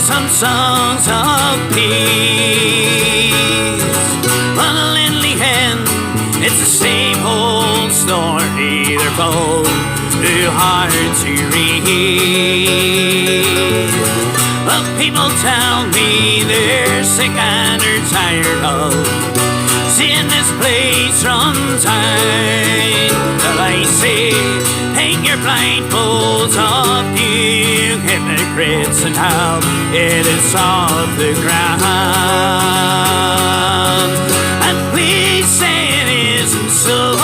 some songs of peace. But in the end, it's the same old story. They're both too hard to read. But people tell me they're sick and they're tired of seeing this place run down. Well, I say, take your blindfolds off, you hypocrites, and help it is off the ground. And please say it isn't so.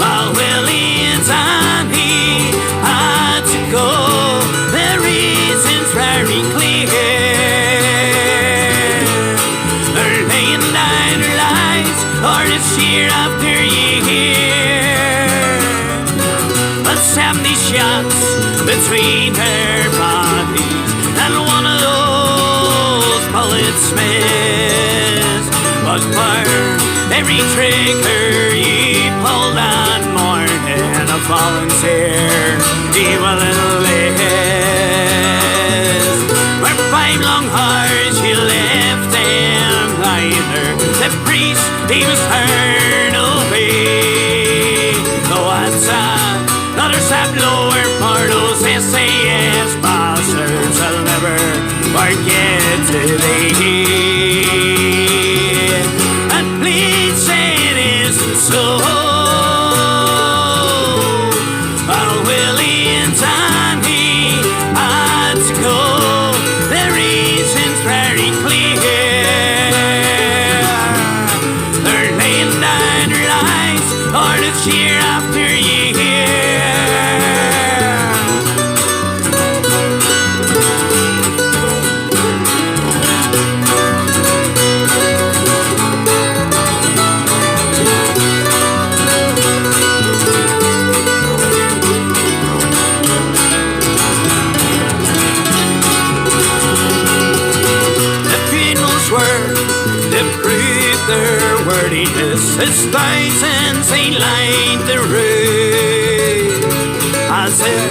While Willie and Danny had to go, the reason's very clear. They're laying down their lives for this year after year. But 70 shots between their bodies, and one of those bullets missed. But for every trigger you pulled that morning, a volunteer he will enlist. For 5 long hours you left them either. The priest he was turned away. Oh, that's another step lower for those SAS bastards. I'll never forget today. And please say it isn't so. While Willie and Danny had to go, the reason's very clear. They're laying down their lives for this year after year. Their wordiness as thousands they lined the road. As there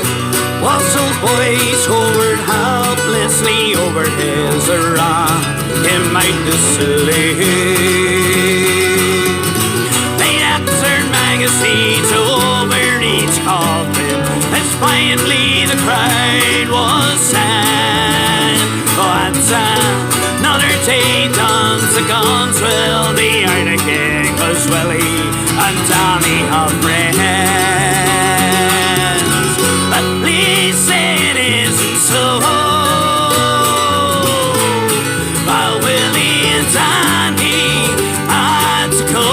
was old boys hovered helplessly over his rock and might the slave. They'd answered magazines over each coffin as finally the crowd was sad. Oh, that's another day dance the guns will be out again, 'cause Willie and Danny have friends. But please say it isn't so. While Willie and Danny had to go,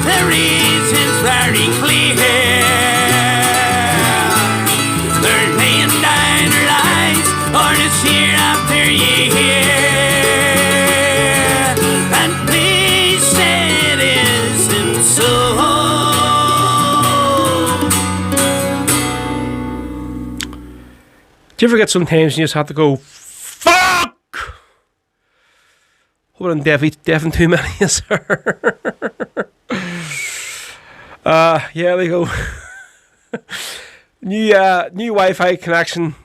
the reason's very clear. They're laying down their lives for this year after year. Do you ever get sometimes you just have to go, fuck? Hope I'm deafing too many, sir. Yeah, there you go. New Wi-Fi connection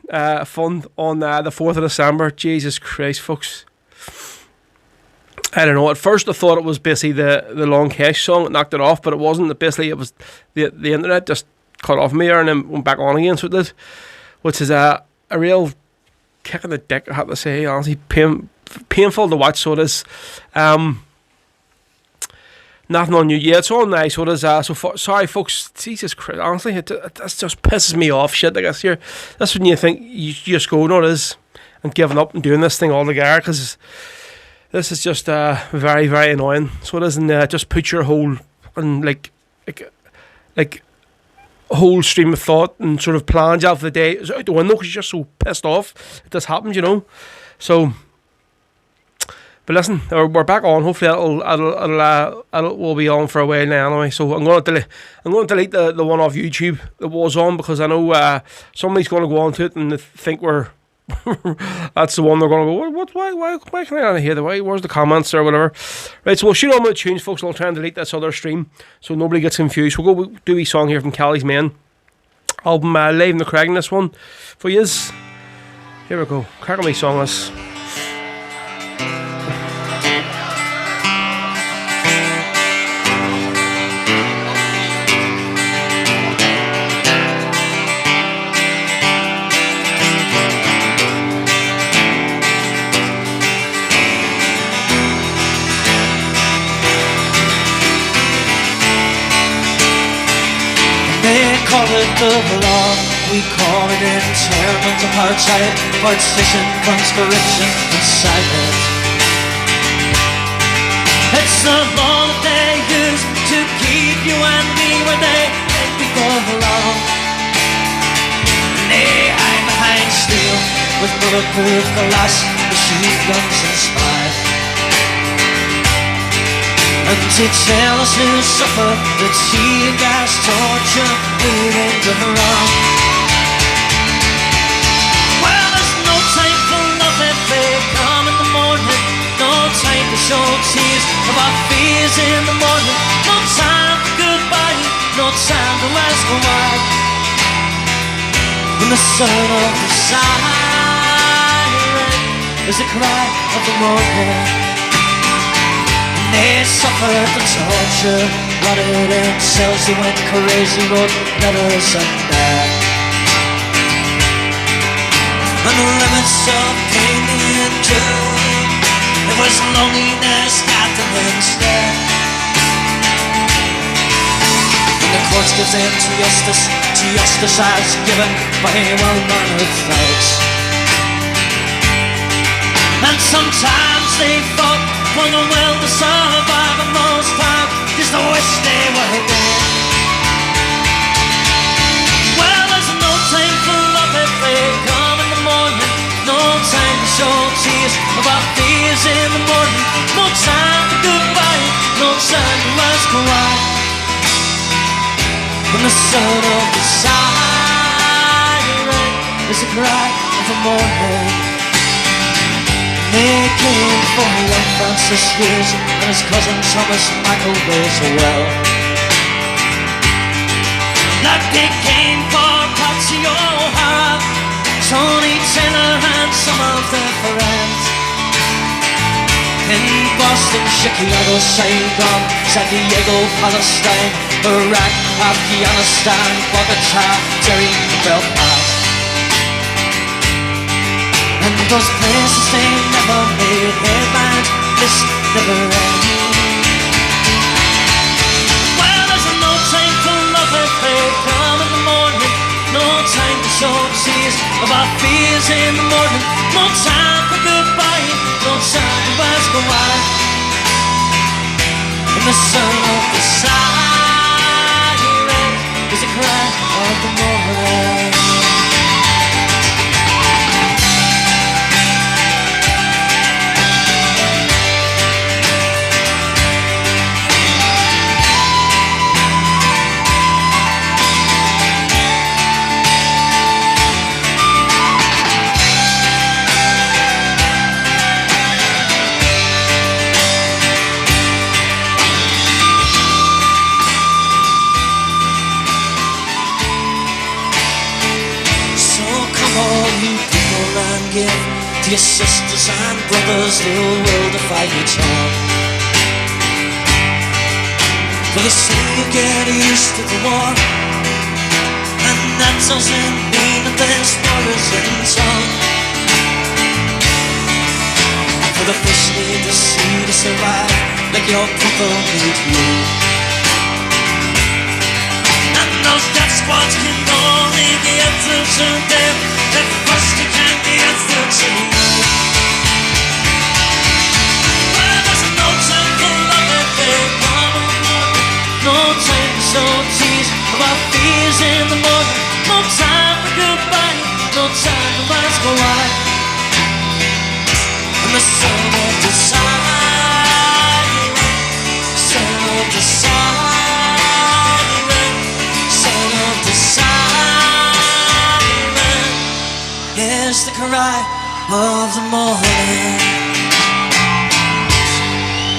fund on the 4th of December. Jesus Christ, folks. I don't know. At first I thought it was basically the Long Cash song that knocked it off, but it wasn't. Basically, it was the internet just cut off me there and then went back on again, so it did. Which is a real kick in the dick, I have to say. Honestly, painful to watch, so it is. Nothing on you. Yeah, it's all nice, so it is. Sorry, folks. Jesus Christ, honestly, it just pisses me off, shit, I guess. That's when you think you just go, no, it is, and giving up and doing this thing altogether, because this is just very, very annoying. So it is, and just put your whole, and like whole stream of thought and sort of plans out for the day is out the window because you're just so pissed off that this happened, you know. So, but listen, we're back on. Hopefully we'll be on for a while now anyway. So I'm going to delete the one off YouTube that was on, because I know somebody's going to go on to it and they think we're that's the one they're going to go, why can I not hear the way? Where's the comments or whatever? Right, so we'll shoot on with the tunes, folks, and I'll try and delete this other stream so nobody gets confused. We'll do a song here from Callie's Men album, Live in the Craig, in this one for yous. Here we go. Crack on me song us. Call it the law, we call it internment, apartheid, partition, conscription, and silence. It's the law that they use to keep you and me where they think we belong. They hide behind steel with bulletproof glass, machine guns and spies, and to tell us who suffer the tear gas torture leading to wrong. Well, there's no time for love if they come in the morning, no time to show tears of our fears in the morning, no time for goodbye, no time to ask why. When the sun of the siren is the cry of the morning, they suffered the torture, rotted in cells, they went crazy, wrote letters and died. And the limits of pain they endured, it was loneliness got them instead. And the courts gives in to justice as given by well-mannered thugs. And sometimes they fought for the will to survive, and most times just to wish they were dead. Well, there's no time for love if they come in the morning, no time to show tears of our fears in the morning, no time for goodbye, no time to ask why. When the sun of the siren is the cry of the morning, they came for young Francis Hughes and his cousin Thomas Michael as well. Like they came for Patsy O'Hara, Tony Taylor and some of their friends. In Boston, Chicago, Saigon, San Diego, Palestine, Iraq, Afghanistan, Bogota, Derry, Belfast. And those places they never made headlines, this never ends. Well, there's no time for love if they come in the morning, no time to show tears of our fears in the morning, no time for goodbye, no time to ask why. And the sun of the siren is the cry of the morning. Give to your sisters and brothers who will defy each other. For they say you get used to the war, and that doesn't mean that this war isn't on. For the fish need the sea to survive, like your people need you. And those death squads can only get through to them if first you can get through to you. Well, there's no time for love if they come in the morning, no time to show tears of our fears in the morning, no time for goodbye, no time to ask why. And the sun of the siren, sun of the siren, sun of the siren is the cry of the morning.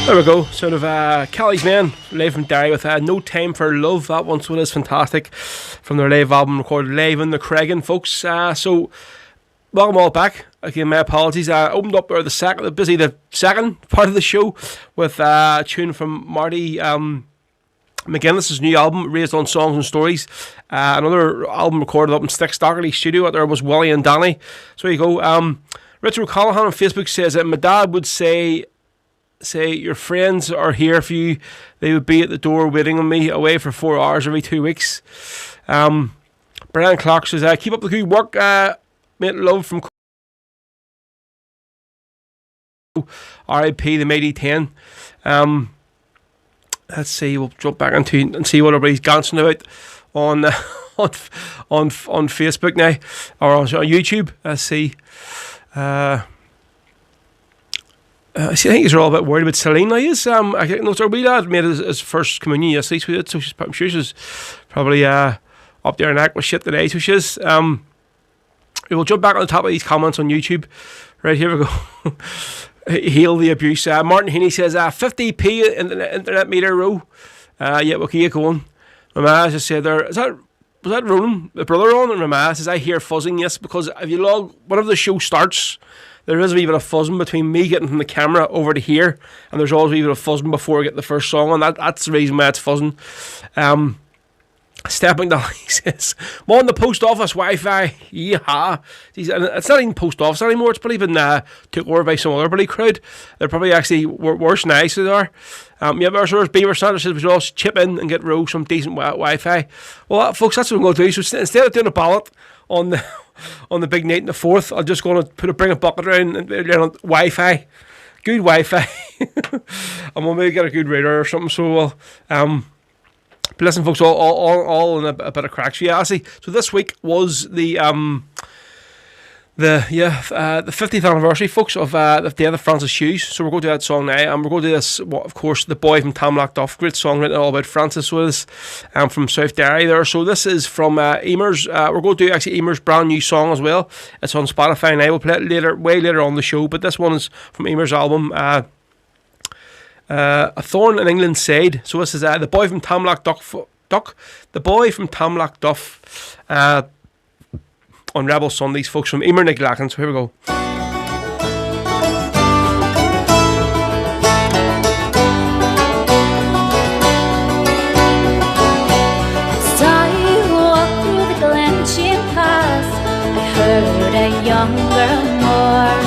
There we go, sort of Kelly's Men, live from Derry with No Time for Love. That one was fantastic from their live album recorded live in the Craigan, folks. So welcome all back. Again, my apologies. I opened up the second part of the show with a tune from Marty McGuinness's new album, Raised on Songs and Stories. Another album recorded up in Stick Stockerty Studio. There was Willie and Danny. So there you go. Richard O'Callaghan on Facebook says that my dad would say your friends are here for you. They would be at the door waiting on me, away for 4 hours every 2 weeks. Brian Clark says, keep up the good work, mate. Love from R.I.P. the Mighty 10. Let's see, we'll jump back into and see what everybody's dancing about on Facebook now, or on YouTube. Let's see. I think he's all a bit worried about Celine now. I think our wee lad made his first communion yesterday, so we did, so I'm sure she's probably up there in act with shit today, so she is. We will jump back on the top of these comments on YouTube. Right, here we go. Heal the abuse. Martin Heaney says 50p in the internet meter row. Yeah, we'll keep going. My ma just said there, was that Ronan, the brother on? And my ma says, I hear fuzzing. Yes, because if you log, whenever the show starts, there is a wee bit of fuzzing between me getting from the camera over to here, and there's always a wee bit of fuzzing before I get the first song on. That's the reason why it's fuzzing. Stepping down, he says, I'm on the post office Wi-Fi. Yeah, it's not even post office anymore. It's probably been took over by some other bloody crowd. They're probably actually worse now, so they are. Yeah, there's Beaver Santa says we should all chip in and get some decent Wi-Fi. Well, folks, that's what I'm going to do. So instead of doing a ballot on the big night in the 4th, I'm just going to bring a bucket around and on Wi-Fi. Good Wi-Fi. I'm going to maybe get a good router or something. So well, but listen, folks, all in a bit of cracks. Yeah, I see. So this week was the 50th anniversary, folks, of the death of Francis Hughes. So we're going to do that song now, and we're going to do this. Of course, The Boy from Tamlock Duff, great song written all about Francis was, from South Derry there. So this is from Emer's. We're going to do actually Emer's brand new song as well. It's on Spotify now. We'll play it way later on the show. But this one is from Emer's album. A Thorn in England's Side. So this is The Boy from Tamlock Duck. The Boy from Tamlock Duff on Rebel Sundays, folks, from Emer Nicklacken. So here we go. As I walked through the Glensheen Pass, I heard a young girl mourn.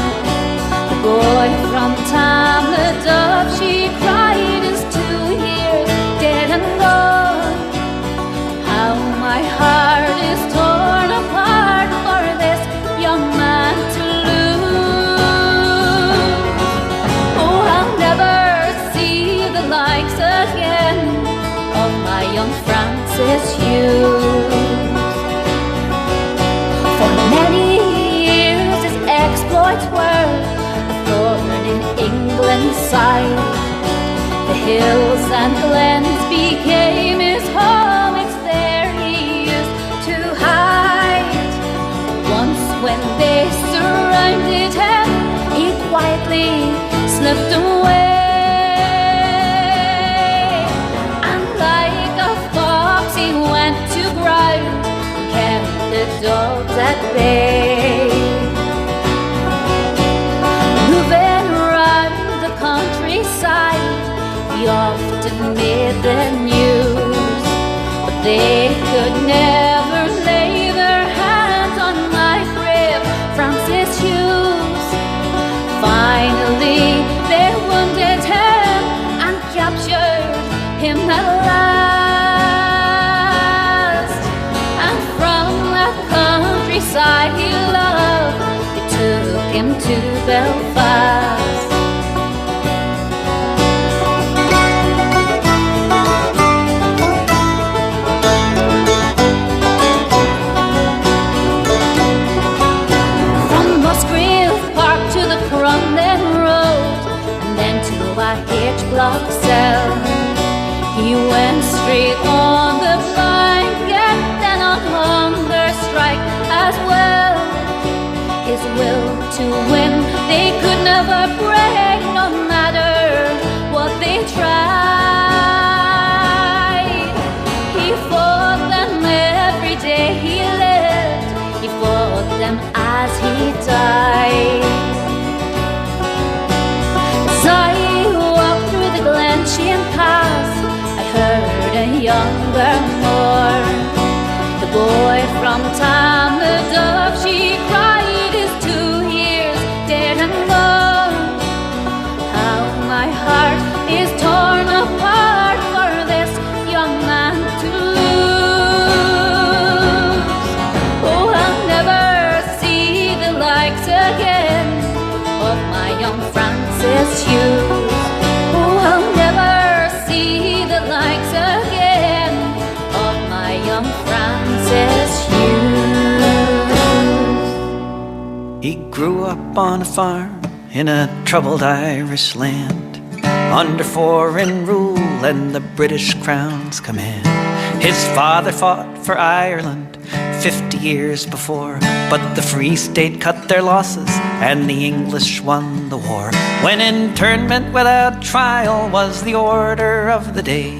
The boy from Tamlock Duff, she cried, is 2 years dead and gone. How my heart is torn apart for this young man to lose. Oh, I'll never see the likes again of my young Francis Hughes. For many years his exploits were a thorn in England's side. The hills and glens became his home. It's there he used to hide. Once when they surrounded him, he quietly slipped away. And like a fox he went to ground, kept the dogs at bay. Moving round the countryside, he often made the news, but they could never lay their hands on my brave Francis Hughes. Finally, they wounded him and captured him at last. And from that countryside he loved, they took him to Belfast. Block cell. He went straight on the blanket, then on hunger strike as well. His will to win they could never break, no matter what they tried. He fought them every day he lived, he fought them as he evermore. The boy from Tamadove, she cried, is 2 years dead and gone. How my heart is torn apart for this young man to lose. Oh, I'll never see the likes again of my young Francis Hughes. Oh, I'll never see the likes again of my young Francis Hughes. He grew up on a farm in a troubled Irish land, under foreign rule and the British Crown's command. His father fought for Ireland 50 years before, but the Free State cut their losses and the English won the war. When internment without trial was the order of the day,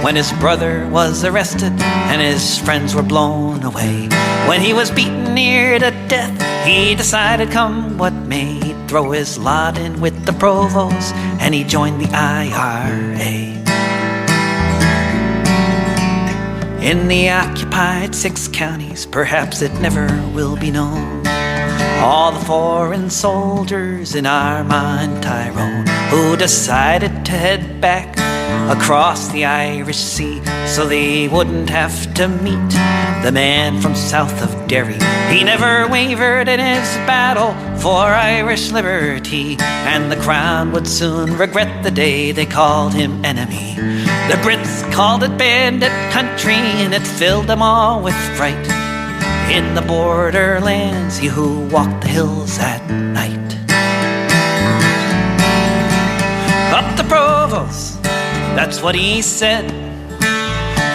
when his brother was arrested and his friends were blown away, when he was beaten near to death, he decided, come what may, he'd throw his lot in with the provost, and he joined the IRA. In the occupied 6 counties, perhaps it never will be known, all the foreign soldiers in Armagh and Tyrone who decided to head back across the Irish Sea so they wouldn't have to meet the man from south of Derry. He never wavered in his battle for Irish liberty, and the Crown would soon regret the day they called him enemy. The Brits called it bandit country, and it filled them all with fright. In the borderlands, he who walked the hills at night. Up the Provost, that's what he said.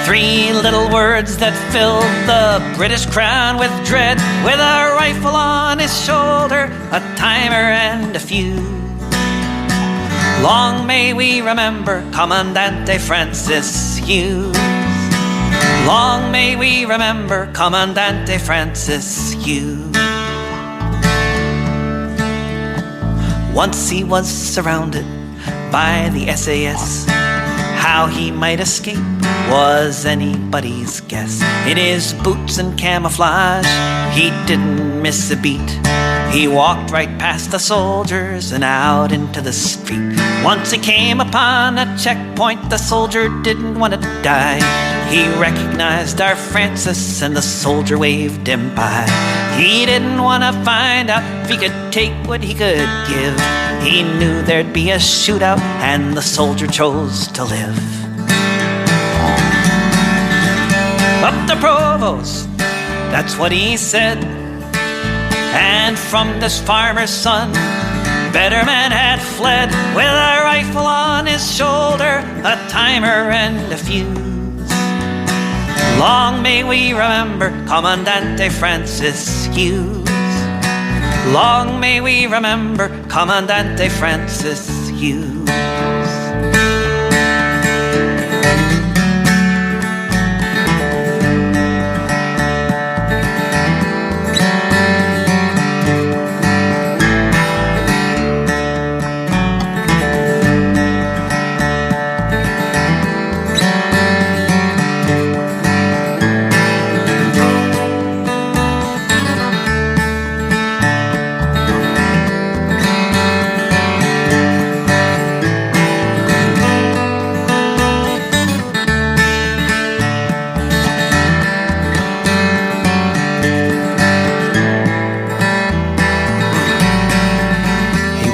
3 little words that filled the British Crown with dread. With a rifle on his shoulder, a timer and a fuse, long may we remember Commandante Francis Hughes. Long may we remember Commandante Francis Hughes. Once he was surrounded by the SAS. How he might escape was anybody's guess. In his boots and camouflage, he didn't miss a beat. He walked right past the soldiers and out into the street. Once he came upon a checkpoint, the soldier didn't want to die. He recognized our Francis and the soldier waved him by. He didn't want to find out if he could take what he could give. He knew there'd be a shootout and the soldier chose to live. Up the Provost, that's what he said. And from this farmer's son, better man had fled. With a rifle on his shoulder, a timer and a fuse. Long may we remember Commandante Francis Hughes. Long may we remember Commandante Francis Hughes.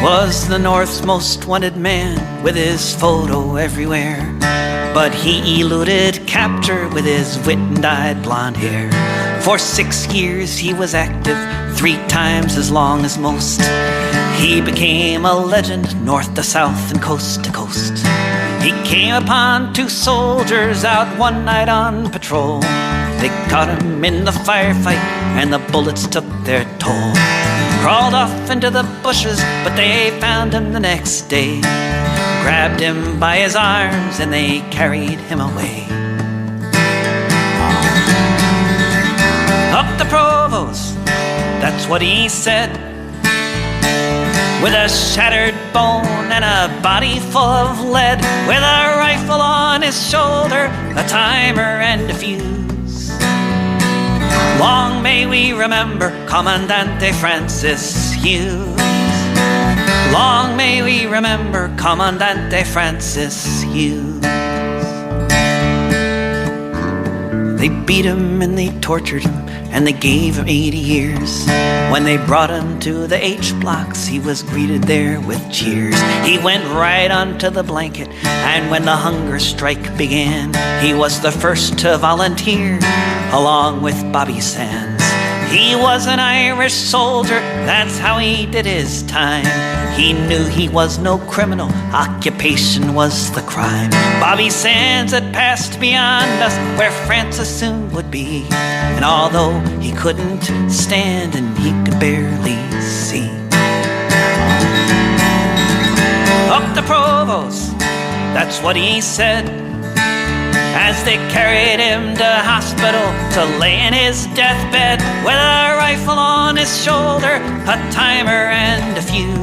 Was the North's most wanted man, with his photo everywhere, but he eluded capture with his wit and dyed blonde hair. For 6 years he was active, 3 times as long as most. He became a legend, north to south and coast to coast. He came upon 2 soldiers out one night on patrol. They caught him in the firefight and the bullets took their toll. Crawled off into the bushes, but they found him the next day. Grabbed him by his arms and they carried him away. Up the Provost, that's what he said. with a shattered bone and a body full of lead, with a rifle on his shoulder, a timer and a fuse. Long may we remember Commandante Francis Hughes. Long may we remember Commandante Francis Hughes. They beat him and they tortured him and they gave him 80 years. When they brought him to the H blocks, he was greeted there with cheers. He went right onto the blanket, and when the hunger strike began, he was the first to volunteer, along with Bobby Sands. He was an Irish soldier, that's how he did his time. He knew he was no criminal, occupation was the crime. Bobby Sands had passed beyond us, where Francis soon would be. And although he couldn't stand and he could barely see, up the Provost, that's what he said, as they carried him to hospital to lay in his deathbed, with a rifle on his shoulder, a timer and a fuse.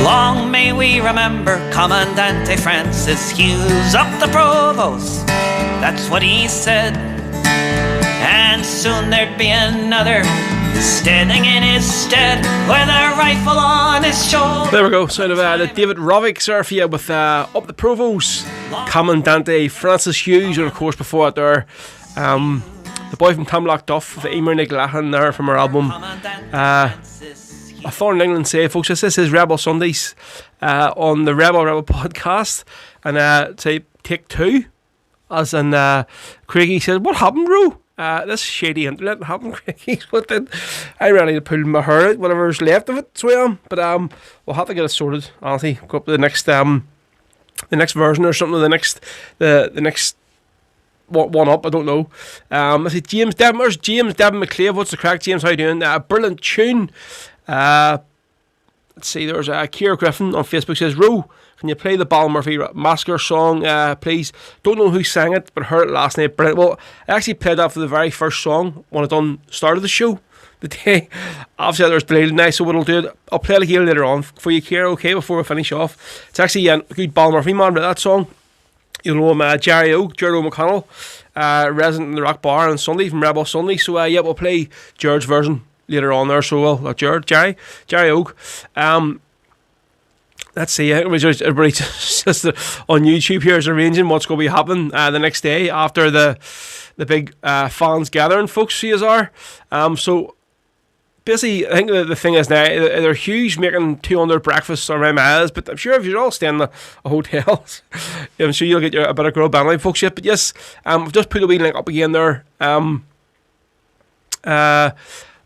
Long may we remember Commandante Francis Hughes. Up the Provost, that's what he said, and soon there'd be another standing in his stead, with a rifle on his shoulder. There we go, sound of the David Rovick surf here with Up the Provost, Commandante Francis Hughes, and of course before that there, the boy from Tamlock Duff, the Emer Nicolahan there from our album A Thorn in England Say. Folks, this is Rebel Sundays on the Rebel podcast, and take two, as in Craigie says, what happened, bro? This shady internet happened, Craigie. What did I ready to pull my hair out, whatever's left of it, so I am. But we'll have to get it sorted, honestly. Go up to the next version or something, the next one up, I don't know. I see James Devon McClave. What's the crack, James? How you doing? Brilliant tune. Let's see, there's Ciara Griffin on Facebook says, Ro, can you play the Ballymurphy Massacre song, please? Don't know who sang it, but heard it last night. Brilliant. Well, I actually played that for the very first song when I started the show. The day obviously there's delayed night, so what I'll do, I'll play it again later on for you, Ciara, okay, before we finish off. It's actually a good Ballymurphy man with that song. You'll know him, Jerry O'Connell, resident in the Rock Bar on Sunday from Rebel Sunday. So we'll play George's version later on there. So Jerry Oak. Let's see. Everybody just on YouTube here is arranging what's going to be happening the next day after the big fans gathering. Folks, see us are. So basically, I think the thing is now, they're Hughes making 200 breakfasts around my house, but I'm sure if you're all staying in a hotel, I'm sure you'll get a bit of grub anyway, folks. Yet, but yes, I've just put a wee link up again there.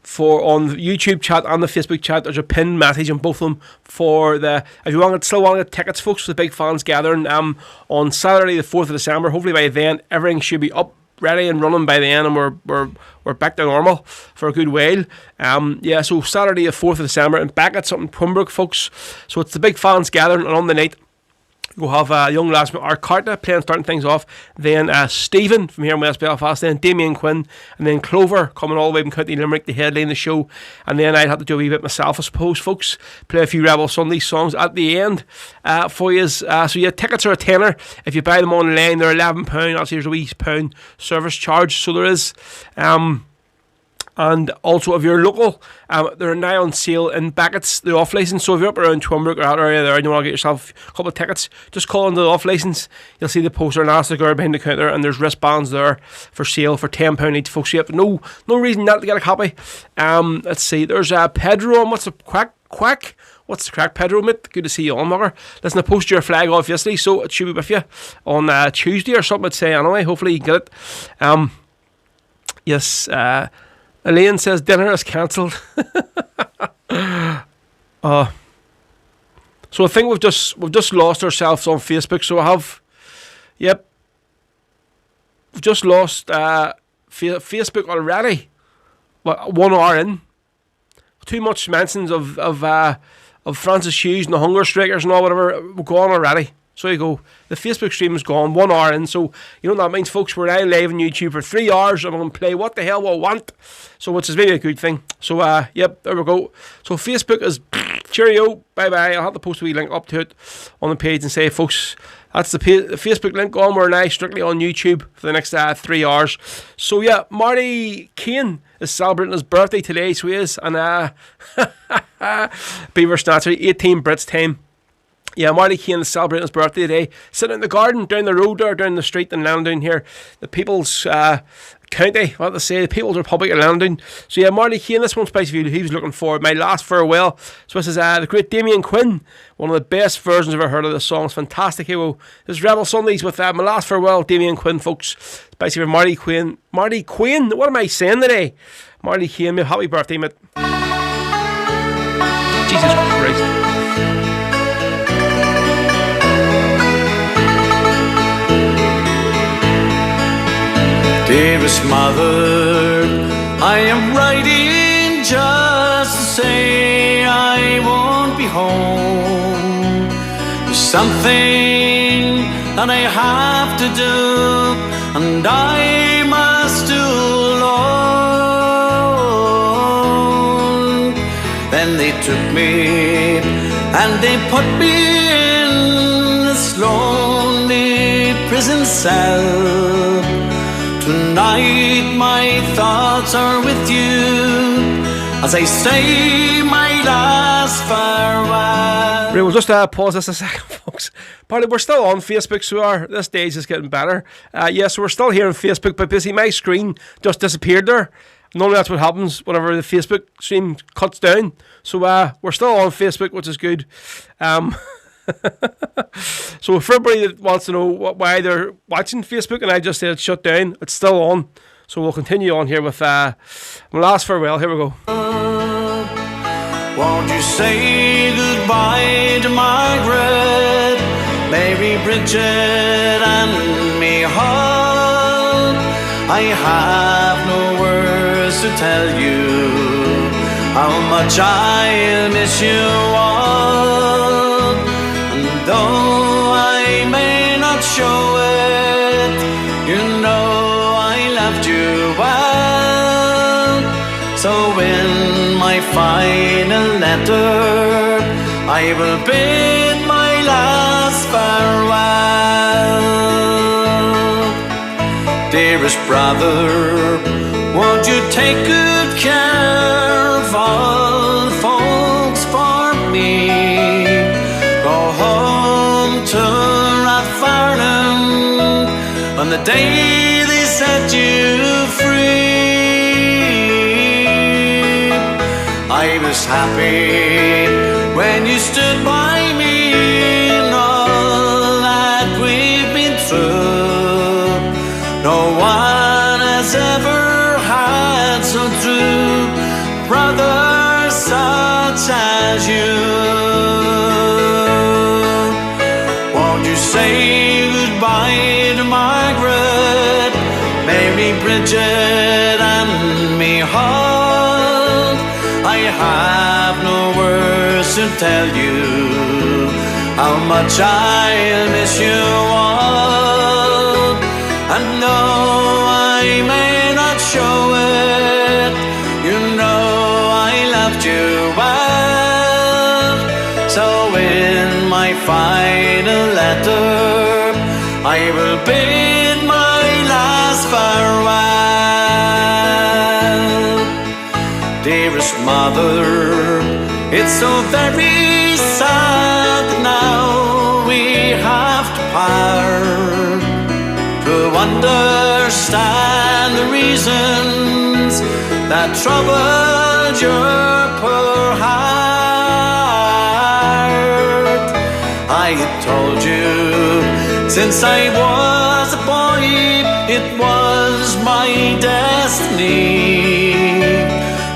For on the YouTube chat and the Facebook chat, there's a pinned message on both of them for the, if you still want to get tickets, folks, for the big fans gathering on Saturday the 4th of December. Hopefully by then everything should be up, ready and running by then, and we're back to normal for a good while. So Saturday the 4th of December and back at something Pembroke, folks. So it's the big fans gathering, and on the night we'll have young lads from our Carta starting things off, then Stephen from here in West Belfast, then Damien Quinn, and then Clover coming all the way from County Limerick to headline the show, and then I'd have to do a wee bit myself, I suppose, folks. Play a few Rebel Sunday songs at the end for you. So yeah, tickets are a tenner. If you buy them online, they're £11. Obviously there's a wee pound service charge, so there is. And also, if you're local, they're now on sale in Beckett's, the off license. So if you're up around Twinbrook or that area there and you want to get yourself a couple of tickets, just call into the off license. You'll see the poster and ask the girl behind the counter, and there's wristbands there for sale for £10 each, folks. You have no reason not to get a copy. Let's see, there's Pedro on What's the Quack? What's the crack, Pedro, mate? Good to see you on, Mugger. Listen, I posted your flag off yesterday, so it should be with you on Tuesday or something, I'd say, anyway. Hopefully you can get it. Yes, Elaine says dinner is cancelled. So I think we've just lost ourselves on Facebook. So we've just lost Facebook already. 1 hour in, too much mentions of Francis Hughes and the hunger strikers and all whatever. We're gone already. So you go. The Facebook stream is gone 1 hour in. So you know what that means, folks. We're now live on YouTube for 3 hours, and I'm going to play what the hell we want. So which is maybe a good thing. So there we go. So Facebook is Cheerio. Bye-bye. I'll have to post a wee link up to it on the page and say, folks, that's the Facebook link on. We're now strictly on YouTube for the next 3 hours. So, yeah, Marty Kane is celebrating his birthday today, so he is. And Beaver Snatcher, 18 Brits time. Yeah, Marty Kane is celebrating his birthday today. Sitting in the garden, down the road there, down the street in Landon here. The People's County, what to say, the People's Republic of Landon. So yeah, Marty Kane, this one's spicy for you. He was looking for My Last Farewell. So this is the great Damien Quinn. One of the best versions I've ever heard of this song. It's fantastic. Here we go. This is Rebel Sundays with My Last Farewell, Damien Quinn, folks. Spicy for Marty Quinn. Marty Quinn? What am I saying today? Marty Kane, happy birthday, mate. Jesus Christ. Dearest mother, I am writing just to say I won't be home. There's something that I have to do, and I must do alone. Then they took me and they put me in this lonely prison cell. Tonight my thoughts are with you as I say my last farewell. Right, we'll just pause this a second, folks. Partly, we're still on Facebook, so this stage is getting better. So we're still here on Facebook, but basically my screen just disappeared there. Normally that's what happens whenever the Facebook stream cuts down. So we're still on Facebook, which is good. So for everybody that wants to know why they're watching Facebook and I just said shut down, it's still on. So we'll continue on here with My Last Farewell. Here we go. Won't you say goodbye to Margaret, Mary, Bridget and me Hall? I have no words to tell you how much I'll miss you all. Though I may not show it, you know I loved you well. So in my final letter, I will bid my last farewell. Dearest brother, won't you take good care of all the folks for me? On the day they set you free, I was happy when you stood by me in all that we've been through. No one has ever had so true brother such as you. Won't you say goodbye to Margaret, Mary, Bridget and me Hall? I have no words to tell you how much I'll miss you all. And though I may not show it, you know I loved you well. So in my final letter, I will bid my last farewell. Dearest mother, it's so very sad that now we have to part. To understand the reasons that troubled your poor heart. I had told you since I was a boy, it was my destiny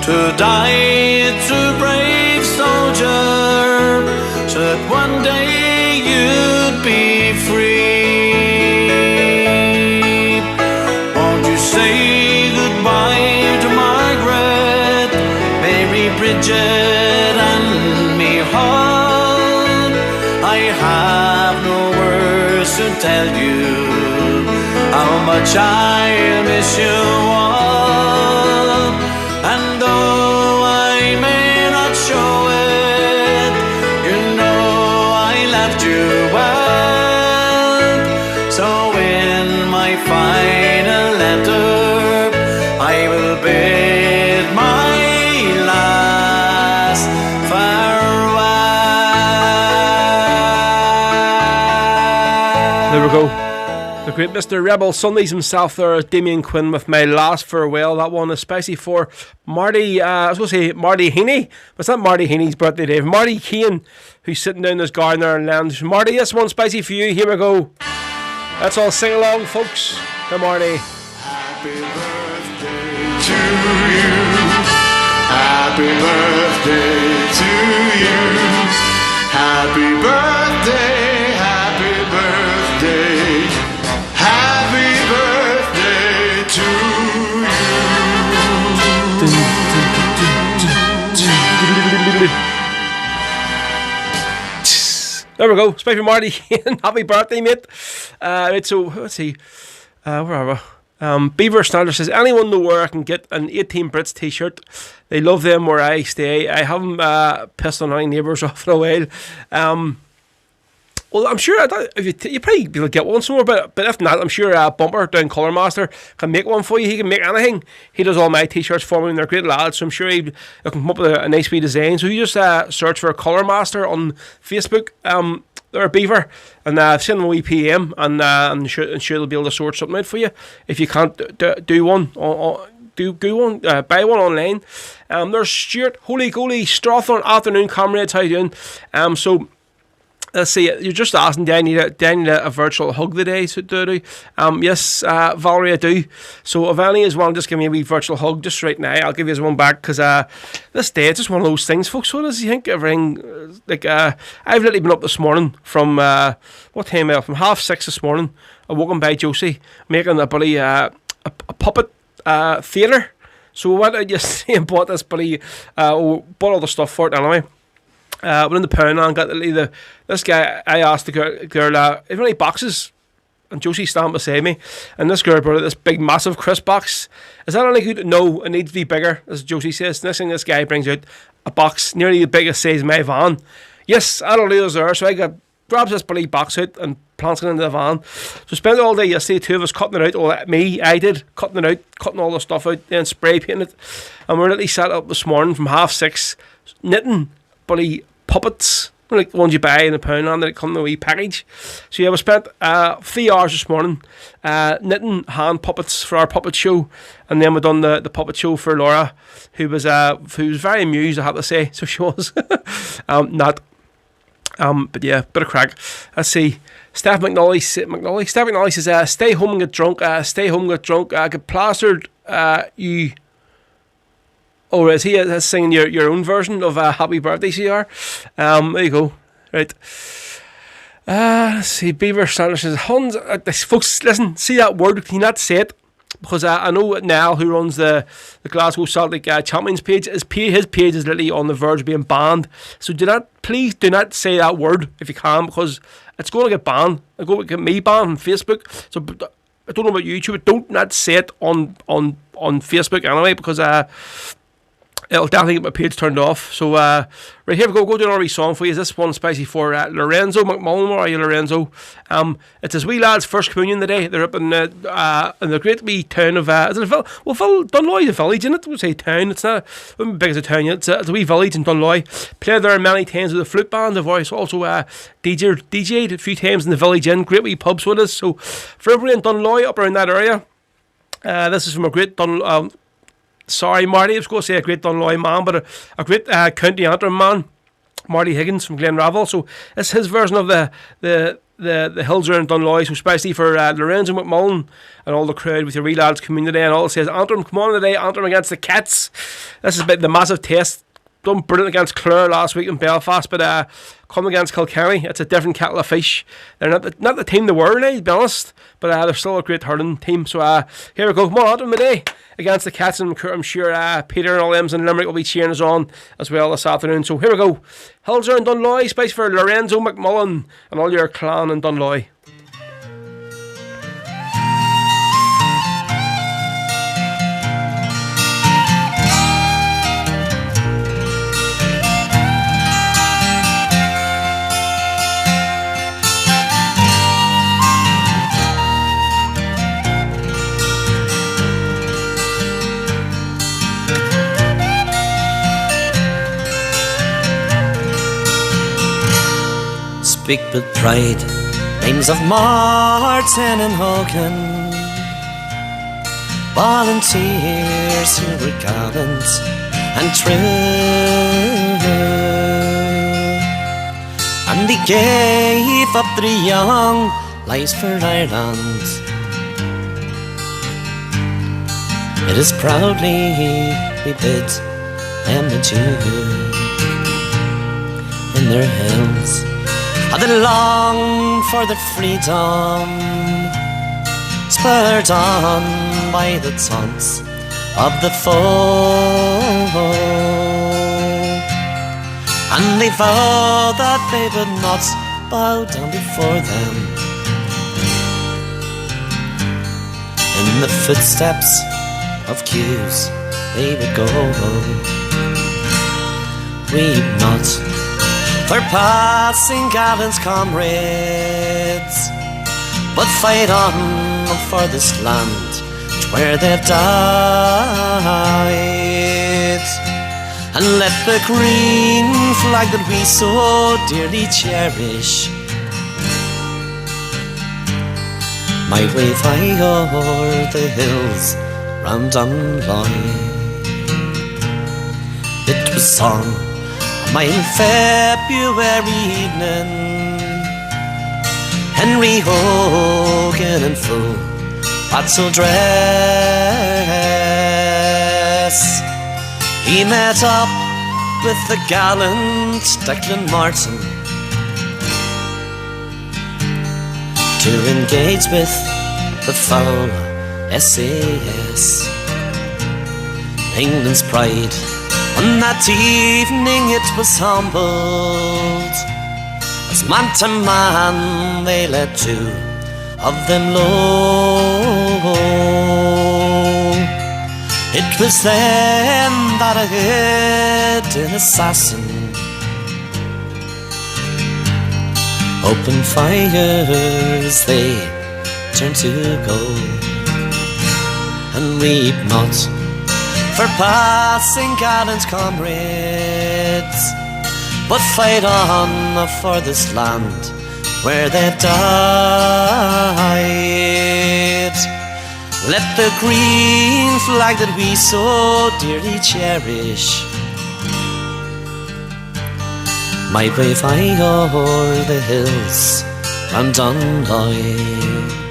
to die a true brave soldier, so that one day you'd be free. Won't you say goodbye to Margaret, Mary, Bridget and me Hall? I have no words to tell you how much I miss you all. And though I may not show it, that you want. So in my final letter, I will bid my last farewell. There we go. The great Mr. Rebel Sundays himself there, Damien Quinn with My Last Farewell. That one especially for Marty, I was going to say Marty Heaney, but it's not Marty Heaney's birthday, Dave. Marty Keane, who's sitting down in his garden there in lounge. Marty, this one's spicy for you. Here we go. Let's all sing along, folks. Come, Marty. Happy birthday to you. Happy birthday to you. Happy birthday, happy birthday. Happy birthday to you. There we go. Spicy Marty Keane. Happy birthday, mate. Right, so, let's see. Where are we? Beaver Standard says, anyone know where I can get an 18 Brits t-shirt? They love them where I stay. I haven't pissed on any neighbours off in a while. Well, I'm sure you probably be able to get one somewhere, but if not, I'm sure Bumper down Colourmaster can make one for you. He can make anything. He does all my t-shirts for me, and they're great lads, so I'm sure he can come up with a nice wee design. So you just search for Colourmaster on Facebook. They're a Beaver, and send them a wee PM, and I'm sure they'll be able to sort something out for you. If you can't do one, buy one online. There's Stuart, Holy Goalie, Strathern Afternoon Comrades, how you doing? So let's see, you're just asking, do I need a virtual hug today? So do yes, Valerie, I do. So if any is one, just give me a wee virtual hug just right now. I'll give you one back, because this day it's just one of those things, folks. What does you think? Everything I've literally been up this morning from what time? From 6:30 this morning. I woke by Josie making a buddy a puppet theatre. So we went out yesterday and bought this buddy, bought all the stuff for it anyway. Went in the pound and got this guy. I asked the girl, "Is there any boxes?" And Josie standing beside me, and this girl brought out this big, massive crisp box. Is that any good? No, it needs to be bigger, as Josie says. Next thing, this guy brings out a box nearly the biggest size of my van. Yes, I don't know those there, so grabs this bloody box out and plants it into the van. So spent all day yesterday, two of us cutting it out. Well, I did cutting it out, cutting all the stuff out, then spray painting it. And we're literally sat up this morning from 6:30 knitting bloody puppets, like the ones you buy in the pound and they come in a wee package. So yeah, we spent 3 hours this morning knitting hand puppets for our puppet show, and then we done the puppet show for Laura, who was very amused, I have to say. So she was not. But yeah, bit of crack. Let's see. Steph McNally says, stay home and get drunk. Stay home and get drunk. Get plastered. You. Oh, is he singing your own version of Happy Birthday, CR? There you go. Right. Let's see. Beaver Sanders says, Hans, folks, listen, see that word, can you not say it? Because I know Niall, who runs the Glasgow Celtic Champions page, his page is literally on the verge of being banned. So please do not say that word if you can, because it's going to get banned. It's going to get me banned on Facebook. So I don't know about YouTube, but don't not say it on Facebook anyway, because it'll definitely get my page turned off. So right, here we go. Go do another wee song for you. This one spicy for Lorenzo McMullen. Where are you, Lorenzo? It's his wee lad's first communion today. They're up in the great wee town of Dunloy, the village, isn't it? We'll say town. It's not as big as a town yet. It's a wee village in Dunloy. Played there many times with a flute band. I've also DJ'd a few times in the village inn. Great wee pubs with us. So for everybody in Dunloy, up around that area, this is from a great sorry, Marty, I was going to say a great Dunloy man, but a great County Antrim man, Marty Higgins from Glenravel. So it's his version of the hills around Dunloy, so especially for Lorenzo McMullen and all the crowd with your wee lads community and all. It says, Antrim, come on today, Antrim against the Cats. This is about the massive test. Done brilliant against Clare last week in Belfast, but come against Kilkenny, it's a different kettle of fish. They're not the team they were now, to be honest, but they're still a great hurling team. So here we go. Come on, Antrim today against the Cats, and I'm sure Peter and all them in Limerick will be cheering us on as well this afternoon. So here we go. Hills around Dunloy, space for Lorenzo McMullen and all your clan in Dunloy. speak with pride. Names of Martin and Hogan, volunteers who were gallant and true, and they gave up their young lives for Ireland. It is proudly we bid them adieu. In their hills, and they long for their freedom, spurred on by the taunts of the foe, and they vowed that they would not bow down before them. In the footsteps of Hughes they would go. Weep not for passing gallant comrades, but fight on for this land where they've died, and let the green flag that we so dearly cherish might wave high o'er the hills round Dunloy. It was sung on my February evening, Henry Hogan in full battle dress. He met up with the gallant Declan Martin to engage with the foul SAS. England's pride on that evening it was humbled, as man to man they let two of them low. It was then that a hidden assassin opened fire as they turned to go. And weep not for passing gallant comrades, but fight on for this land where they've died. Let the green flag that we so dearly cherish might wave high o'er the hills round Dunloy.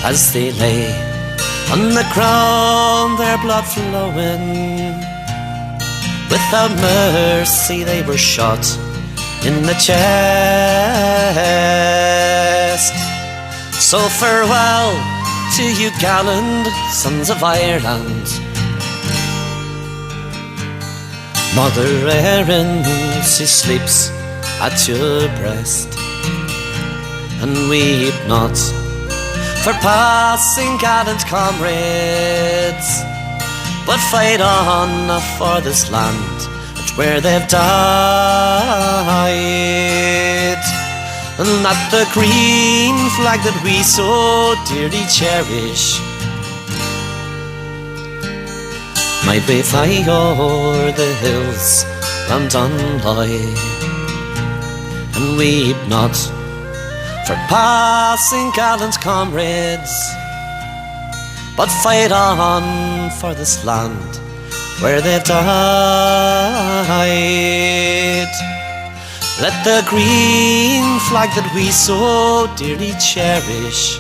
As they lay on the ground, their blood flowing, without mercy they were shot in the chest. So farewell to you gallant sons of Ireland. Mother Erin, she sleeps at your breast, and weep not for passing gallant comrades, but fight on for this land where they've died. And that the green flag that we so dearly cherish might wave high o'er the hills round Dunloy. And weep not for passing gallant comrades, but fight on for this land where they've died. Let the green flag that we so dearly cherish,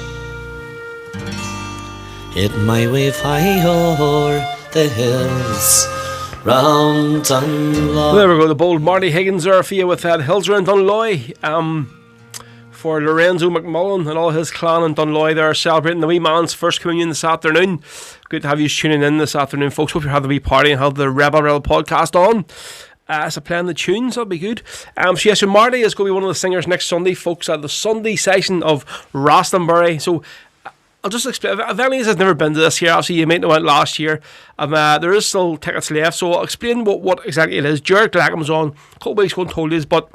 it might wave high o'er the hills round Dunloy. There we go, the bold Marty Higgins there for you with that Hills Round Dunloy. For Lorenzo McMullen and all his clan in Dunloy there celebrating the wee man's first communion this afternoon. Good to have you tuning in this afternoon, folks. Hope you're having a wee party and have the Rebel podcast on. as I playing the tunes. That'll be good. So Marty is going to be one of the singers next Sunday, folks, at the Sunday session of Rostonbury. So I'll just explain. If anyone has never been to this here, obviously you might know it last year. There is still tickets left, so I'll explain what exactly it is. Jared Glackham was on a couple of weeks ago and told you, but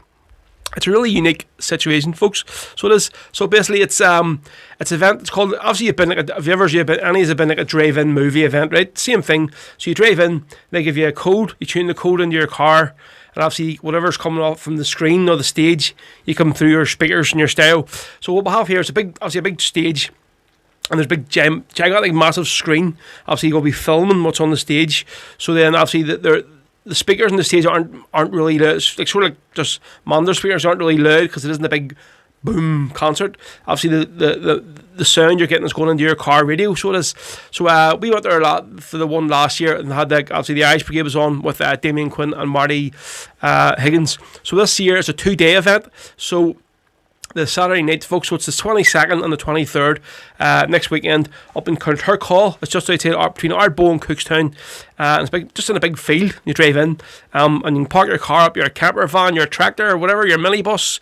it's a really unique situation, folks. So it is. So basically, it's an event. It's called. Obviously, you've been like have you ever been like a drive-in movie event, right? Same thing. So you drive in, they give you a code. You tune the code into your car, and obviously whatever's coming off from the screen or the stage, you come through your speakers and your stereo. So what we have here is a big stage. And there's a big gigantic massive screen. Obviously, you're going to be filming what's on the stage. So then, obviously, the speakers on the stage aren't really loud. It's like sort of like just Mander speakers aren't really loud because it isn't a big boom concert. Obviously, the sound you're getting is going into your car radio. So it is. So we went there a lot for the one last year and had obviously the Irish Brigade was on with Damien Quinn and Marty Higgins. So this year it's a 2-day event. So the Saturday night, folks, so it's the 22nd and the 23rd next weekend up in Kirk Hall. It's just outside between Ardbow and Cookstown. And it's just in a big field. You drive in and you can park your car up, your camper van, your tractor, or whatever, your minibus.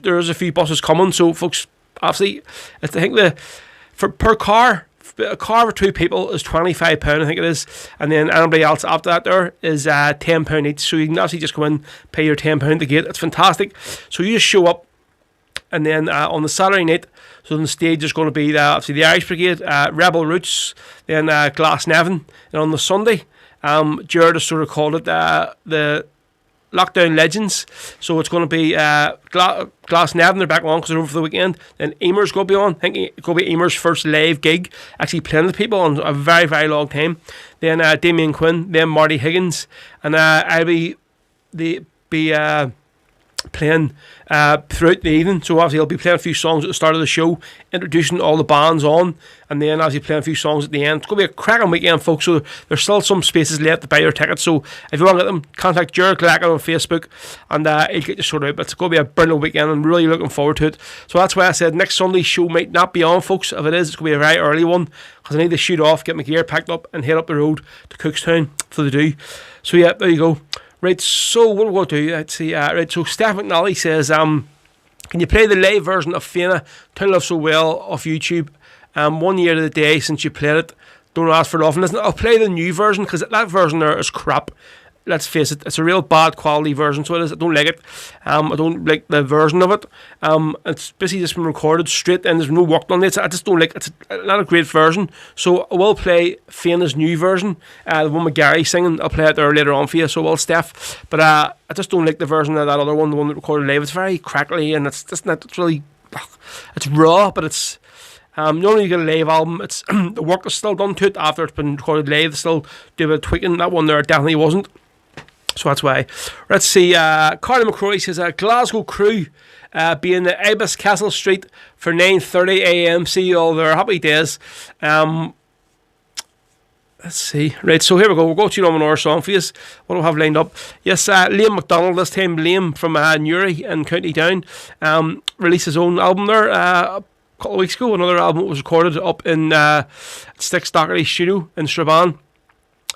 There's a few buses coming, so folks, obviously, I think per car, a car for 2 people is £25, I think it is, and then anybody else after that there is £10 each. So you can actually just go in, pay your £10 at the gate. It's fantastic. So you just show up. And then on the Saturday night, so on the stage there's going to be obviously the Irish Brigade, Rebel Roots, then Glasnevin. And on the Sunday, Jared has sort of called it the Lockdown Legends. So it's going to be Glasnevin, they're back on because they're over for the weekend. Then Emer's going to be on. I think it's going to be Emer's first live gig, actually playing with people on a very, very long time. Then Damien Quinn, then Marty Higgins. And I'll be playing throughout the evening. So obviously I'll be playing a few songs at the start of the show, introducing all the bands on, and then obviously playing a few songs at the end. It's going to be a cracking weekend, folks, so there's still some spaces left to buy your tickets. So if you want to get them, contact Jared Glackham on Facebook and he'll get you sorted out. But it's going to be a brilliant weekend. I'm really looking forward to it. So that's why I said next Sunday's show might not be on, folks. If it is, it's going to be a very early one because I need to shoot off, get my gear packed up and head up the road to Cookstown for the do. So yeah, there you go. Right, so what we'll do, let's see, right, so Steph McNally says, can you play the live version of Fianna, Town Love So Well off YouTube? 1 year to the day since you played it. Don't ask for it often. Listen, I'll play the new version because that version there is crap. Let's face it, it's a real bad quality version, so it is. I don't like it. I don't like the version of it. It's basically just been recorded straight and there's no work done on it. I just don't like it. It's not a great version. So I will play Fianna's new version, the one with Gary singing. I'll play it there later on for you, so will Steph. But I just don't like the version of that other one, the one that recorded live. It's very crackly and it's just not, it's really, it's raw, but it's, normally you get a live album, it's the work is still done to it after it's been recorded live. They still do a bit of tweaking. That one there definitely wasn't. So that's why. Let's see. Carly McCrory says Glasgow crew be in the Ibis Castle Street for 9:30 a.m. See you all there. Happy days. Let's see. Right, so here we go. We'll go to another song for you. What do we have lined up? Yes, Liam MacDonald, this time Liam from Newry in County Down, released his own album there a couple of weeks ago. Another album was recorded up in Sticks Dockery Studio in Strabane.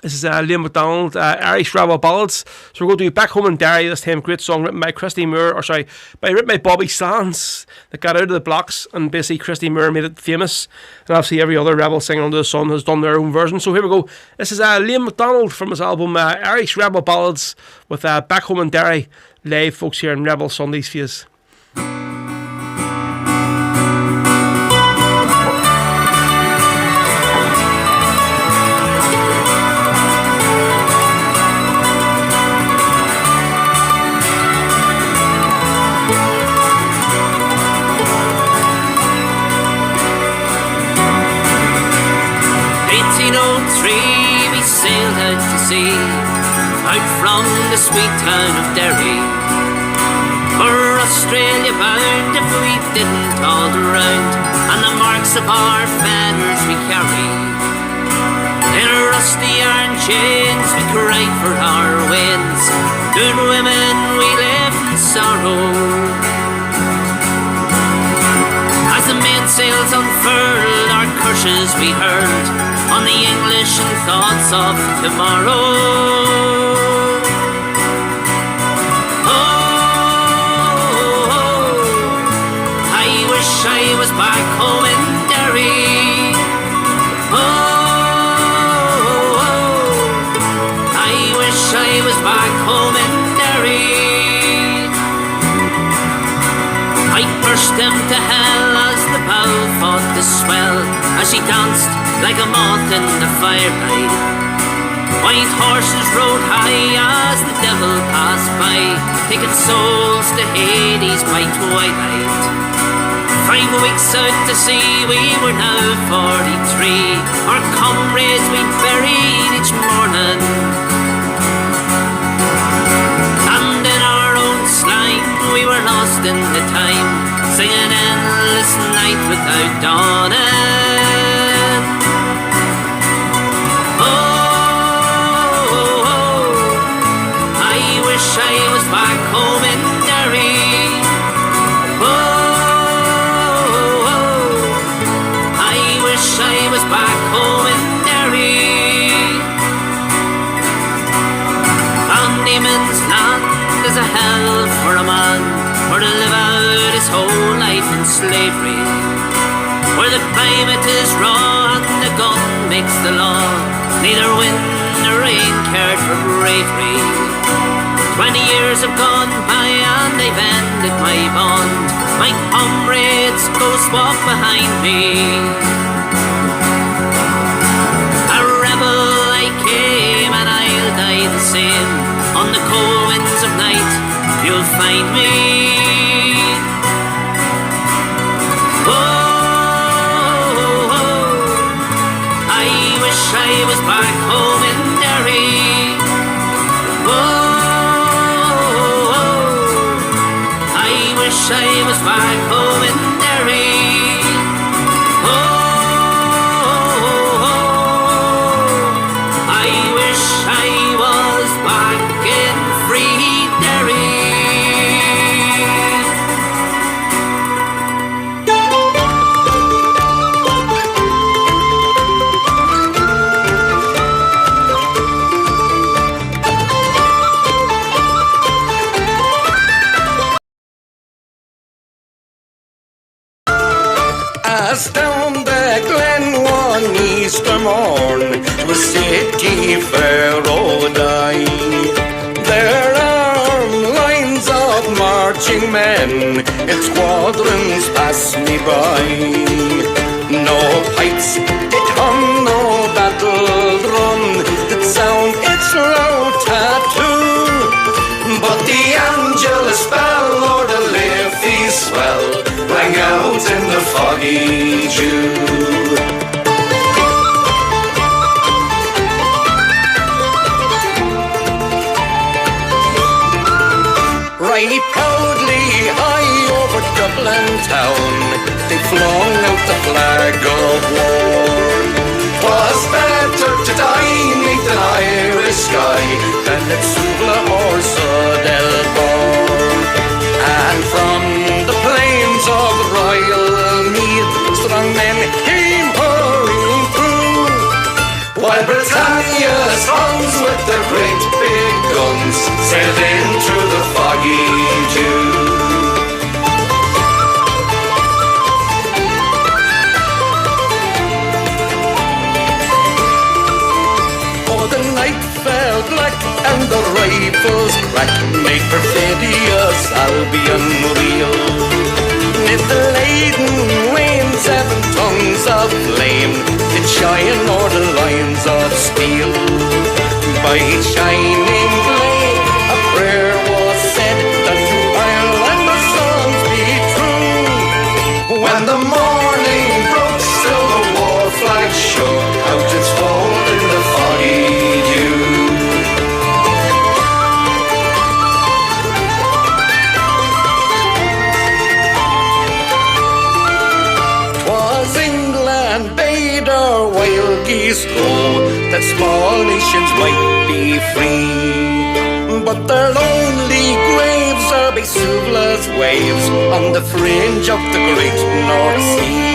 This is Liam MacDonald, Irish Rebel Ballads. So we're going to do Back Home in Derry this time. Great song written by written by Bobby Sands that got out of the blocks, and basically Christy Moore made it famous. And obviously every other Rebel singer under the sun has done their own version. So here we go. This is Liam MacDonald from his album Irish Rebel Ballads with Back Home in Derry live, folks, here in Rebel Sundays for you. 1803 we sailed out to sea, out from the sweet town of Derry. For Australia bound if we didn't hold around, and the marks of our feathers we carry. In rusty iron chains we cried for our winds, good women we left in sorrow. As the mainsails unfurled, our curses we heard on the English and thoughts of tomorrow. wish I was back home in Derry. Oh, I wish I was back home in Derry. I burst into hell as the bow fought the swell, as she danced like a moth in the firelight. White horses rode high as the devil passed by, taking souls to Hades by twilight. 5 weeks out to sea, we were now 43. Our comrades we buried each morning, and in our own slime we were lost in the time, singing endless night without dawning. Oh, I wish I was back home in Derry. I was back home in Derry. Van Diemen's Land is a hell for a man, for to live out his whole life in slavery, where the climate is raw and the gun makes the law. Neither wind nor rain cared for bravery. 20 years have gone by and they've ended my bond. My comrades ghosts walk behind me. I came and I'll die the same. On the cold winds of night you'll find me. Oh, I wish I was back home in Derry. Oh, I wish I was back home in Derry. As down the glen one Easter morn, 'twas city fair O'Dine. There are lines of marching men, in squadrons pass me by. No pipes did hum, no battle drum did sound its loud tattoo, but the Angelus bell or the Liffey swell rang out in the foggy dew. Right proudly high over Dublin town, they flung out the flag of war. 'Twas better to die 'neath an Irish sky than at Suvla or Sudelbor. And from the plains of Royal Meath, strong men came pouring through, while Britannia's sons with their great big guns sailed in through the foggy dew. Oh, the night fell black and the rifles crack made perfidious Albion reel. Mid the laden rain 7 tongues of flame did shine o'er the lines of steel. By shining glade a prayer was said that to Ireland the songs be true. When the morning broke, still the war flag shook out its fold in the foggy dew. Wild geese go, that small nations might be free, but their lonely graves are by Suvla's waves on the fringe of the great North Sea.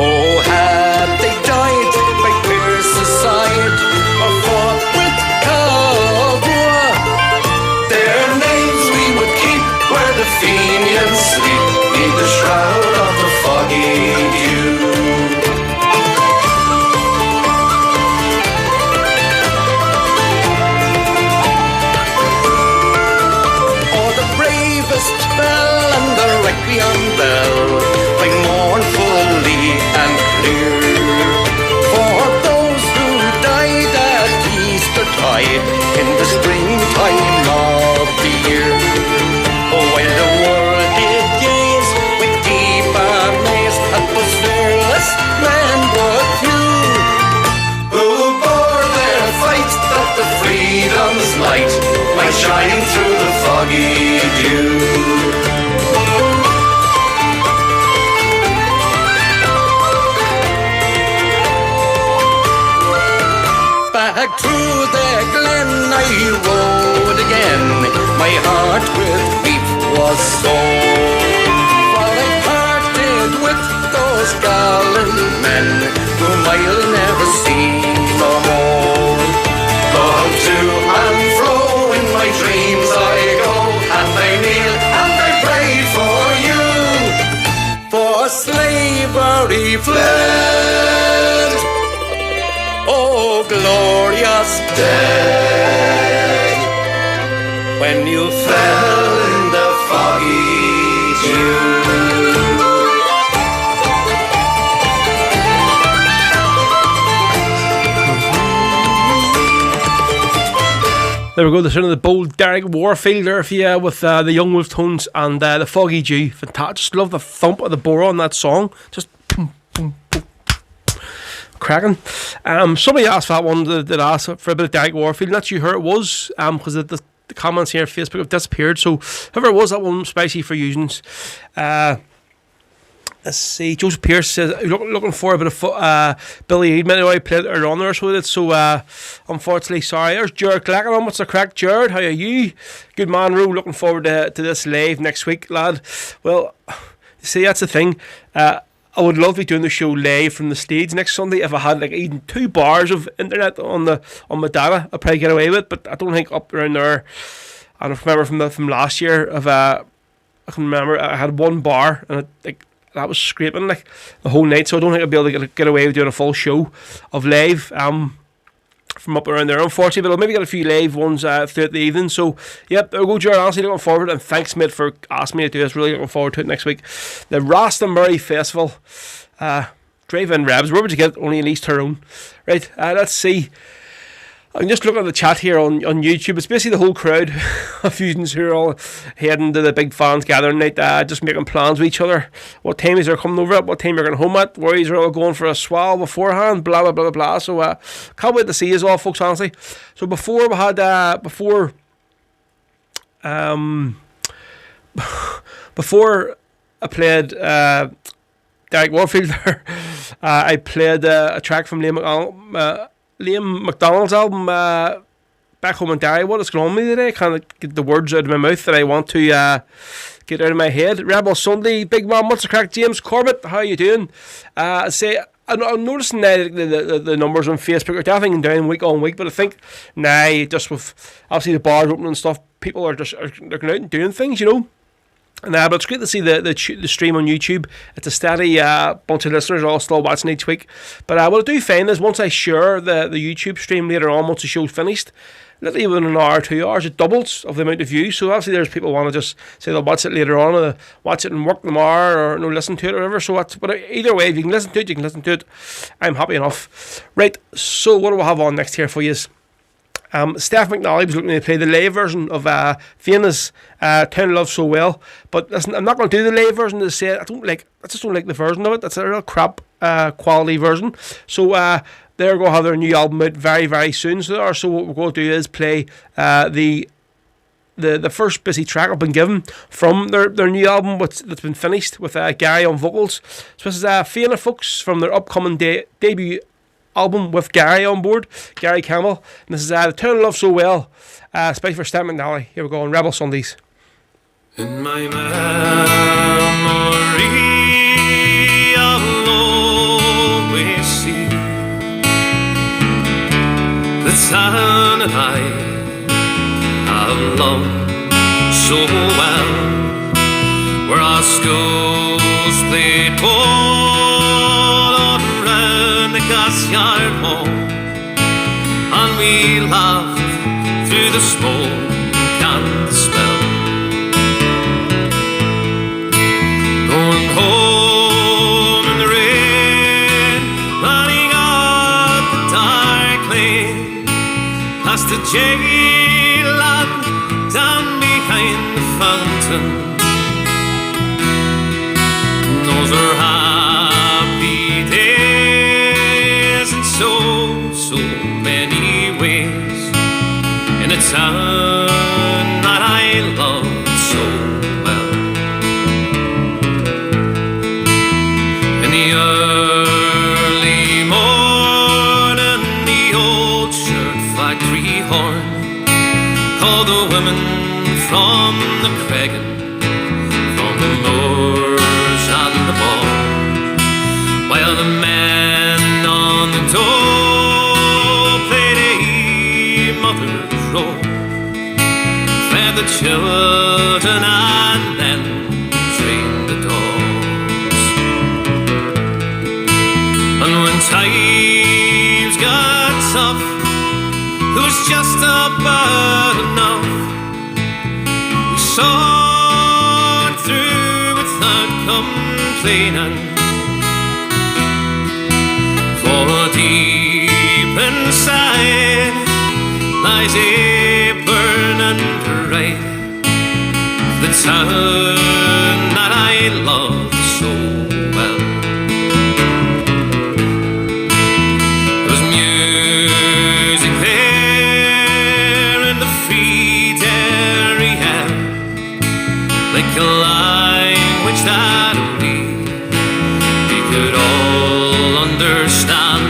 Oh, had they died by Pearse's side or fought with Caldra, their names we would keep where the Fenians sleep in the shroud those gallant men whom I'll never see no more. But to and fro in my dreams I go, and I kneel and I pray for you, for slavery fled, oh glorious day, when you fell in the foggy dew. There we go, the sound of the bold Derek Warfield there for you with the Young Wolf Tones and the Foggy Dew. Fantastic. Just love the thump of the borough on that song. Just boom, boom, boom. Cracking. Somebody asked that one that asked for a bit of Derek Warfield. Not sure who it was, because the comments here on Facebook have disappeared. So whoever it was, that one spicy for using. Let's see. Joseph Pierce says looking for a bit of Billy Eid. Maybe I played it earlier on there, so unfortunately, sorry. There's Jared Clacking on. What's the crack, Jared? How are you? Good man, Roo. Looking forward to this live next week, lad. Well, see, that's the thing. I would love to be doing the show live from the stage next Sunday if I had like even 2 bars of internet on my data. I'd probably get away with it, but I don't think up around there. I don't remember from last year. I can remember I had 1 bar and that was scraping like the whole night, so I don't think I'll be able to get away with doing a full show of live from up around there, unfortunately, but I'll maybe get a few live ones throughout the evening. So yep, there we go, Jared. Honestly, looking forward, and thanks, mate, for asking me to do this. Really looking forward to it next week. The Rastonbury Festival, drive-in revs. Where would you get only in East Tyrone? Right, let's see. I'm just looking at the chat here on YouTube. It's basically the whole crowd of Fusions who are all heading to the big fans gathering night, just making plans with each other. What time is they're coming over at, what time you're going home at, where are all going for a swallow beforehand, blah, blah, blah, blah. So can't wait to see you all, folks, honestly. So before we had, before I played Derek Warfield there, I played a track from Liam McDonald's album, Back Home in Derry. What is going on with me today? I can't get the words out of my mouth that I want to get out of my head. Rebel Sunday, big man, what's the crack? James Corbett, how you doing? I'm noticing now the numbers on Facebook are definitely down week on week, but I think now just with obviously the bars opening and stuff, people are just they're going out and doing things, you know. But it's great to see the stream on YouTube. It's a steady bunch of listeners all still watching each week. But what I do find is once I share the YouTube stream later on, once the show's finished, literally within an hour or 2 hours, it doubles of the amount of views. So obviously there's people who want to just say they'll watch it later on, or watch it and work tomorrow, or listen to it or whatever. So but either way, if you can listen to it, you can listen to it. I'm happy enough. Right, so what do we have on next here for you? Steph McNally was looking to play the live version of Fiona's Town Love So Well, but listen, I'm not going to do the live version. To say I just don't like the version of it. That's a real crap quality version. So they're going to have their new album out very, very soon. So what we're going to do is play the first busy track I've been given from their new album, that's been finished with Gary on vocals. So this is Fiona, folks, from their upcoming debut album with Gary on board, Gary Campbell. And this is the Town Love So Well, especially for Steph McNally. Here we go on Rebel Sundays. In my memory, I'll always see the town that I have loved so well, where our schools played ball around the gasyard wall, and we laughed through the smoke and the smell. Going home in the rain, running up the dark lane, past the jail and down behind the fountain. Those are happy days in so many ways, in a town that I love so well. In the early morning, the old shirt factory horn called the women from the Creggan, from the moors and the ball. bad enough. We saw it through without complaining. For deep inside lies a burning pride, the town that I love so well. There's music there in the free dairy air, like a language that we could all understand.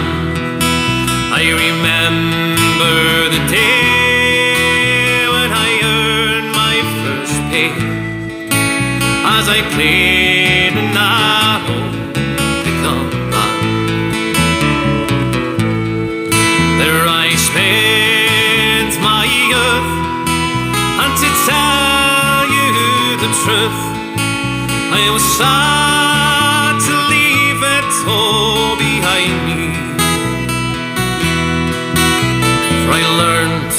I remember the day when I earned my first pay, as I played in that old pickup band. There I spent my youth, and to tell you the truth, I was sad to leave it all behind me. For I learned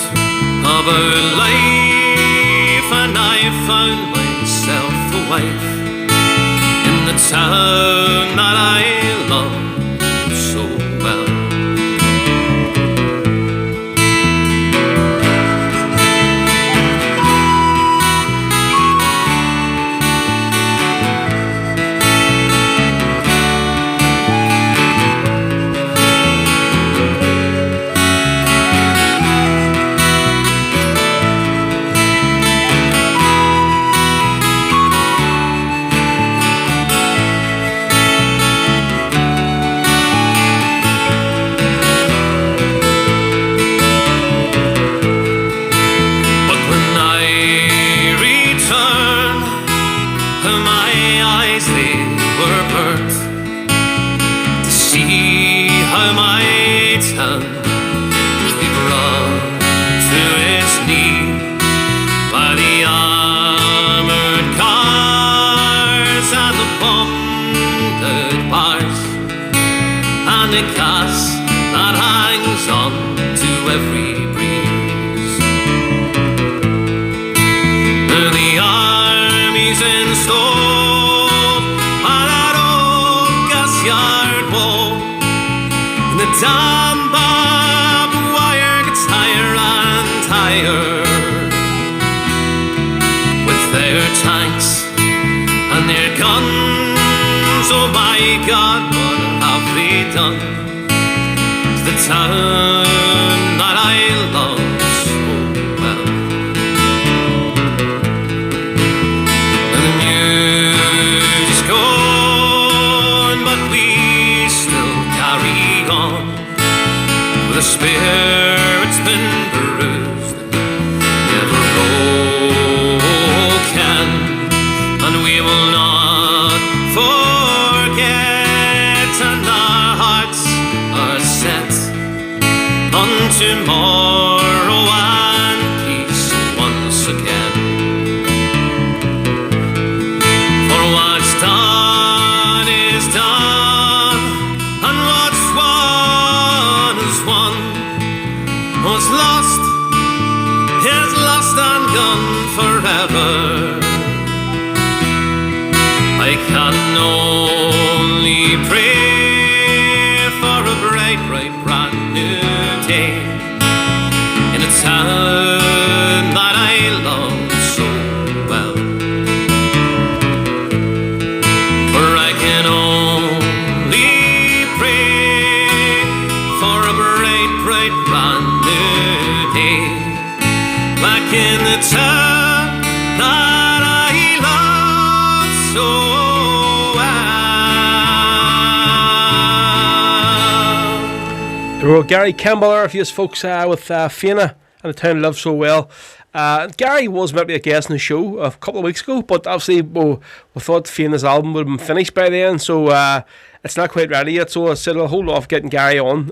about life, and I found myself a wife in the town that I love so well. The gas that hangs on to every breeze. The army's installed on that old gas yard wall, and the damn barbed wire gets higher and higher. With their tanks and their guns, oh my God, what have they done to the town that I love so well? And the music's gone, but we still carry on, with the spirit's been bruised, never broken, and we will not forget, and our hearts are set on tomorrow and peace once again. For what's done is done, and what's won is won. What's lost is lost and gone forever. I can only pray for a bright, bright, brand new day in a town that I love so well. For I can only pray for a bright, bright, brand new day back in the town that I love so well. There we go, Gary Campbell there, if you folks with Fianna and the town love so well. Gary was meant to be a guest on the show a couple of weeks ago, but obviously we thought Fianna's album would have been finished by then, so it's not quite ready yet. So I said I'll hold off getting Gary on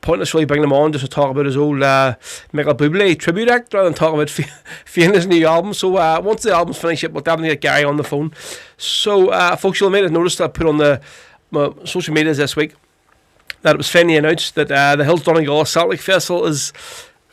pointless really bringing him on just to talk about his old Michael Bublé tribute act rather than talk about Fianna's new album. So once the album's finished, we'll definitely get Gary on the phone. So folks, you'll have noticed I put on my social medias this week that it was finally announced that the Hills Donegal Celtic Festival is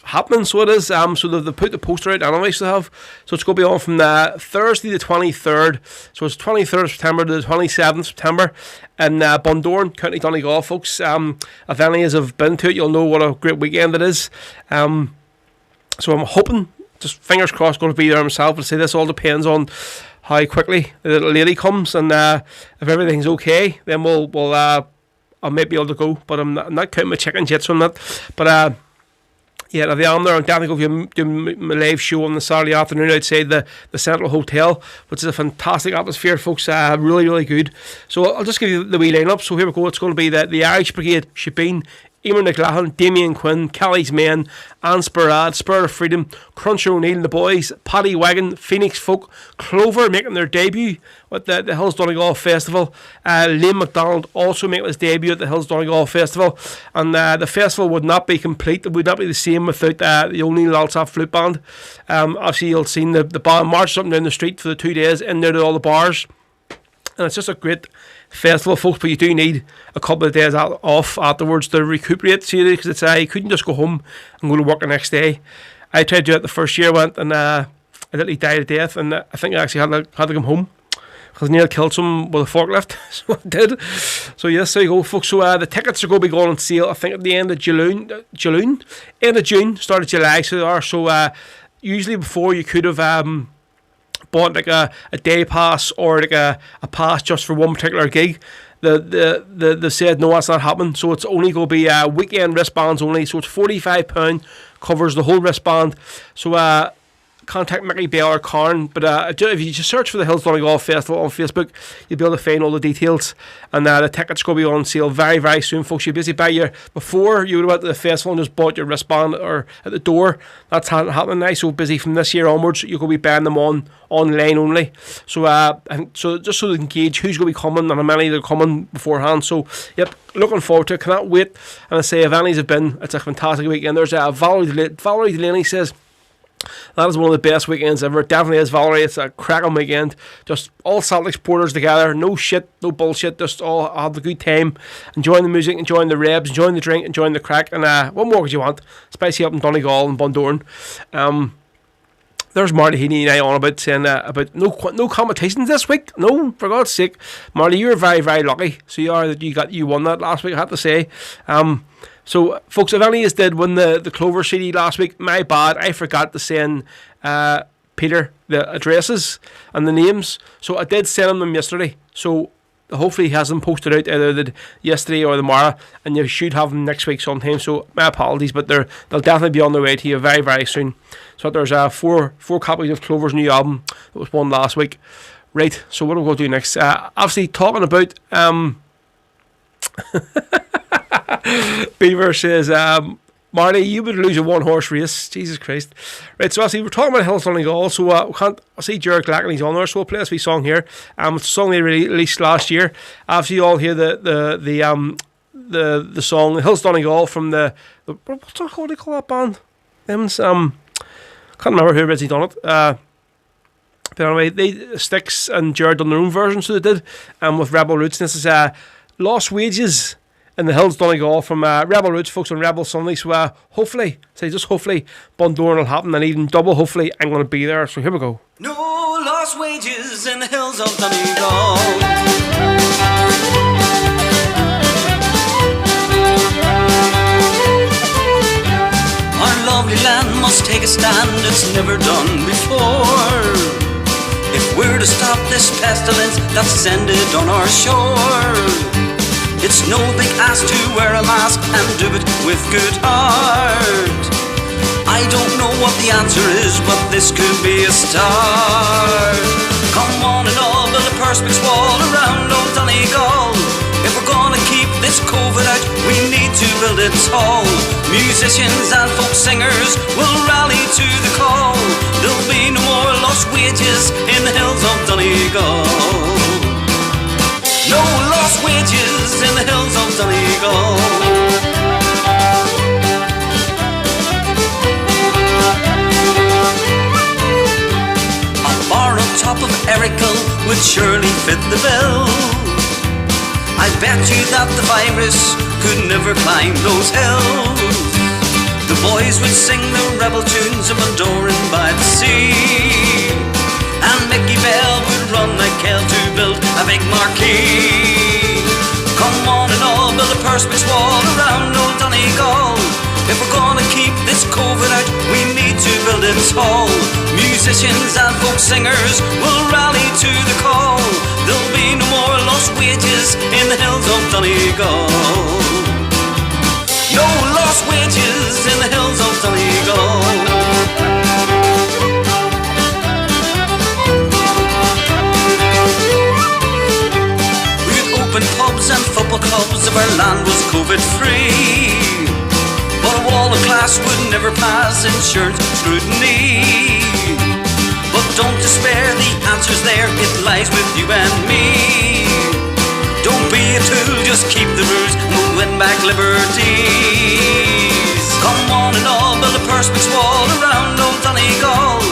happening, so it is. So they've put the poster out anyway, so they have. So it's going to be on from Thursday the 23rd. So it's 23rd of September to the 27th of September in Bundoran, County Donegal, folks. If any of you have been to it, you'll know what a great weekend it is. So I'm hoping, just fingers crossed, going to be there myself. I'll say this all depends on how quickly the little lady comes, and if everything's okay, then I might be able to go. But I'm not counting my chickens yet, so I'm not. But yeah, if I am there, I'm definitely going to do my live show on the Saturday afternoon outside the Central Hotel, which is a fantastic atmosphere, folks. Really, really good. So I'll just give you the wee lineup. So here we go. It's going to be the Irish Brigade, Shebeen, Eamon McLaughlin, Damien Quinn, Kelly's Men, Anne Spurad, Spirit of Freedom, Cruncher O'Neill and the Boys, Paddy Wagon, Phoenix Folk, Clover making their debut at the Hills Donegal Festival, Liam MacDonald also making his debut at the Hills Donegal Festival, and the festival would not be complete, it would not be the same without the O'Neill Alsop Flute Band. Obviously you'll see the band march up and down the street for the 2 days in there to all the bars, and it's just a great festival, folks. But you do need a couple of days off afterwards to recuperate, see, because it's you couldn't just go home and go to work the next day. I tried to do it the first year I went, and I literally died of death, and I think I actually had to come home because I nearly killed someone with a forklift. So I did. So yes, there you go, folks. So the tickets are going to be going on sale, I think, at the end of June, end of June, start of July. So they are. So usually before you could have bought like a day pass or like a pass just for one particular gig. They said no, that's not happening. So it's only going to be weekend wristbands only. So it's £45, covers the whole wristband. So contact Mickey Bell or Karen. But if you just search for the Hills Donegal Festival on Facebook, you'll be able to find all the details. And the tickets are going to be on sale very, very soon, folks. You're busy before you would have went to the festival and just bought your wristband or at the door. That's happening now. So busy from this year onwards, you're going to be buying them online only. So so just so they can gauge who's going to be coming and how many they're coming beforehand. So yep, looking forward to it. Cannot wait. And I say, if any have been, it's a fantastic weekend. There's Valerie Delaney says, that is one of the best weekends ever. It definitely is, Valerie. It's a cracking weekend. Just all Celtic supporters together. No shit, no bullshit. Just all have a good time. Enjoying the music, enjoying the rebs, enjoying the drink, enjoying the crack. And what more could you want? Especially up in Donegal and Bundoran. There's Marty Heaney and I on about saying about no competitions this week. No, for God's sake. Marty, you're very, very lucky. So you are that you won that last week, I have to say. So, folks, if any of us did win the Clover CD last week, my bad, I forgot to send Peter the addresses and the names. So I did send them yesterday. So hopefully he has them posted out either yesterday or tomorrow, and you should have them next week sometime. So my apologies, but they'll definitely be on their way to you very, very soon. So there's four copies of Clover's new album that was won last week. Right, so what are we going to do next? Obviously talking about Beaver says, Marty, you would lose a one-horse race. Jesus Christ. Right, so actually, we're talking about Hills Donegal, so I see Jared Glacken, he's on there, so we'll play this wee song here. It's a song they released last year. Obviously, you all hear the song Hills Donegal from the what do they call that band? Can't remember who originally done it. But anyway, Styx and Jared done their own version, so they did, with Rebel Roots. And this is Lost Wages in the Hills Donegal from Rebel Roots, folks, on Rebel Sunday. So hopefully, Bundoran will happen, and even double hopefully I'm going to be there. So here we go. No lost wages in the hills of Donegal. Our lovely land must take a stand, it's never done before. If we're to stop this pestilence that's descended on our shore, it's no big ask to wear a mask and do it with good heart. I don't know what the answer is, but this could be a start. Come on and all, build a perspex wall around old Donegal. If we're gonna keep this COVID out, we need to build it tall. Musicians and folk singers will rally to the call. There'll be no more lost wages in the hills of Donegal. No lost wages in the hills of Donegal. A bar on top of Erical would surely fit the bill. I bet you that the virus could never climb those hills. The boys would sing the rebel tunes of Mondoran by the sea, and Mickey Bell would run like hell to build a big marquee. Come on and all, build a perspex wall around old Donegal. If we're gonna keep this COVID out, we need to build it tall. Musicians and folk singers will rally to the call. There'll be no more lost wages in the hills of Donegal. No lost wages in the hills of Donegal. We'd open pubs and football clubs if our land was COVID-free. But a wall of glass would never pass insurance scrutiny. But don't despair, the answer's there, it lies with you and me. Don't be a tool, just keep the rules and we'll win back liberties. Come on and all, build a perspex wall around old Donegal.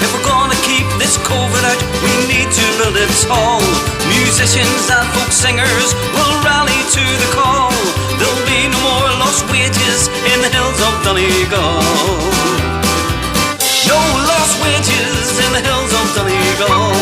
If we're gonna keep this COVID out, we need to build it tall. Musicians and folk singers will rally to the call. There'll be no more lost wages in the hills of Donegal. No lost wages in the hills of Donegal.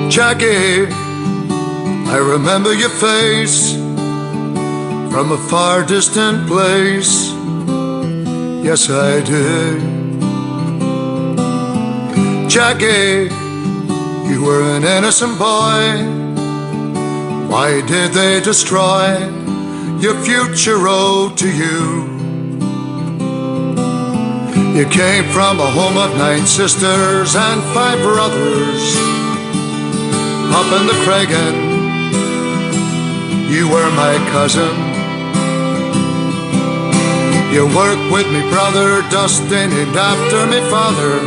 Jackie, I remember your face from a far distant place. Yes, I did. Jackie, you were an innocent boy. Why did they destroy your future road to you? You came from a home of 9 sisters and 5 brothers. Up in the Craigan, you were my cousin. You worked with me brother Dustin, named after me father,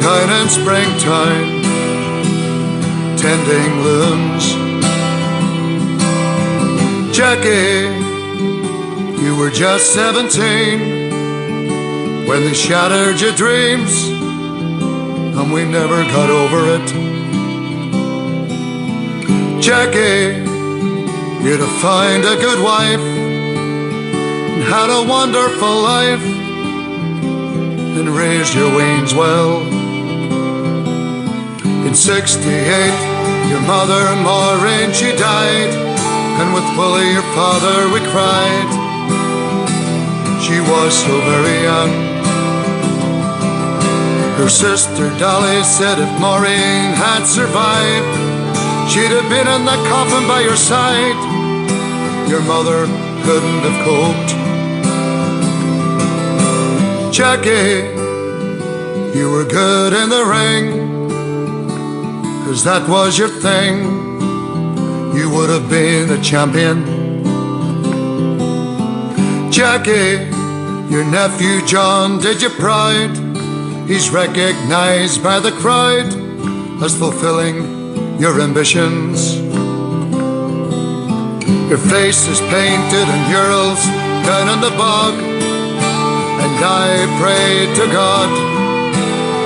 down in springtime, tending looms. Jackie, you were just 17 when they shattered your dreams, and we never got over it. Jackie, you'd have found a good wife and had a wonderful life and raised your weans well. In 68, your mother Maureen, she died, and with Willie your father we cried. She was so very young. Her sister Dolly said if Maureen had survived, she'd have been in the coffin by your side. Your mother couldn't have coped. Jackie, you were good in the ring, 'cause that was your thing. You would have been a champion. Jackie, your nephew John did you proud. He's recognized by the crowd as fulfilling your ambitions. Your face is painted in murals down in the bog, and I pray to God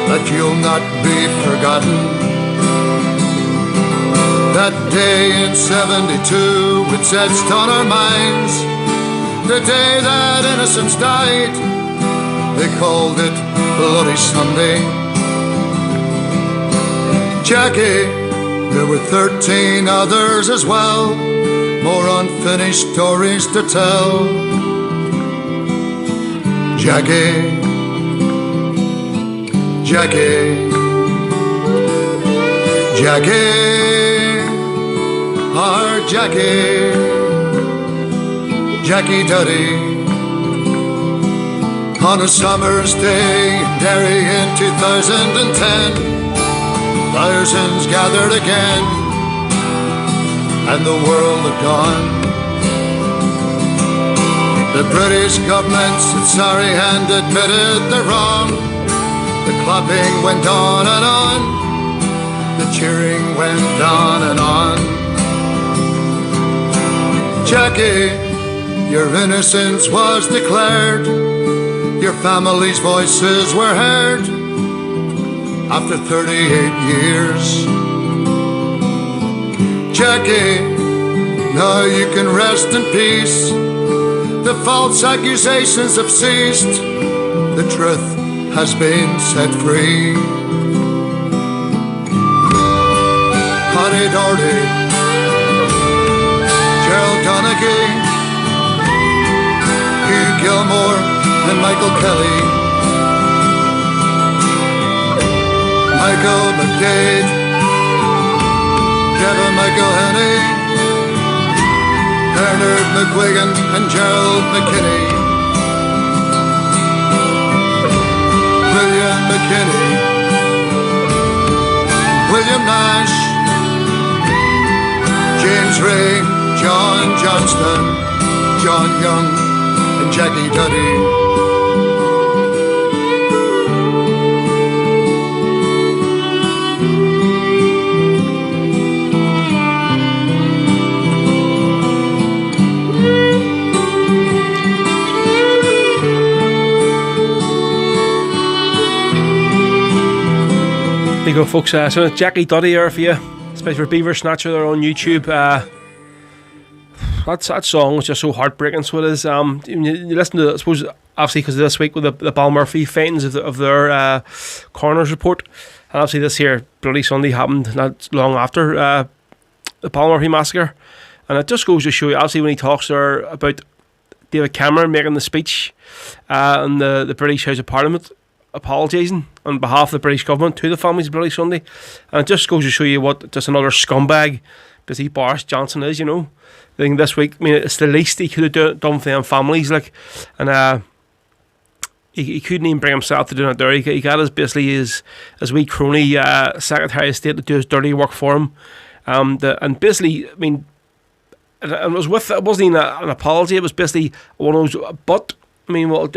that you'll not be forgotten. That day in 72, it's etched on our minds, the day that innocents died. They called it Bloody Sunday. Jackie, there were 13 others as well, more unfinished stories to tell. Jackie, Jackie, Jackie, our Jackie, Jackie Duddy. On a summer's day in Derry in 2010, thousands gathered again, and the world had gone. The British government said sorry and admitted they're wrong. The clapping went on and on, the cheering went on and on. Jackie, your innocence was declared, your family's voices were heard after 38 years. Jackie, now you can rest in peace. The false accusations have ceased. The truth has been set free. Connie Doherty, Gerald Donaghy, Hugh Gilmore and Michael Kelly, Michael McDade, Kevin Michael Henney, Bernard McGuigan and Gerald McKinney, William McKinney, William Nash, James Ray, John Johnston, John Young and Jackie Duddy. There you go, folks. So Jackie Duddy here for you, especially for Beaver Snatcher. They're on YouTube. That song was just so heartbreaking. So it is. You listen to it, I suppose, obviously because this week with the Balmurphy findings of their coroner's report, and obviously this here Bloody Sunday happened not long after the Balmurphy massacre, and it just goes to show you. Obviously, when he talks there about David Cameron making the speech in the British House of Parliament, apologising on behalf of the British government to the families of Bloody Sunday, and it just goes to show you what just another scumbag busy Boris Johnson is. You know, I think this week, I mean, it's the least he could have done for them families, like, and he couldn't even bring himself to do it there. He got his wee crony Secretary of State to do his dirty work for him, and basically, I mean, it wasn't even an apology. It was basically one of those but. I mean, well,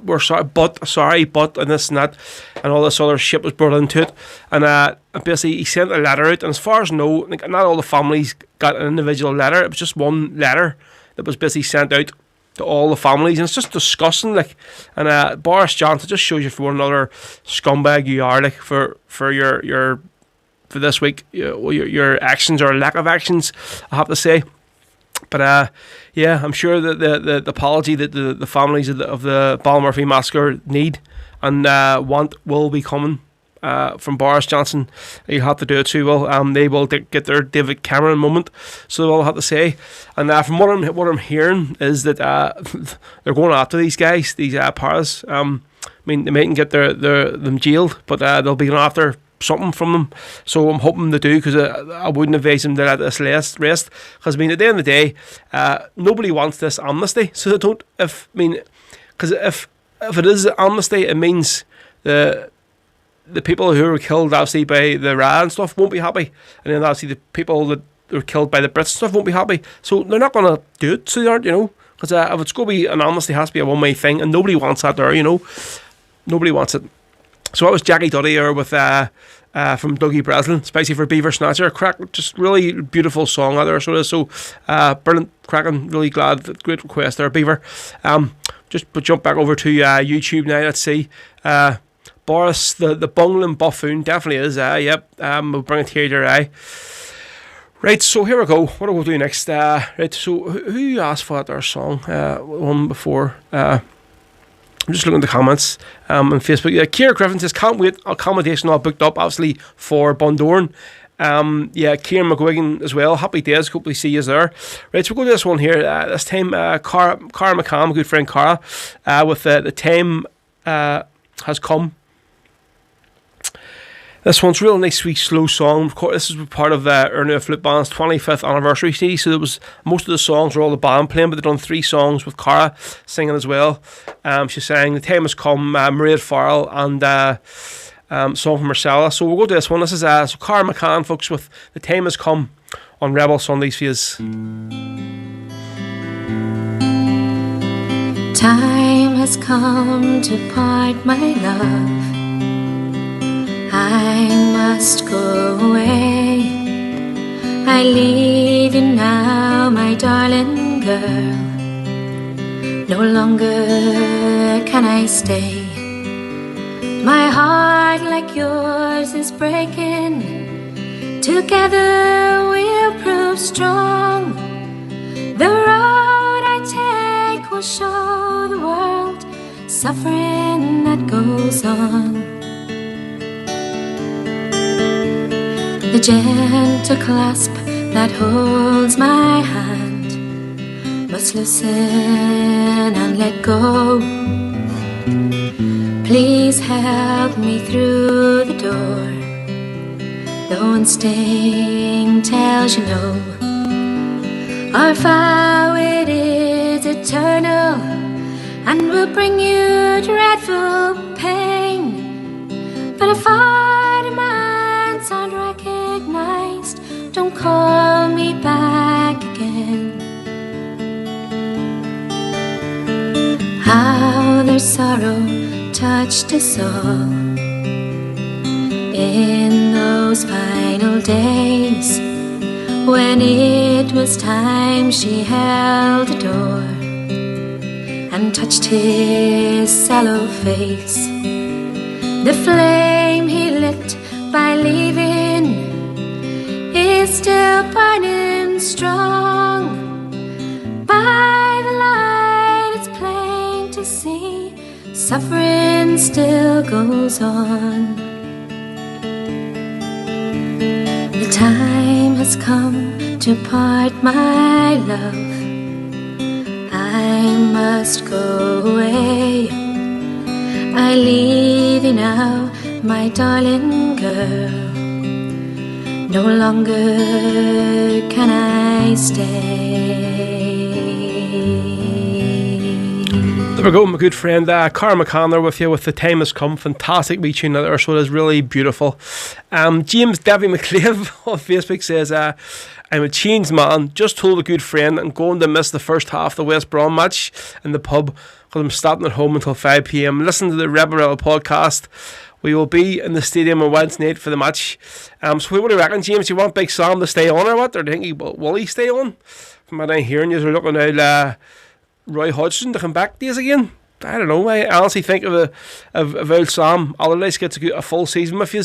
we're sorry, but, and this and that, and all this other shit was brought into it. And basically, he sent a letter out, and as far as I know, like, not all the families got an individual letter. It was just one letter that was basically sent out to all the families, and it's just disgusting. Like, and Boris Johnson just shows you for another scumbag you are, like, for your for this week, your actions or lack of actions, I have to say. But yeah, I'm sure that the apology that the families of the Balmurphy massacre need and want will be coming from Boris Johnson. You have to do it too. Well, they will get their David Cameron moment, so they will have to say. And from what I'm hearing is that they're going after these guys, these paras. I mean, they mightn't get them jailed, but they'll be going after something from them. So I'm hoping they do, because I wouldn't advise them to let this rest. Because, I mean, at the end of the day, nobody wants this amnesty. So they don't. Because if it is amnesty, it means the people who were killed, obviously, by the RA and stuff won't be happy, and then obviously the people that were killed by the Brits and stuff won't be happy. So they're not going to do it. So they aren't, you know. Because if it's going to be an amnesty, it has to be a one-way thing, and nobody wants that there, you know. Nobody wants it. So that was Jackie Duddy here with from Dougie Breslin, especially for Beaver Snatcher. Just really beautiful song out there. So it is. So brilliant, cracking. Really glad. Great request there, Beaver. Just jump back over to YouTube now. Let's see. Boris, the bungling buffoon, definitely is. Yep. We'll bring it here to your eye. Right, so here we go. What are we do next? Right, so who asked for that there song? One before. I'm just looking at the comments on Facebook. Ciara Griffin says, can't wait, accommodation all booked up, obviously, for Bundoran. Kieran McGuigan as well. Happy days. Hopefully see you there. Right, so we'll go to this one here. This time, Cara McCann, good friend Cara, with the time has come. This one's a real nice, sweet, slow song. Of course, this is part of Erna Flute Band's 25th anniversary. See, so there was most of the songs were all the band playing, but they've done 3 songs with Cara singing as well. She sang "The Time Has Come," Mairead Farrell, and song from Marcella. So we'll go to this one. This is so Cara McCann, folks, with "The Time Has Come" on Rebel Sundays Fizz. Time has come to part, my love. I must go away. I leave you now, my darling girl. No longer can I stay. My heart, like yours, is breaking. Together we'll prove strong. The road I take will show the world suffering that goes on. The gentle clasp that holds my hand must loosen and let go. Please help me through the door. Though instinct tells you no, our vow it is eternal and will bring you dreadful pain. But if our demands aren't recognized, don't call me back again. How their sorrow touched us all in those final days, when it was time she held the door and touched his sallow face. The flame he lit by leaving is still burning strong. By the light it's plain to see, suffering still goes on. The time has come to part, my love. I must go away. I leave you now, my darling girl. No longer can I stay. There we go, my good friend Cara McCann there with you with "The Time Has Come." Fantastic wee tune there, so it is really beautiful. James Debbie McClave on Facebook says, I'm a changed man. Just told a good friend I'm going to miss the first half of the West Brom match in the pub because I'm stopping at home until 5 p.m. Listen to the Rebel podcast. We will be in the stadium on Wednesday night for the match. So what do you reckon, James? You want Big Sam to stay on or what? Or do you think will he stay on? From what I'm hearing, you're looking at Roy Hodgson to come back days again. I don't know. I honestly think of old Sam Allardyce gets a full season with you.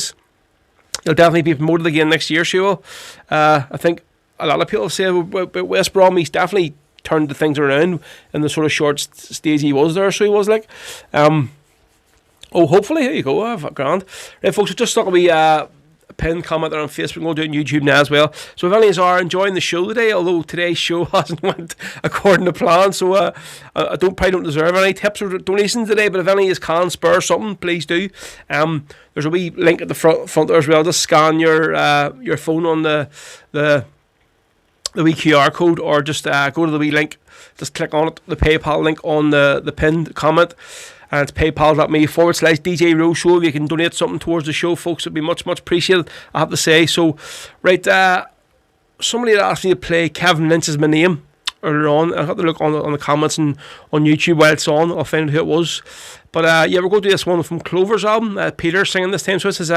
He'll definitely be promoted again next year, she will. I think a lot of people say with West Brom, he's definitely turned the things around in the sort of short stage he was there, so he was like. Hopefully, here you go, grand. Right, folks, we're just stuck a pinned comment there on Facebook. We'll do it on YouTube now as well. So if any of you are enjoying the show today, although today's show hasn't went according to plan, so I probably don't deserve any tips or donations today, but if any of you can spur something, please do. There's a wee link at the front there as well. Just scan your phone on the wee QR code, or just go to the wee link, just click on it, the PayPal link on the pinned comment. And it's paypal.me/DJ Rose Show. If you can donate something towards the show, folks, it'd be much, much appreciated, I have to say. So, right, somebody had asked me to play Kevin Lynch's My Name earlier on. I had to look on the comments and on YouTube while it's on. I'll find out who it was. But, we're going to do this one from Clover's album. Peter singing this time. So this is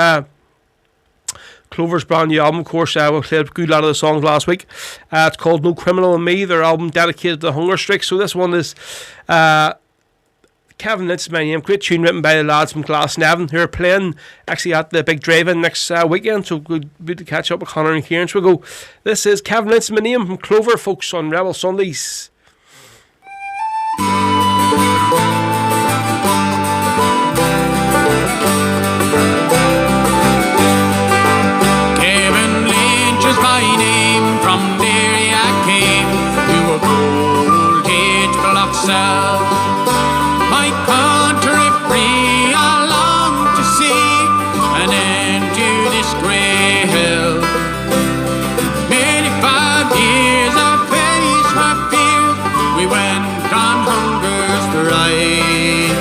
Clover's brand new album, of course. We played a good lot of the songs last week. It's called No Criminal in Me, their album dedicated to the hunger strike. So this one is Kevin Lynch's My Name. Great tune written by the lads from Glasnevin who are playing actually at the big drive-in next weekend, so good to catch up with Connor and Kieran. So we'll go. This is Kevin Lynch's My Name from Clover, folks, on Rebel Sundays. myself. My country free, I long to see an end to this grey hell. 85 years of face my fears, we went on hunger strike.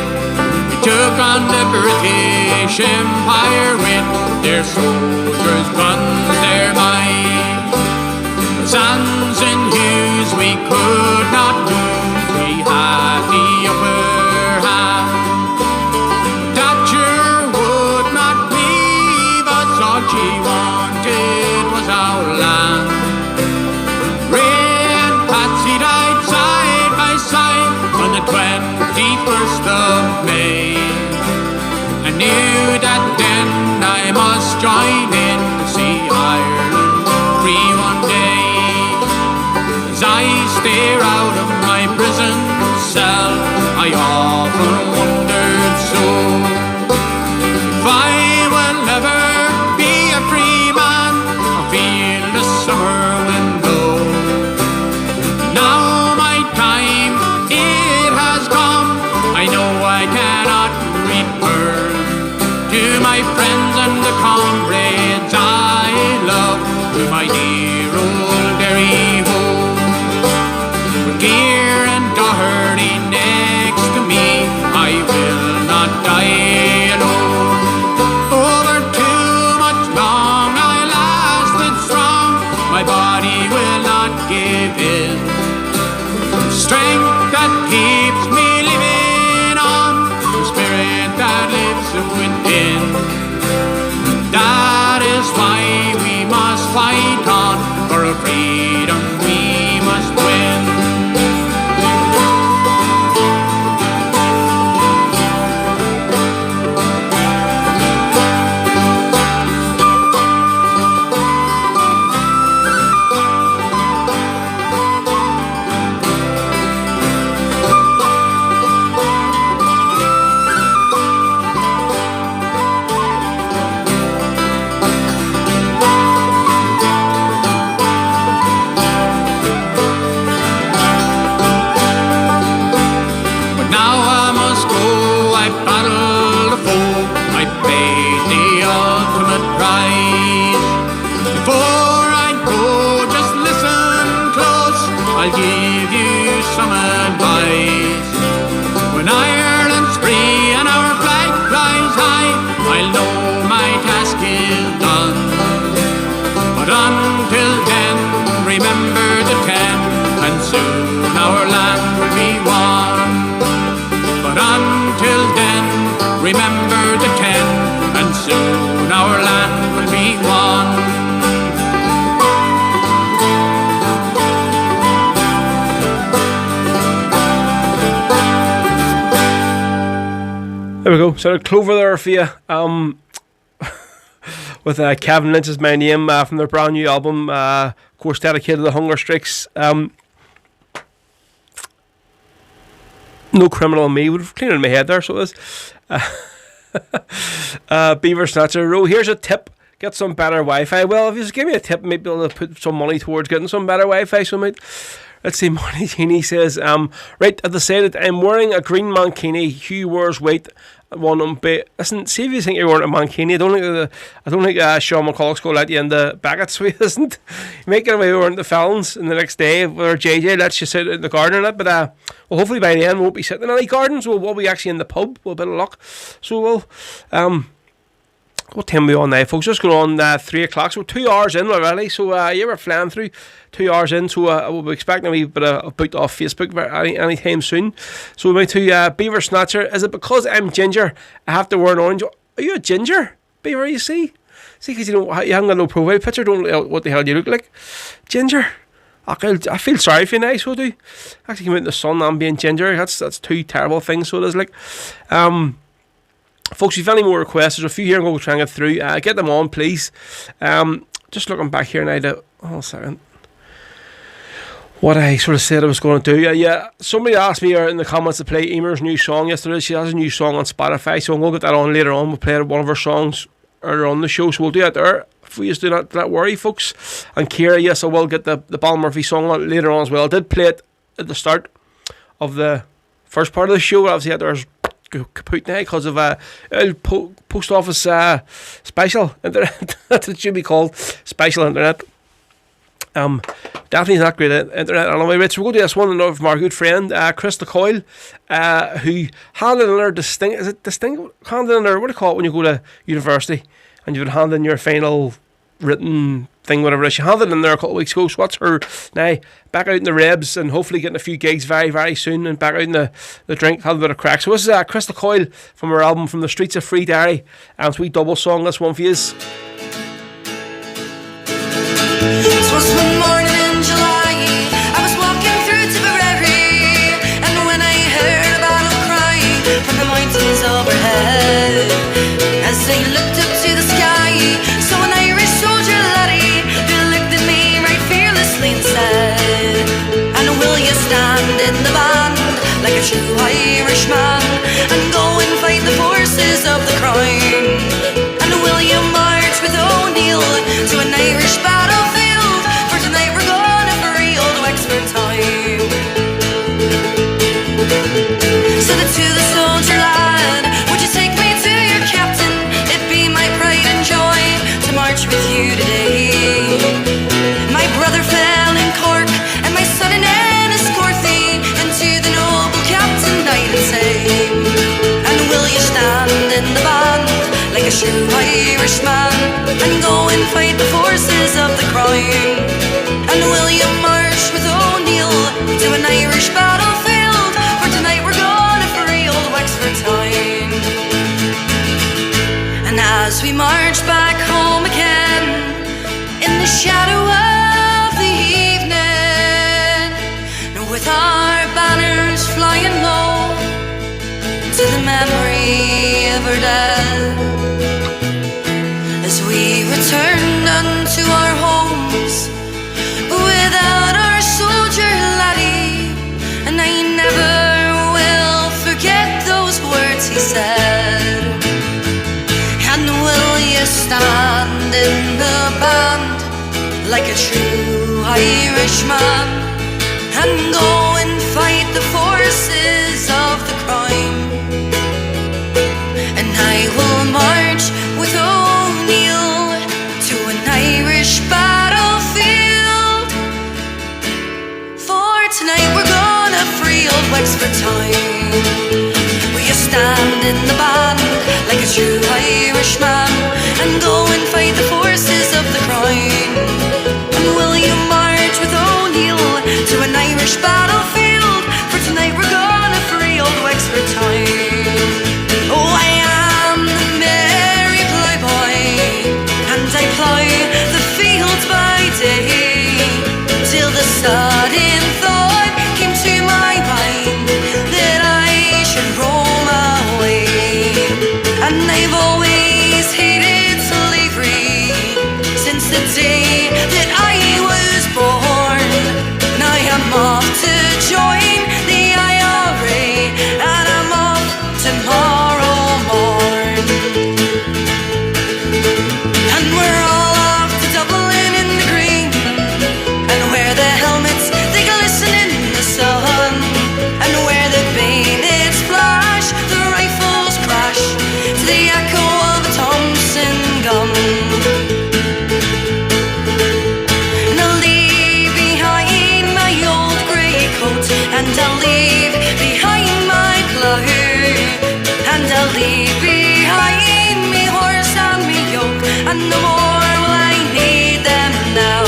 We took on the British Empire with their soldiers, guns, their might. Sons and Hughes we could not lose, we had the upper hand. Thatcher would not leave us, all she wanted was our land. Ray and Patsy died side by side on the 21st of May. I knew that then I must join in to see Ireland free one day. As I stare out of my prison cell, I often wondered so, if I will ever be a free man, I'll feel the summer wind blow. Now my time, it has come, I know I cannot return to my friends and the comrades I love, to my dear old Derry home. With Gear and Doherty next to me, I will not die alone. Over too much long I lasted strong, my body will not give in. Strength that keeps me living on, the spirit that lives within. That is why we must fight on, for a freedom we must win. I'll give you some advice. When Ireland's free and our flag flies high, I'll know my task is done. But until then, remember the 10, and soon our land will be won. But until then, remember the 10, and soon our land will be won. There we go. So Clover there for you. With Kevin Lynch is my name from their brand new album. Of course, dedicated to the hunger strikes. No Criminal Me would have cleaned in my head there, so it is. Beaver Snatcher Row. Here's a tip. Get some better Wi-Fi. Well, if you just give me a tip, maybe I'll put some money towards getting some better Wi-Fi. So let's see, Marty Genie says, right at the side that I'm wearing a green mankini. Hugh wears white. Listen, see if you think you're wearing a mankini. I don't think Sean McCulloch's going to let you in the baggage suite, isn't? You might get away with wearing the felons, and the next day, where JJ lets you sit in the garden and that. But well, hopefully by the end we won't be sitting in any gardens. We'll be actually in the pub with a bit of luck. So we'll what time are we on now, folks? Just going on 3 o'clock, so 2 hours in already. So you were flying through 2 hours in, so we'll be expecting a wee bit of boot off Facebook any time soon. So we went to Beaver Snatcher. Is it because I'm ginger I have to wear an orange? Are you a ginger, Beaver? You see, because you haven't got no profile picture. Don't know what the hell you look like. Ginger. I feel sorry for you now, so I do. Actually came out in the sun and being ginger. That's two terrible things, so it is like. Folks, if you've any more requests, there's a few here I'm going to try and get through. Get them on, please. Just looking back here now to... Hold on a second. What I sort of said I was going to do. Yeah, somebody asked me in the comments to play Emer's new song yesterday. She has a new song on Spotify, so I'm going to get that on later on. We'll play one of her songs earlier on the show, so we'll do that there. If we just do not worry, folks. And Kira, yes, I will get the Bal Murphy song on later on as well. I did play it at the start of the first part of the show. Obviously, had there's kaput now because of a post office special internet. That should be called special internet. Definitely not great at internet anyway. Right, so we'll go to this one from our good friend Chris Coyle, who handed in their handed in their, what do you call it when you go to university and you've been handed in your final written thing, whatever it is. She handed in there a couple of weeks ago. So what's her now? Back out in the rebs and hopefully getting a few gigs very, very soon, and back out in the drink, having a bit of crack. So this is Chris Coyle from her album From the Streets of Free Derry, and it's a wee double song, this one for you. It was one morning in July, I was walking through Tipperary, and when I heard a battle cry from the mountains overhead, as I looked up to the sky, saw an Irish soldier laddie who looked at me right fearlessly and said, "And will you stand in the band like a true Irishman, and go and fight the forces of the crown? And will you march with O'Neill to an Irish battlefield? For tonight we're gonna free old Wexford town." Said it to the soldier lad, "Would you take me to your captain? It'd be my pride and joy to march with you today. My brother fell in Cork, and my son in Enniscorthy, and to the noble captain I did say, and will you stand in the band like a true Irishman, and go and fight the forces of the crown? And will you march with O'Neill to an Irish battlefield? For tonight we're gonna free old Wexford town." And as we march back home again in the shadow of the evening, with our banners flying low to the memory of our dead, as we returned unto our homes without our soldier laddie, and I never will forget those words he said. "And will you stand in the band like a true Irishman, and go and fight the forces of the crown? And I will march with O'Neill to an Irish battlefield. For tonight we're gonna free old Wexford town. Will you stand in the band like a true Irishman, and go and fight the forces of the crown? And will you march with O'Neill to an Irish battlefield? For tonight we're gonna free old Wexford town." Oh, I am the merry ploughboy, and I plough the fields by day, till the sudden thought came to my mind that I should roam away. And I've always hated slavery since the day that I was born. Now I'm off to join the IRA, and I'm off tomorrow morn. And we're all off to Dublin in the green, and where the helmets they glisten in the sun, and where the bayonets flash, the rifles crash to the echo of a Thompson gun. And I'll leave behind my old grey coat, and I'll leave behind my plough, and I'll leave behind me horse and me yoke, and no more will I need them now.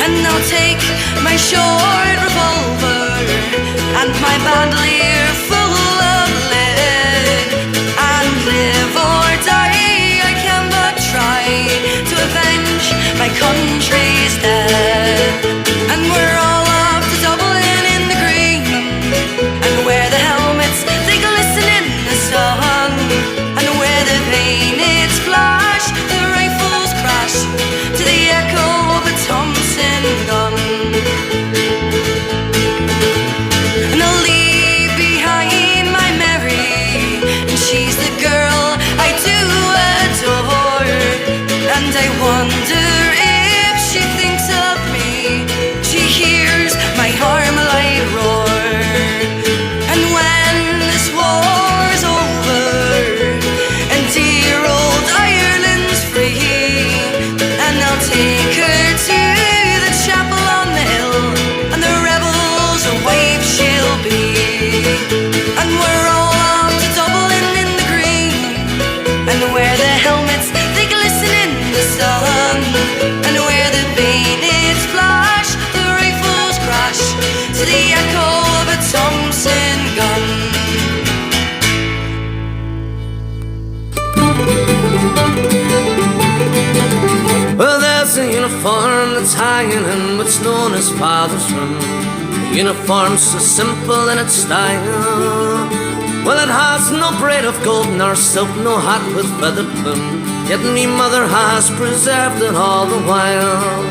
And I'll take my short revolver and my bandolier full of lead, and live or die I can but try to avenge my country's dead. And we're all off to Dublin in the green, and where the helmets they glisten in the sun, and where the bayonets flash, the rifles crash to the echo of a Thompson gun. And I'll leave uniform that's hanging in what's known as father's room. A uniform so simple in its style. Well, it has no braid of gold nor silk, no hat with feathered plume, yet me mother has preserved it all the while.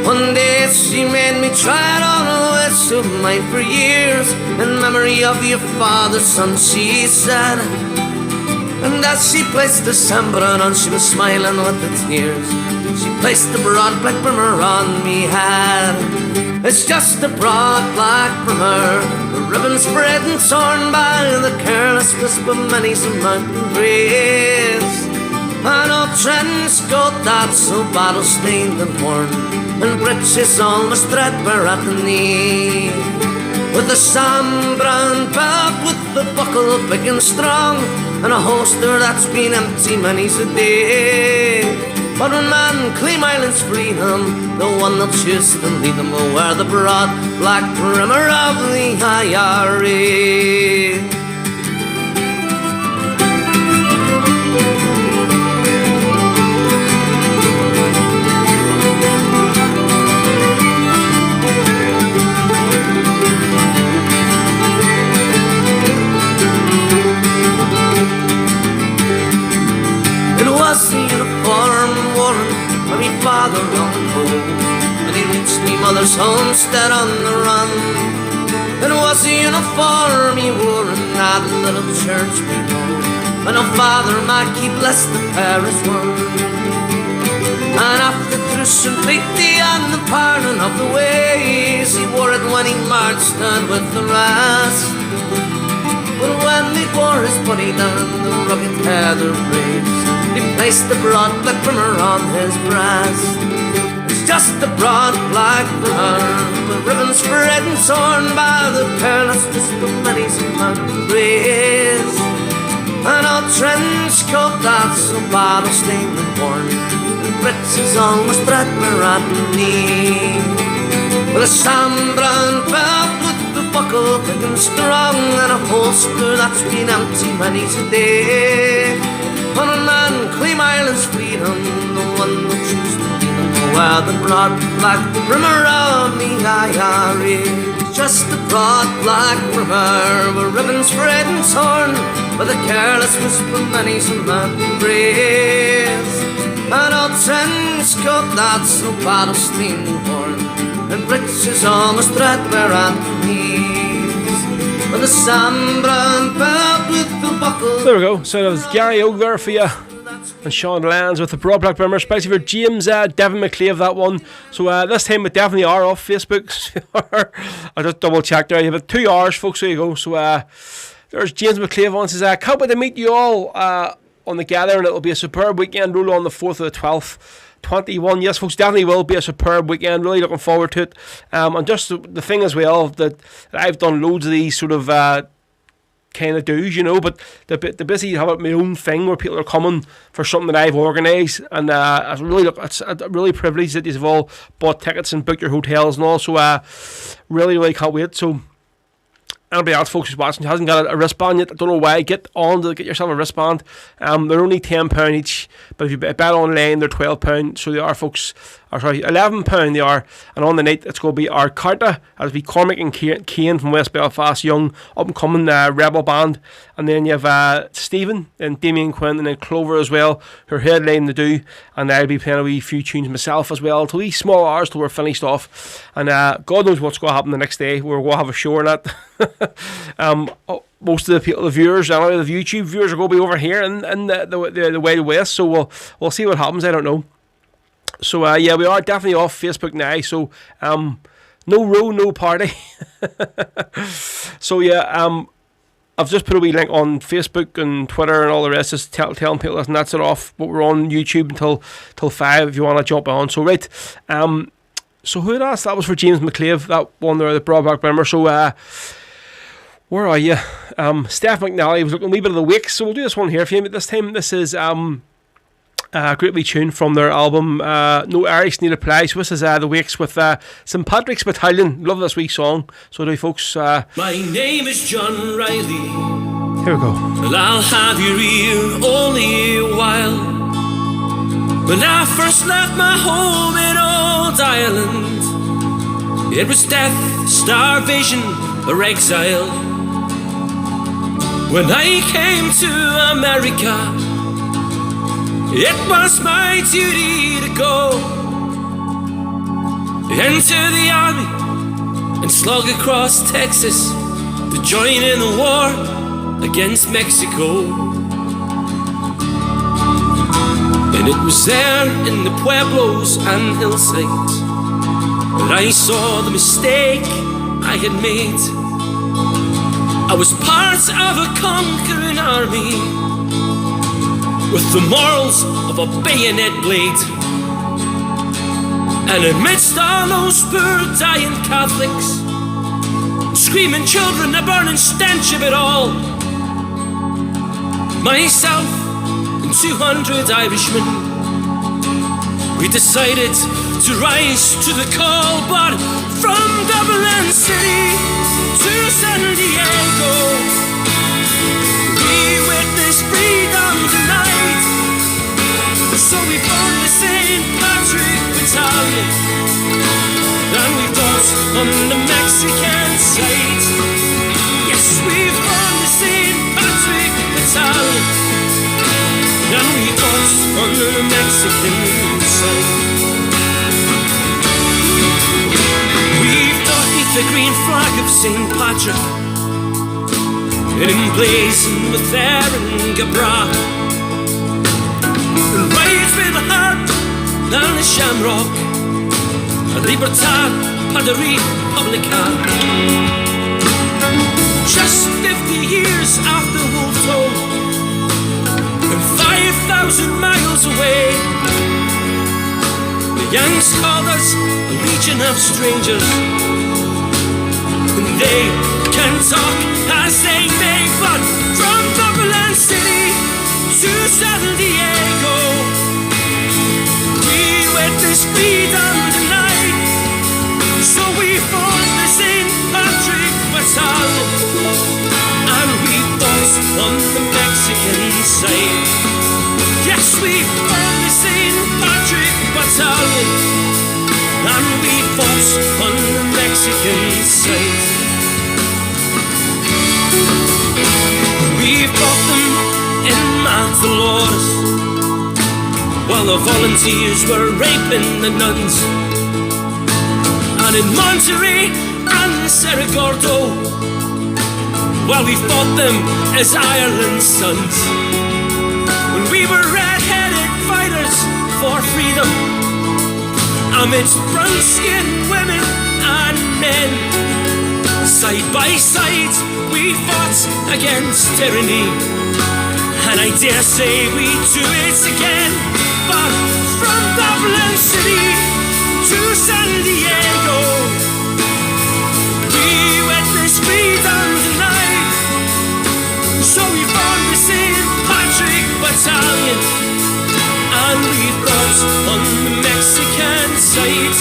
One day she made me try it on, oh, it's of mine for years. In memory of your father, son, she said. And as she placed the sambron on, she was smiling with the tears. She placed the broad black brimmer on me head. It's just a broad black brimmer, the ribbon spread and torn by the careless wisp of many's a mountain breeze. An old trench coat that's so battle-stained and worn, and breeches almost threadbare at the knee, with a sam-brown belt with the buckle big and strong, and a holster that's been empty many's a day. But when man claim Ireland's freedom, the one they'll choose to lead them will wear the broad black brimmer of the IRA. It was the uniform worn by me father long ago, when he reached me mother's homestead on the run. It was the uniform he wore in that little church below, when no father might keep less the parish one. And after truce and pity and the pardon of the ways, he wore it when he marched out with the rest. But when he wore his body down the rugged heather braves, he placed the broad black brimmer on his breast. It's just a broad black brimmer, the ribbon spread and torn by the careless wisp of many's a mountain breeze. An old trench coat that's so battle-stained and worn, and breeches almost threadbare at the knee, with a sam-brown belt with the buckle thick and strong, and a holster that's been empty many's a day. When a man claim Ireland's freedom, the one will choose to lead them will wear the broad black brimmer of the IRA. Just a broad black brimmer, with ribbons spread and torn by the careless wisp of many's a mountain breeze. An old trench coat that's so battle-stained and worn, and breeches almost threadbare at the knees, with a sam-brown belt with the buckle. There we go. So that was Gary O there for you, and Sean Lands with the broad black brimmer, especially for James Devon McClave, that one. So this time we definitely are off Facebook. I just double checked there. You have 2 hours, folks. There you go. So there's James McClave on, says can't wait to meet you all on the gathering. It'll be a superb weekend. Roll on the 4th of the 12th. 21. Yes, folks, definitely will be a superb weekend. Really looking forward to it. And just the thing as well that I've done loads of these sort of kind of do's, you know, but the busy have my own thing where people are coming for something that I've organised, and it's really privileged that you've all bought tickets and booked your hotels and all. So really can't wait. So anybody else, folks, who's watching who hasn't got a wristband yet, I don't know why, get on to get yourself a wristband. They're only £10 each, but if you bet online, they're £12. So they are, folks. Or sorry, £11 they are. And on the night, it's going to be our Carta. That'll be Cormac and Kane from West Belfast, young up and coming rebel band. And then you have Stephen and Damien Quinn and then Clover as well, who are headlining the do. And I'll be playing a wee few tunes myself as well, till these small hours till we're finished off. And God knows what's going to happen the next day. We're going to have a show or not. Most of the people, the viewers, anyway, the YouTube viewers are going to be over here in the Wild West. So we'll see what happens. I don't know. So yeah, we are definitely off Facebook now. So no row, no party. So yeah, I've just put a wee link on Facebook and Twitter and all the rest, just telling people that that's it off. But we're on YouTube till 5 if you want to jump on. So right, so who had asked? That was for James McClave, that one there, the broadback brimmer. So where are you? Steph McNally was looking a wee bit of the Wakes, so we'll do this one here for you. This time, this is a great wee tune from their album No Irish Need Apply. So this is the Wakes with St Patrick's Battalion. Love this wee song. So do folks. My name is John Riley. Here we go. Well, I'll have your ear only a while. When I first left my home in old Ireland, it was death, starvation, or exile. When I came to America, it was my duty to go enter the army and slog across Texas to join in the war against Mexico. And it was there in the pueblos and hillsides that I saw the mistake I had made. I was part of a conquering army with the morals of a bayonet blade. And amidst all those poor dying Catholics, screaming children, the burning stench of it all, myself and 200 Irishmen, we decided to rise to the call. But from Dublin City to San Diego, we witnessed freedom tonight. So we formed the St. Patrick Battalion, and we fought on the Mexican side. Yes, we formed the St. Patrick Battalion, and we fought on the Mexican side. We fought beneath the green flag of St. Patrick, and emblazoned with Erin Gabra. And right with the harp and the shamrock, Libertad par the Republica. Just 50 years after Wolf Toll, and 5,000 miles away, the Yanks called us a legion of strangers. And they can talk as they may, but from Dublin City to San Diego, we witnessed freedom tonight. So we formed the St. Patrick Battalion, and we fought on the Mexican side. Yes, we formed the St. Patrick Battalion, and we fought on the Mexican side. We fought them in Matamoros, while the volunteers were raping the nuns. And in Monterey and Cerro Gordo, while we fought them as Ireland's sons. When we were red-headed fighters for freedom, amidst brown-skinned women and men, side by side we fought against tyranny, and I dare say we do it again. But from Dublin City to San Diego, we witnessed freedom tonight. So we formed the St. Patrick Battalion, and we fought on the Mexican side.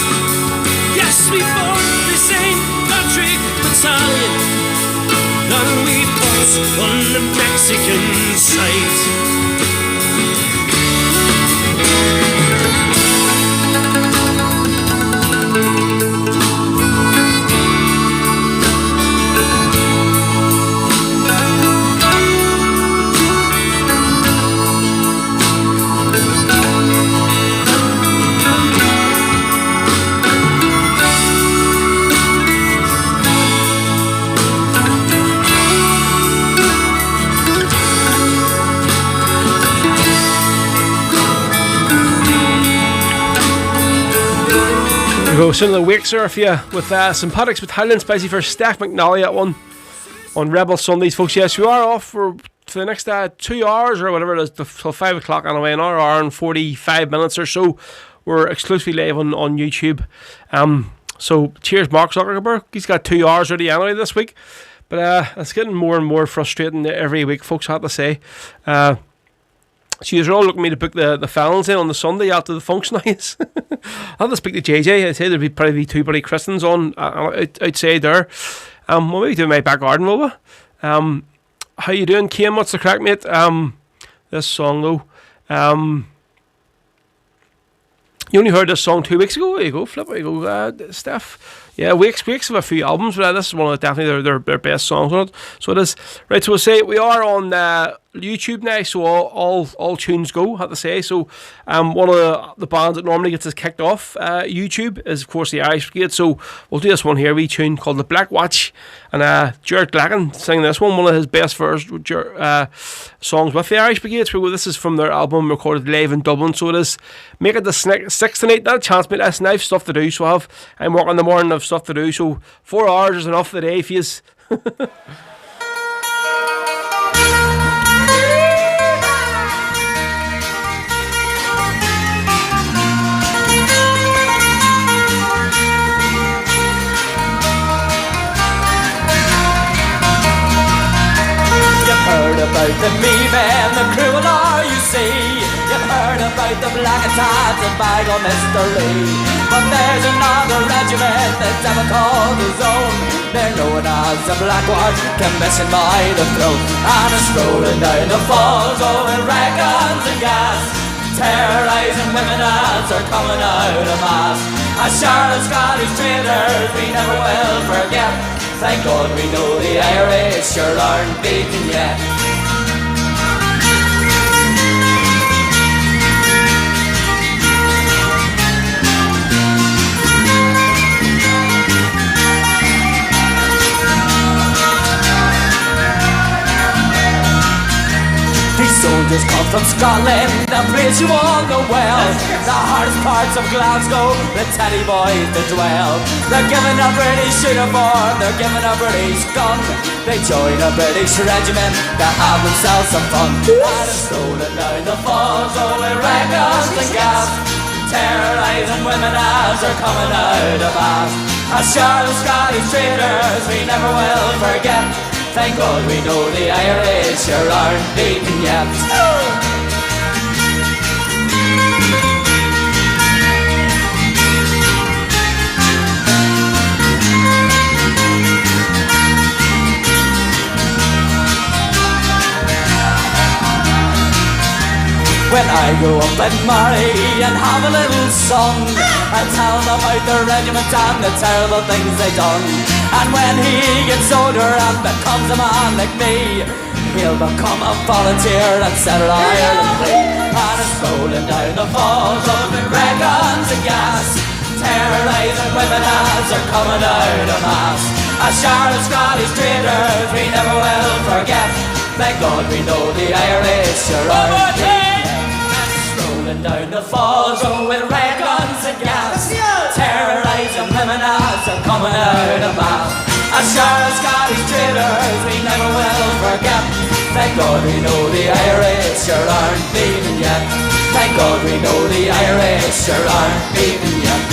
Yes, we formed the St. Patrick Battalion, and we fought on the Mexican side. Go some of the wakes are for you with St. Patrick's Battalion, especially for Steph McNally at one on Rebel Sundays, folks. Yes, we are off for the next 2 hours or whatever it is, till 5 o'clock anyway, an hour and 45 minutes or so. We're exclusively live on YouTube. So cheers, Mark Zuckerberg. He's got 2 hours already anyway this week, but it's getting more and more frustrating every week, folks, I have to say. So you're all looking at me to book the felons in on the Sunday after the function, I guess. I'll have to speak to JJ. I'd say there'd probably be 2 bloody Christians on outside there. We'll maybe do my back garden, will we? How you doing, Kim? What's the crack, mate? This song, though. You only heard this song 2 weeks ago. There you go, Flip. There you go, Steph. Yeah, Weeks have a few albums, but this is one of definitely their best songs on it. So it is. Right, so we'll say we are on YouTube now, so all tunes go, I have to say. So one of the bands that normally gets us kicked off YouTube is, of course, the Irish Brigade. So we'll do this one here, wee tune called The Black Watch. And Jared Glacken singing this one of his best first songs with the Irish Brigade. So this is from their album recorded live in Dublin. So it is, make it the 6th tonight. Not a chance, mate. Listen, I have stuff to do, so I'm working in the morning, I've stuff to do. So 4 hours is enough for the day for yous. Heard about the meme and the cruel are you see. You've heard about the black attacks and bygone mystery. But there's another regiment that's ever called his own. They're known as the Black Watch, commissioned by the throne. And it's strolling down the falls over red guns and gas, terrorising women as they're coming out of mass. As sure as Scottish traitors we never will forget. Thank God we know the Irish sure aren't beaten yet. These soldiers come from Scotland, a place you all know well. The hardest parts of Glasgow, the teddy boys that dwell. They're giving a British uniform, they're giving a British gun. They join a British regiment to have themselves some fun. And it's strolling down the falls, oh, with red guns and gas, terrorising women as they're coming out of mass. As sure as Scottish traitors we never will forget. Thank God we know the Irish sure aren't beaten yet. When I grow up and marry and have a little son, I tell him about the regiment and the terrible things they done. And when he gets older and becomes a man like me, he'll become a volunteer and settle Ireland free. And it's rolling down the falls of the red guns and gas, terrorising women as they're coming out of mass. As sure as Scottish traitors we never will forget. Thank God we know the Irish sure aren't beaten. Rolling down the falls, oh, with red guns and gas, terrorising women as they're coming out of mass. As sure as Scottish traitors we never will forget. Thank God we know the Irish sure aren't beaten yet. Thank God we know the Irish sure aren't beaten yet.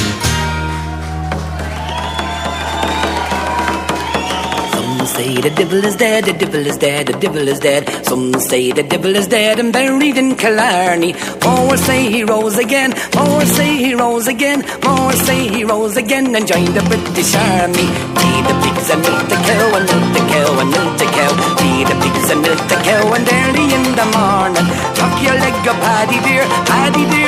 Some say the devil is dead, the devil is dead, the devil is dead. Some say the devil is dead and buried in Killarney. More say he rose again, more say he rose again, more say he rose again and joined the British Army. Feed the pigs and milk the cow and milk the cow and milk the cow. Feed the pigs and milk the cow and early in the morning. Tuck your leg up, Paddy dear,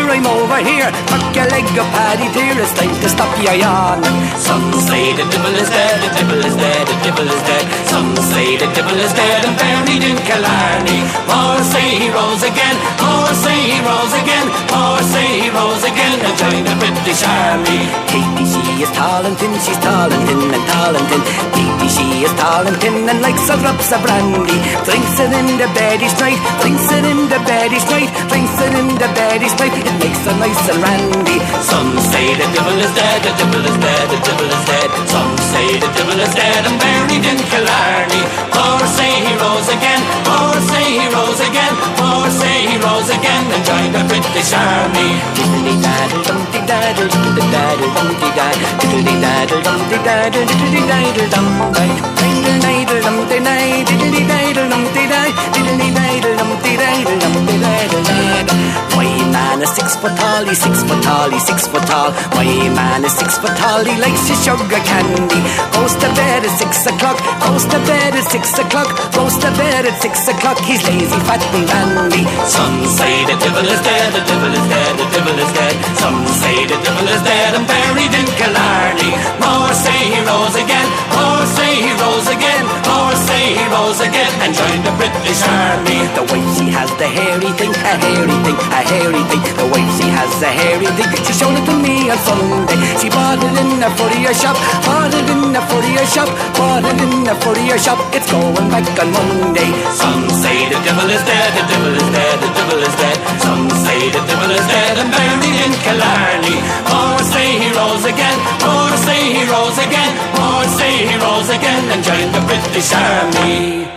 I'm over here. Tuck your leg up, Paddy dear, it's time to stop your yawn. Some say the devil is dead, the devil is dead, the devil is dead. Some say the devil is dead and buried in Killarney. More say he rose again, more say he rose again, more say he rose again and joined the British Army. Katie, she is tall and thin, she's tall and thin and tall and thin. Katie, she is tall and thin and likes a drops of brandy. Drinks it in the beddy straight, drinks it in the beddy straight, drinks it in the beddy straight. It makes her nice and randy. Some say the devil is dead, the devil is dead, the devil is dead. Some say the devil is dead and buried in Killarney. More say he rose again, more say he rose again, more say he rose again and joined the British Army. Diddly daddle dumpty daddle, diddly daddle dumpty daddle, diddly daddle dumpty daddle, diddly daddle dumpty daddle dumpty daddle, diddly daddle dumpty daddle, diddly daddle dumpty daddle, diddly daddle dumpty daddle. My man is 6 foot tall tall, he's 6 foot tall, he's 6 foot tall. My man is 6 foot tall, he likes his sugar candy. Goes to bed at 6 o'clock, goes to bed at 6 o'clock, goes to bed at 6 o'clock. He's lazy, fat and dandy. Some say the devil is dead, the devil is dead, the devil is dead. Some say the devil is dead and buried in Killarney. More say he rose again, more say he rose again, more say he rose again and joined the British Army. The wife she has the hairy thing, a hairy thing, a hairy thing. The wife she has a hairy thing. She showed it to me on Sunday. She bought it in a furrier shop, bought it in a furrier shop, bought it in a furrier shop. It's going back on Monday. Some say the devil is dead, the devil is dead, the devil is dead. Some say the devil is dead and buried in Killarney. More say he rose again, more say he rose again, more say he rose again and joined the British Army.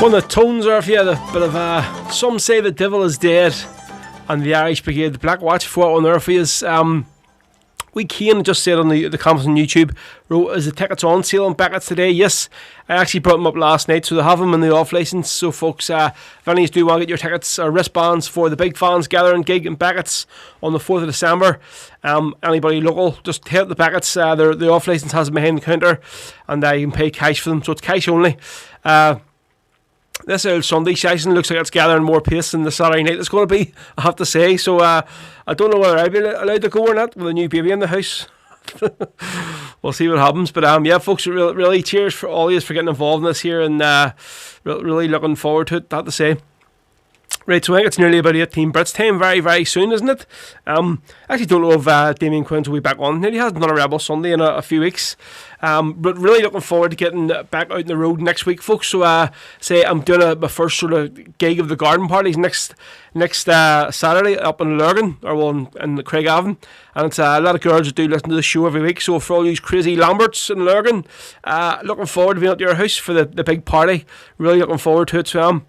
One of the tones are for you, a bit of Some Say the Devil is Dead and the Irish Brigade, the Black Watch for on there for you. We Keane just said on the comments on YouTube, wrote, is the tickets on sale on Beckett's today? Yes, I actually brought them up last night, so they have them in the off license. So folks, if any of you do want to get your tickets or wristbands for the Big Fans Gathering gig in Beckett's on the 4th of December, anybody local, just hit the Beckett's. The off license has them behind the counter and you can pay cash for them, so it's cash only. This old Sunday session looks like it's gathering more pace than the Saturday night it's going to be, I have to say. So I don't know whether I'll be allowed to go or not with a new baby in the house. We'll see what happens. But yeah, folks, really cheers for all of you for getting involved in this here, and really looking forward to it, I have to say. Right, so I think it's nearly about 18 Brits time, very, very soon, isn't it? I actually don't know if Damien Quinn will be back on. He hasn't done a Rebel Sunday in a few weeks. But really looking forward to getting back out on the road next week, folks. So say I'm doing my first sort of gig of the garden parties next Saturday up in Lurgan, in the Craigavon. And it's a lot of girls that do listen to the show every week. So for all these crazy Lamberts in Lurgan, looking forward to being at your house for the big party. Really looking forward to it, so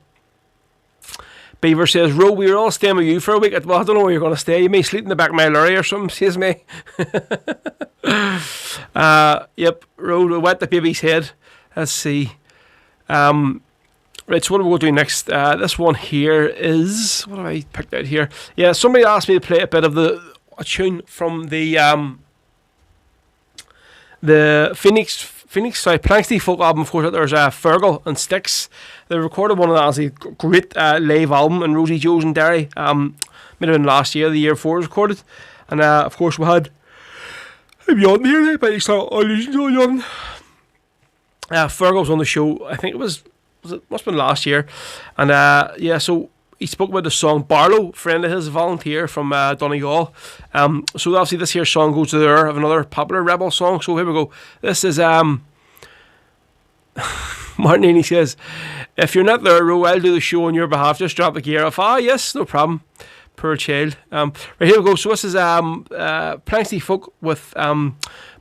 Beaver says, Ro, we were all staying with you for a week. Well, I don't know where you're going to stay. You may sleep in the back of my lorry or something, says me. Yep, Ro, wet the baby's head. Let's see. Right, so what are we going to do next? This one here is, what have I picked out here? Yeah, somebody asked me to play a bit of a tune from the Planxty folk album. Of course, there's Fergal and Styx. They recorded one of that as a great live album in Rosie Joe's in Derry. Might have been last year, the year before it was recorded. And of course we had Beyond here, but it's not on. Fergal was on the show. I think it must have been last year. And yeah, so he spoke about the song Barlow, friend of his, a volunteer from Donegal. So obviously this here song goes to there of another popular Rebel song. So here we go. This is Martin Heaney says, if you're not there, Ro, I'll do the show on your behalf. Just drop the gear off. Yes, no problem. Poor child. Right, here we go. So this is Planxty Folk with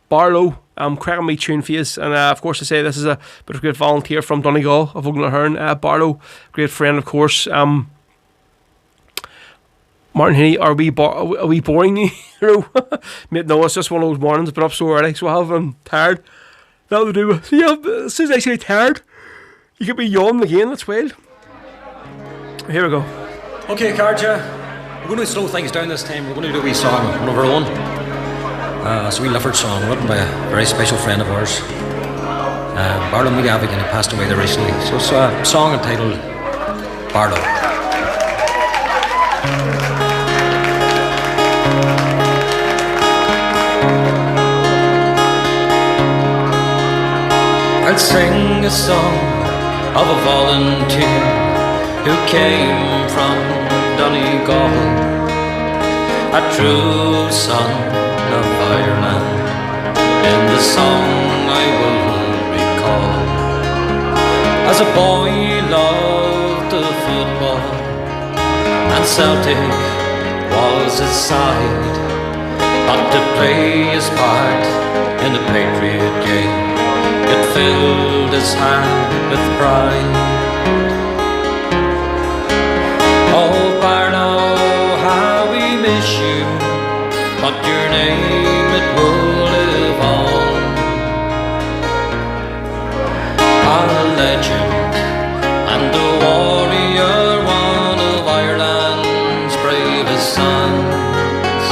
Barlow, cracking me tune for you. And of course I say this is a bit of a great volunteer from Donegal of Oglanahern. Barlow, great friend of course. Martin Heaney, are we boring you? Mate, no, it's just one of those mornings, been up so early, so I have been tired. That'll do. Yeah, as soon as I say tired, you could be yawning again, that's wild. Here we go. Okay, Carja, we're going to slow things down this time. We're going to do a wee song, one of our own. It's a wee Lifford song, written by a very special friend of ours, Barlow McGavigan, who passed away there recently. So it's a song entitled Barlow. I'll sing a song of a volunteer who came from Donegal, a true son of Ireland. In the song I will As a boy he loved the football, and Celtic was his side. But to play his part in the Patriot game, it filled his heart with pride. Oh Barno, how we miss you, but your name it will live on. A legend and a warrior, one of Ireland's bravest sons.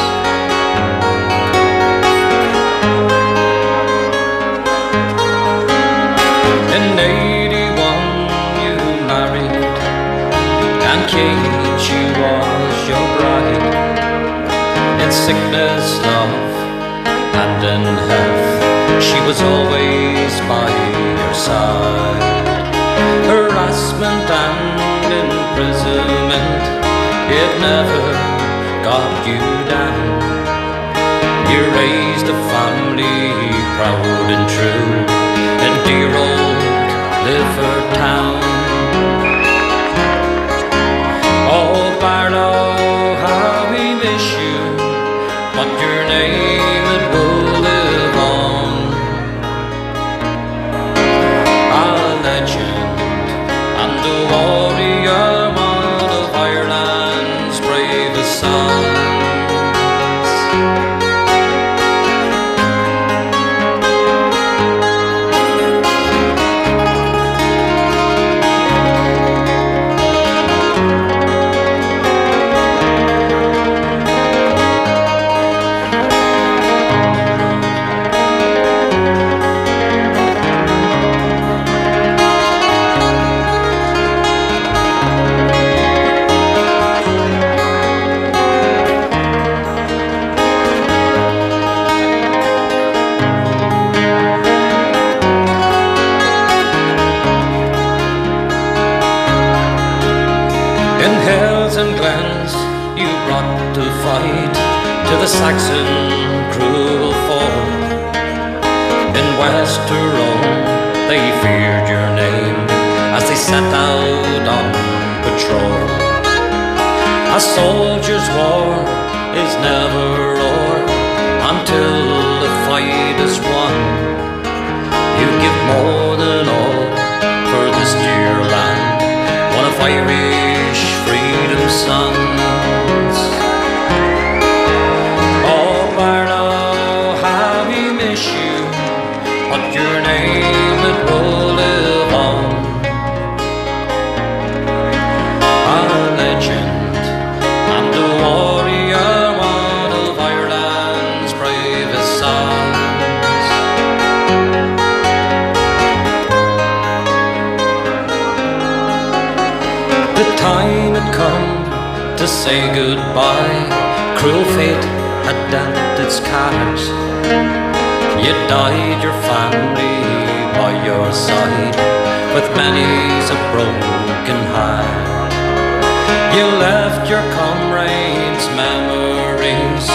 In 81 you married, and Kate, she was your bride. In sickness, love, and in health, she was always by your side. Harassment and imprisonment, it never got you down. You raised a family proud and true in dear old Lifford town. Oh Barno, how we miss you, but your name it will live on. A legend and a warrior, one of Ireland's bravest sons. In hills and glens you brought to fight to the Saxon cruel foe. In West Tyrone they feared your name as they set out on patrol. A soldier's war is never o'er until the fight is won. You give more than all for this dear land, one of Irish freedom's sons. Oh Barno, how we miss you, but your name it will live on. A legend and a warrior, one of Ireland's bravest sons. The time had come to say goodbye. Cruel fate had dealt its cards. You died, your family by your side, with many's a broken heart. You left your comrades' memories.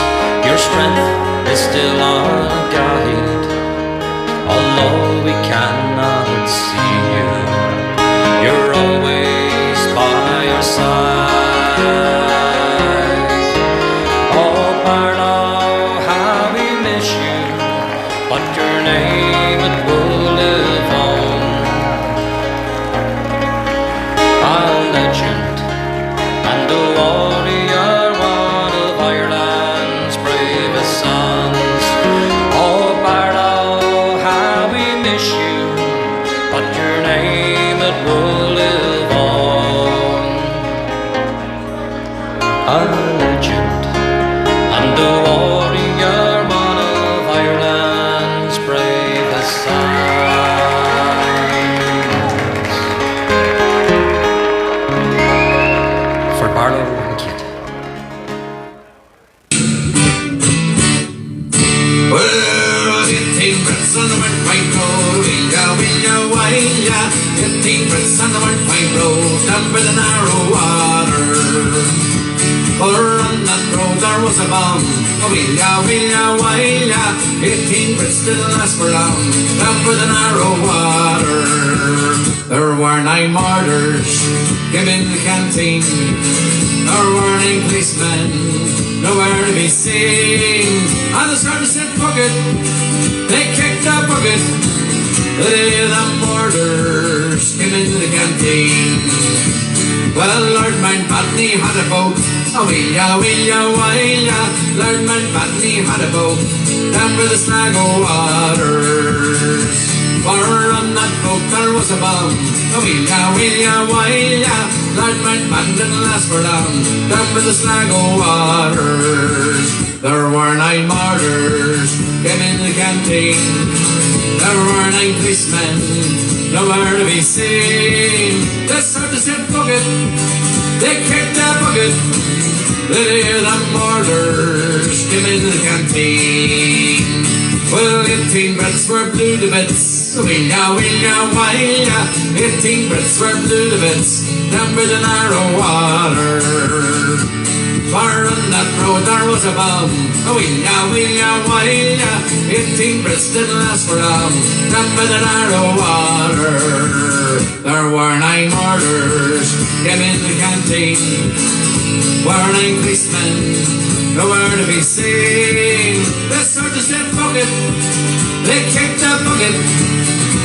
Your strength is still our guide. Although we cannot see you, you're always by your side. Oh Barno, how we miss you, but your name it will live on. A legend and a warrior, one of Ireland's bravest sons. Oh Barno, how we miss you, but your name it will live on. A legend and a warrior, one of Ireland's bravest sons. For Barlow and Kate. Well, 18 Brits on the one white road, will ya, wine ya. 18 Brits on the one white road, down by the narrow water. For on that road there was a bomb. Oh, will ya, while ya, 18 Brits didn't last for long. Down for the narrow water, there were 9 murders, given the canteen. There were 9 policemen, nowhere to be seen. And the sergeant said, fuck it, they kicked the bucket. The murders came into the canteen. Well, Lord Mountbatten had a boat. Oh, will ya, while ya, Lord Mountbatten had a boat down by the Sligo waters. For on that boat there was a bomb. Oh, will ya, while ya, Lord Mountbatten didn't last for long down by the Sligo waters. There were 9 murders came in the canteen. There were 9 policemen, nowhere to be seen. The sergeant said, fuck it, they kicked the bucket. The murders came in the canteen. Well, 18 Brits were blue to bits. Will ya, while ya, 18 Brits were blue to bits down by the narrow water. For on that road there was a bomb. Oh, will ya, while ya, 18 Brits didn't last for long down by the narrow water. There were 9 murders came in the canteen. Were 9 policemen, nowhere to be seen. The sergeant said, fuck it, they kicked the bucket.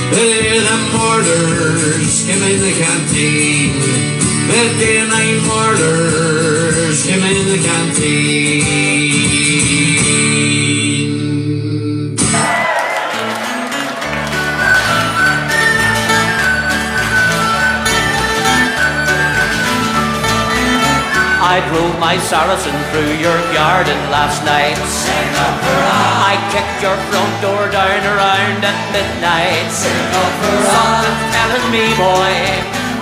The murders came in the canteen. The 9 murders came in the canteen. I drove my Saracen through your garden last night. I kicked your front door down around at midnight. Something's telling me, boy,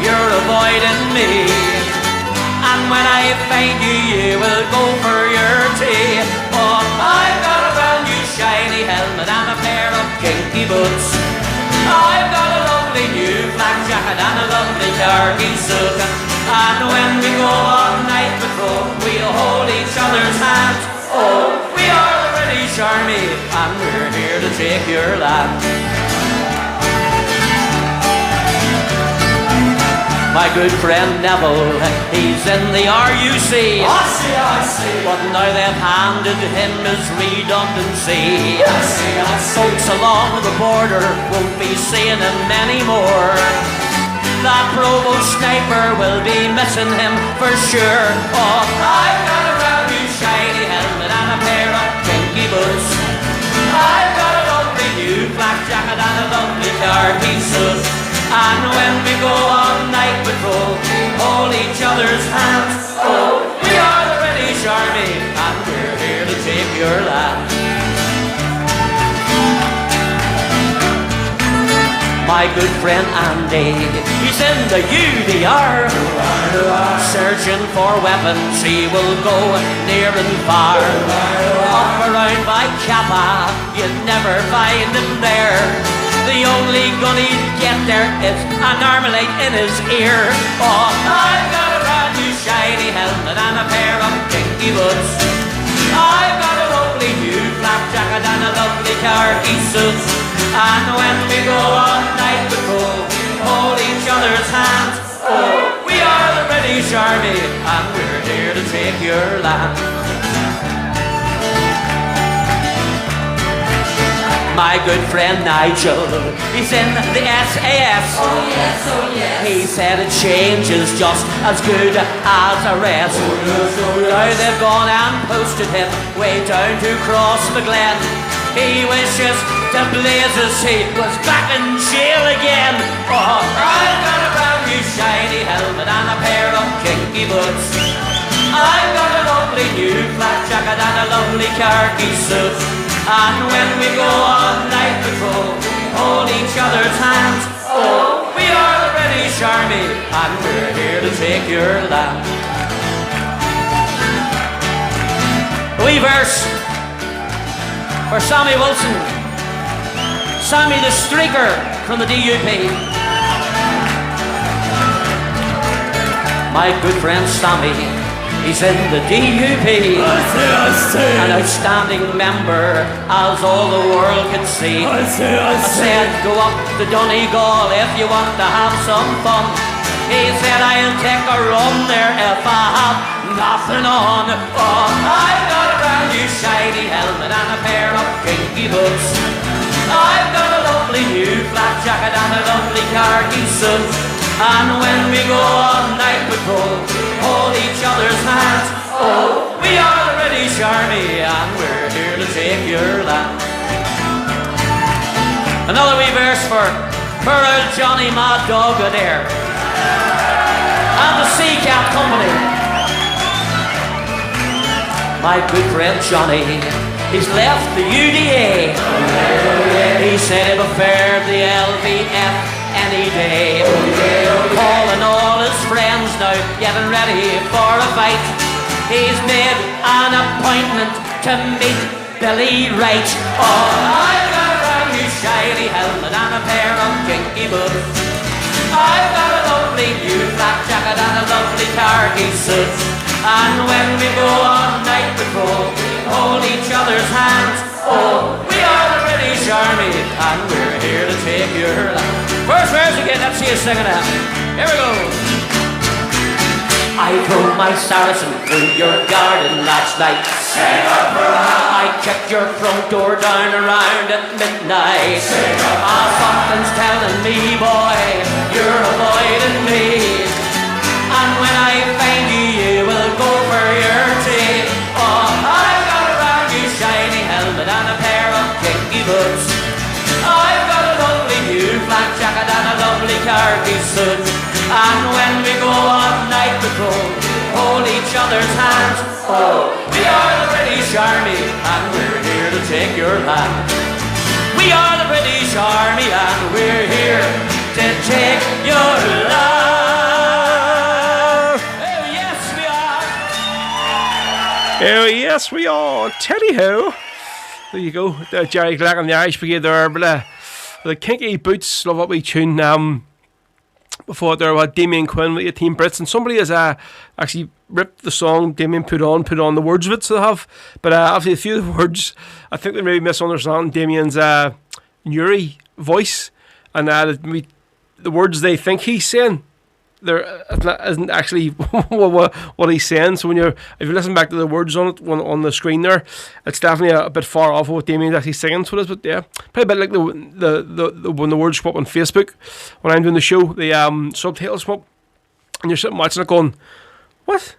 you're avoiding me. And when I find you, you will go for your tea. Oh, I've got a brand new shiny helmet and a pair of kinky boots. I've got a lovely new black jacket and a lovely khaki suit. And when we go on night patrol, we'll hold each other's hands. Oh, we are the British Army, and we're here to take your land. My good friend Neville, he's in the RUC. I see. But now they've handed him his redundancy. I see. Folks along the border won't be seeing him anymore. That provost sniper will be missing him for sure. Oh, I've got a brand new shiny helmet and a pair of kinky boots. I've got a lovely new black jacket and a lovely khaki suit. And when we go on night patrol, we hold each other's hands. Oh, we are the British Army, and we're here to take your land. My good friend Andy, he's in the UDR, searching for weapons. He will go near and far. Up around by Kappa, you'd never find him there. The only gun he'd get there is an armalite in his ear. Oh, I've got a brand new shiny helmet and a pair of kinky boots. I've got a lovely new black jacket and a lovely khaki suit. And when we go on night patrol, we hold each other's hands. Oh, we are the British Army, and we're here to take your land. My good friend Nigel, he's in the SAS. Oh yes, oh yes. He said a change is just as good as a rest. Oh yes, oh yes. Now they've gone and posted him way down to Cross McGlen. He wishes to blazes he was back in jail again. Oh, I've got a brand new shiny helmet and a pair of kinky boots. I've got a lovely new black jacket and a lovely khaki suit. And when we go on night patrol, we hold each other's hands. Oh, we are the British Army, and we're here to take your land. Wee verse for Sammy Wilson, Sammy the Streaker from the DUP. My good friend Sammy, He's in the DUP, an outstanding member, as all the world can see. I said, go up to Donegal if you want to have some fun. He said, I'll take a run there if I have nothing on. Oh, I've got a brand new shiny helmet and a pair of kinky boots. I've got a lovely new flat jacket and a lovely khaki suit. And when we go on night patrol, hold each other's hands. Oh, we are the British Army and we're here to take your land. Another wee verse for old Johnny Mad Dog Adair and the Sea Cat Company. My good friend Johnny, he's left the UDA. He said he preferred the LVF any day. Calling all his friends now, getting ready for a fight. He's made an appointment to meet Billy Wright. Oh, I've got a brand new shiny helmet and a pair of kinky boots. I've got a lovely new flat jacket and a lovely khaki suit. And when we go on night patrol, hold each other's hands. Oh, we are the British Army and we're here to take your land. First verse again, let's see you singing out. Here we go. I drove my Saracen through your garden last night. I checked your front door down around at midnight. Something's telling me, boy, you're avoiding me. And when I find you, you will go for your tea. Oh, I've got a brand new shiny helmet and a pair of kinky boots. I've got a lovely new flat jacket and a lovely khaki suit. And when we go on night patrol, hold each other's hands. Oh, we are the British Army and we're here to take your land. We are the British Army and we're here to take your land. Oh, yes, we are. Oh, yes, we are. Teddy ho. There you go. Jerry Glack and the Irish Brigade there. But the kinky boots, love what we tune. Before there were Damien Quinn with 18 Brits, and somebody has actually ripped the song Damien put on the words of it, so they have. But obviously a few of the words, I think they maybe misunderstand Damien's Nuri voice, and the words they think he's saying, isn't actually what he's saying. So if you listen back to the words on it on the screen there, it's definitely a bit far off of what Damien's actually singing. So it is, but yeah, probably a bit like the when the words come up on Facebook when I'm doing the show, the subtitles come up, and you're sitting watching it going, what?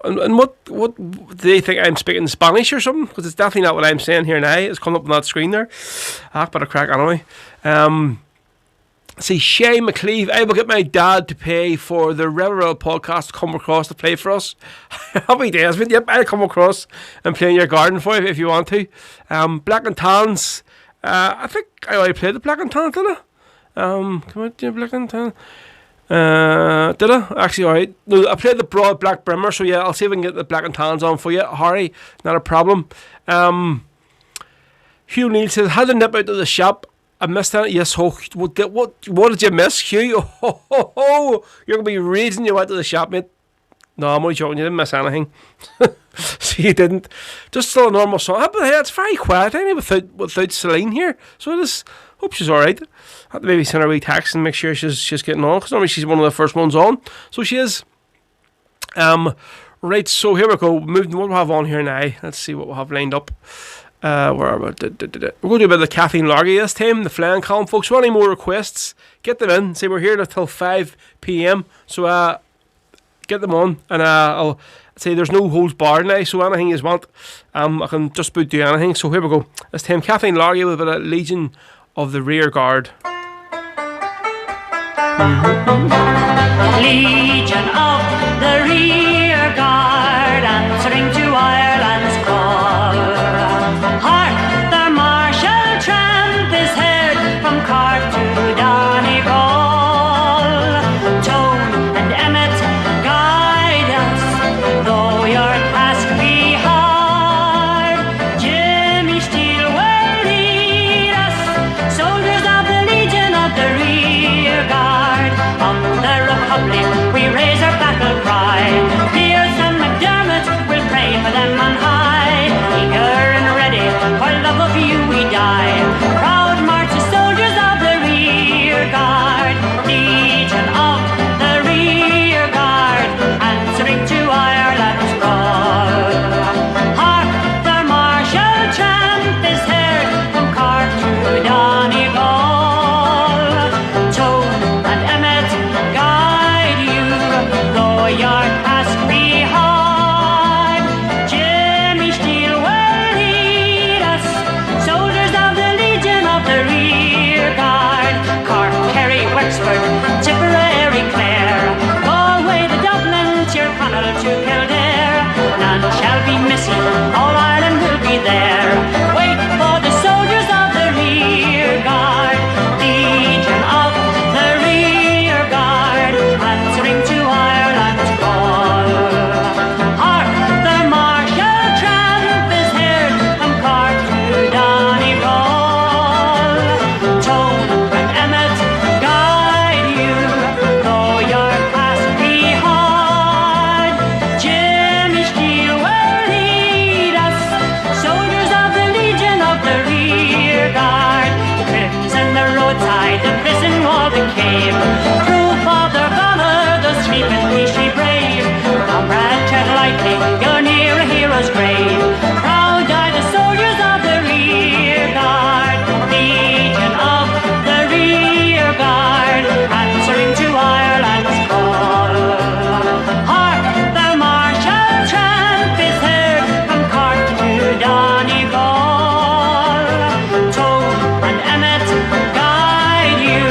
And what do they think I'm speaking Spanish or something? Because it's definitely not what I'm saying here now. It's coming up on that screen there. But a crack anyway. See, Shay McCleave, I will get my dad to pay for the Rebel podcast to come across to play for us. Happy days, but yep, I'll come across and play in your garden for you if you want to. Black and Tans, I think I already played the Black and Tans, did I? Come on, Black and Tans. Did I? Actually, alright. No, I played the Broad Black Brimmer, so yeah, I'll see if I can get the Black and Tans on for you. Harry, not a problem. Hugh Neal says, had to nip out to the shop. I missed that. Yes, what did you miss, Hugh? You're going to be raging you went to the shop, mate. No, I'm only joking. You didn't miss anything. So you didn't. Just still a normal song. But hey, it's very quiet anyway without Celine here. So I just hope she's alright. I have to maybe send her a wee text and make sure she's getting on. Because normally she's one of the first ones on. So she is. Right, so here we go. Moving what we have on here now. Let's see what we have lined up. Where are we? We're going to do a bit of the Kathleen Largy this time, the flying column, folks. For any more requests, get them in. Say we're here until 5 p.m. So get them on, and I'll say there's no holds barred now. So anything you want, I can just about do anything. So here we go. This time, Kathleen Largy with a bit of Legion of the Rear Guard. Legion of the Rear Guard, answering to Ireland's call. Hark, the martial tramp is heard from Cork to Donegal. Tone and Emmet guide us, though your task be hard. Jimmy Steele will lead us, soldiers of the Legion of the Rear Guard. On the Republic we raise our battle cry. Pearson Proof of their valor, the sleeping peachy brave. Comrade tread lightly, you're near a hero's grave. Proud die the soldiers of the rear guard, Legion of the rear guard, answering to Ireland's call. Hark, the martial tramp is heard from Cork to Donegal. Toad and Emmet guide you,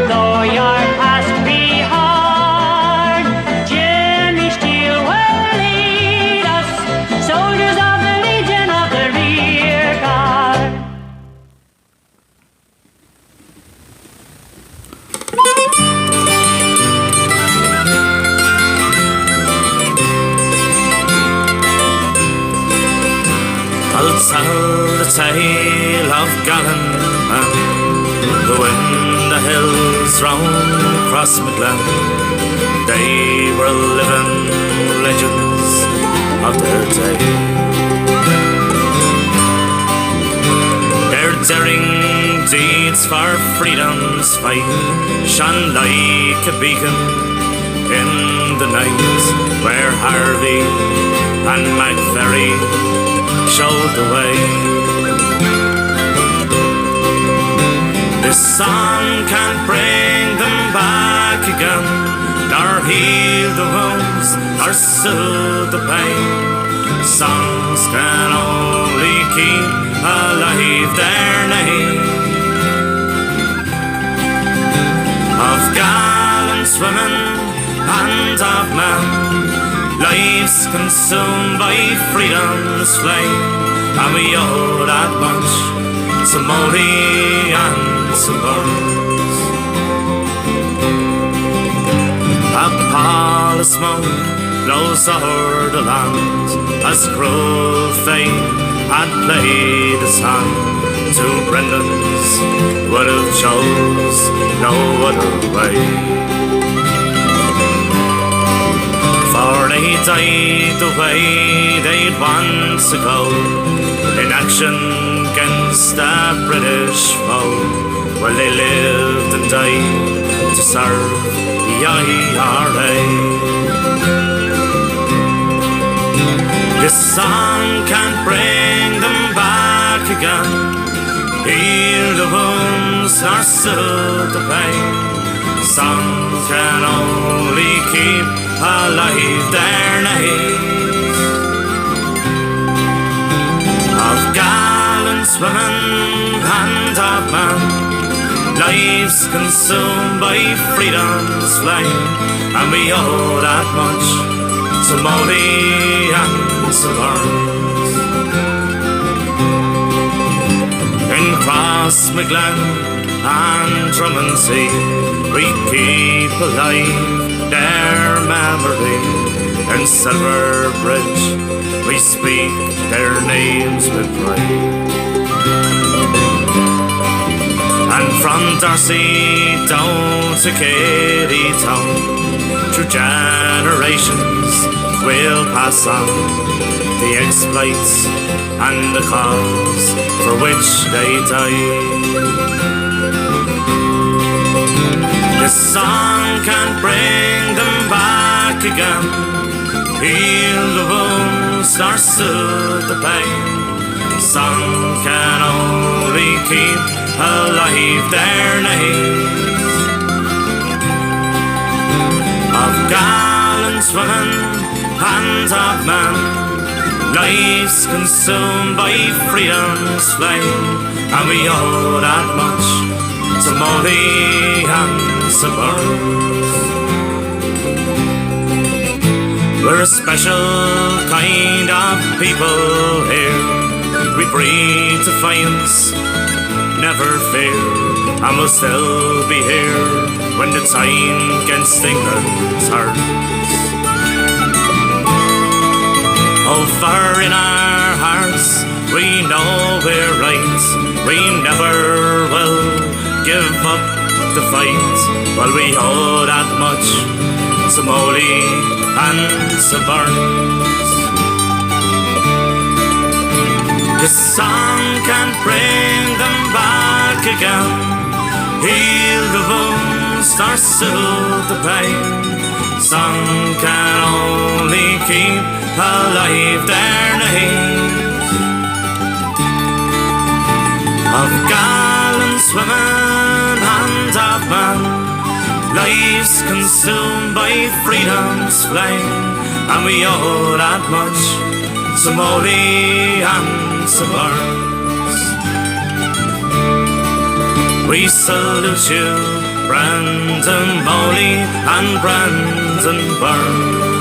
though your task be hard. Jimmy Steele will lead us, soldiers of the Legion of the rear guard. I'll tell the tale of gallant men who in the hills round Crossmaglen, they were living legends of their day. Their daring deeds for freedom's fight shone like a beacon in the night, where Harvey and McVerry showed the way. This song can't bring them back again, nor heal the wounds, or soothe the pain. Songs can only keep alive their name. Of gallant women and of men, lives consumed by freedom's flame, and we owe that much to Moody and to Burns. A pall of smoke blows o'er the land, as cruel fate had played his hand. Two Brendans would have chose no other way, for they died the way they'd want to go, in action against the British foe. Well, they lived and died to serve the IRA. This song can't bring them back again, heal the wounds nor soothe the pain. Songs can only keep alive their names. Of gallant women and of men, lives consumed by freedom's flame, and we owe that much to Moody and to Burns. In Crossmaglen and Drummonsea, we keep alive their memory. In Silver Bridge, we speak their names with pride. And from Darcy down to Katy Town, through generations we'll pass on the exploits and the cause for which they died. This song can't bring them back again, heal the wounds nor soothe the pain. Song can only keep alive their names. Of gallant women and of men, lives consumed by freedom's flame, and we owe that much to Moody and to Burns. We're a special kind of people here, we breed defiance, never fear, and we'll still be here when the time against England turns. Oh, for in our hearts we know we're right, we never will give up the fight. Well, we owe that much to Molly and to Burns. This song can't bring them back again, heal the wounds are still to pay. Some can only keep alive their names of gallant women and of men, lives consumed by freedom's flame, and we owe that much to Molly and to Burns. We salute you, Brendan Molly and Brendan Burns.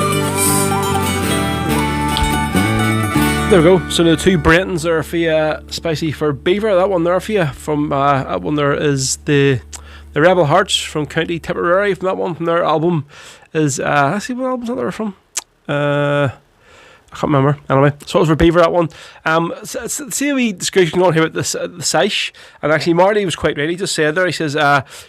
There we go. So the two Brentons are for you, Spicy for Beaver. That one there for you. From that one there is the Rebel Hearts from County Tipperary. From that one, from their album is let's see what albums that they're from. I can't remember. Anyway, so it was for Beaver, that one. See a wee discussion on here about the Sash, and actually Marty was quite right. He just said there, he says,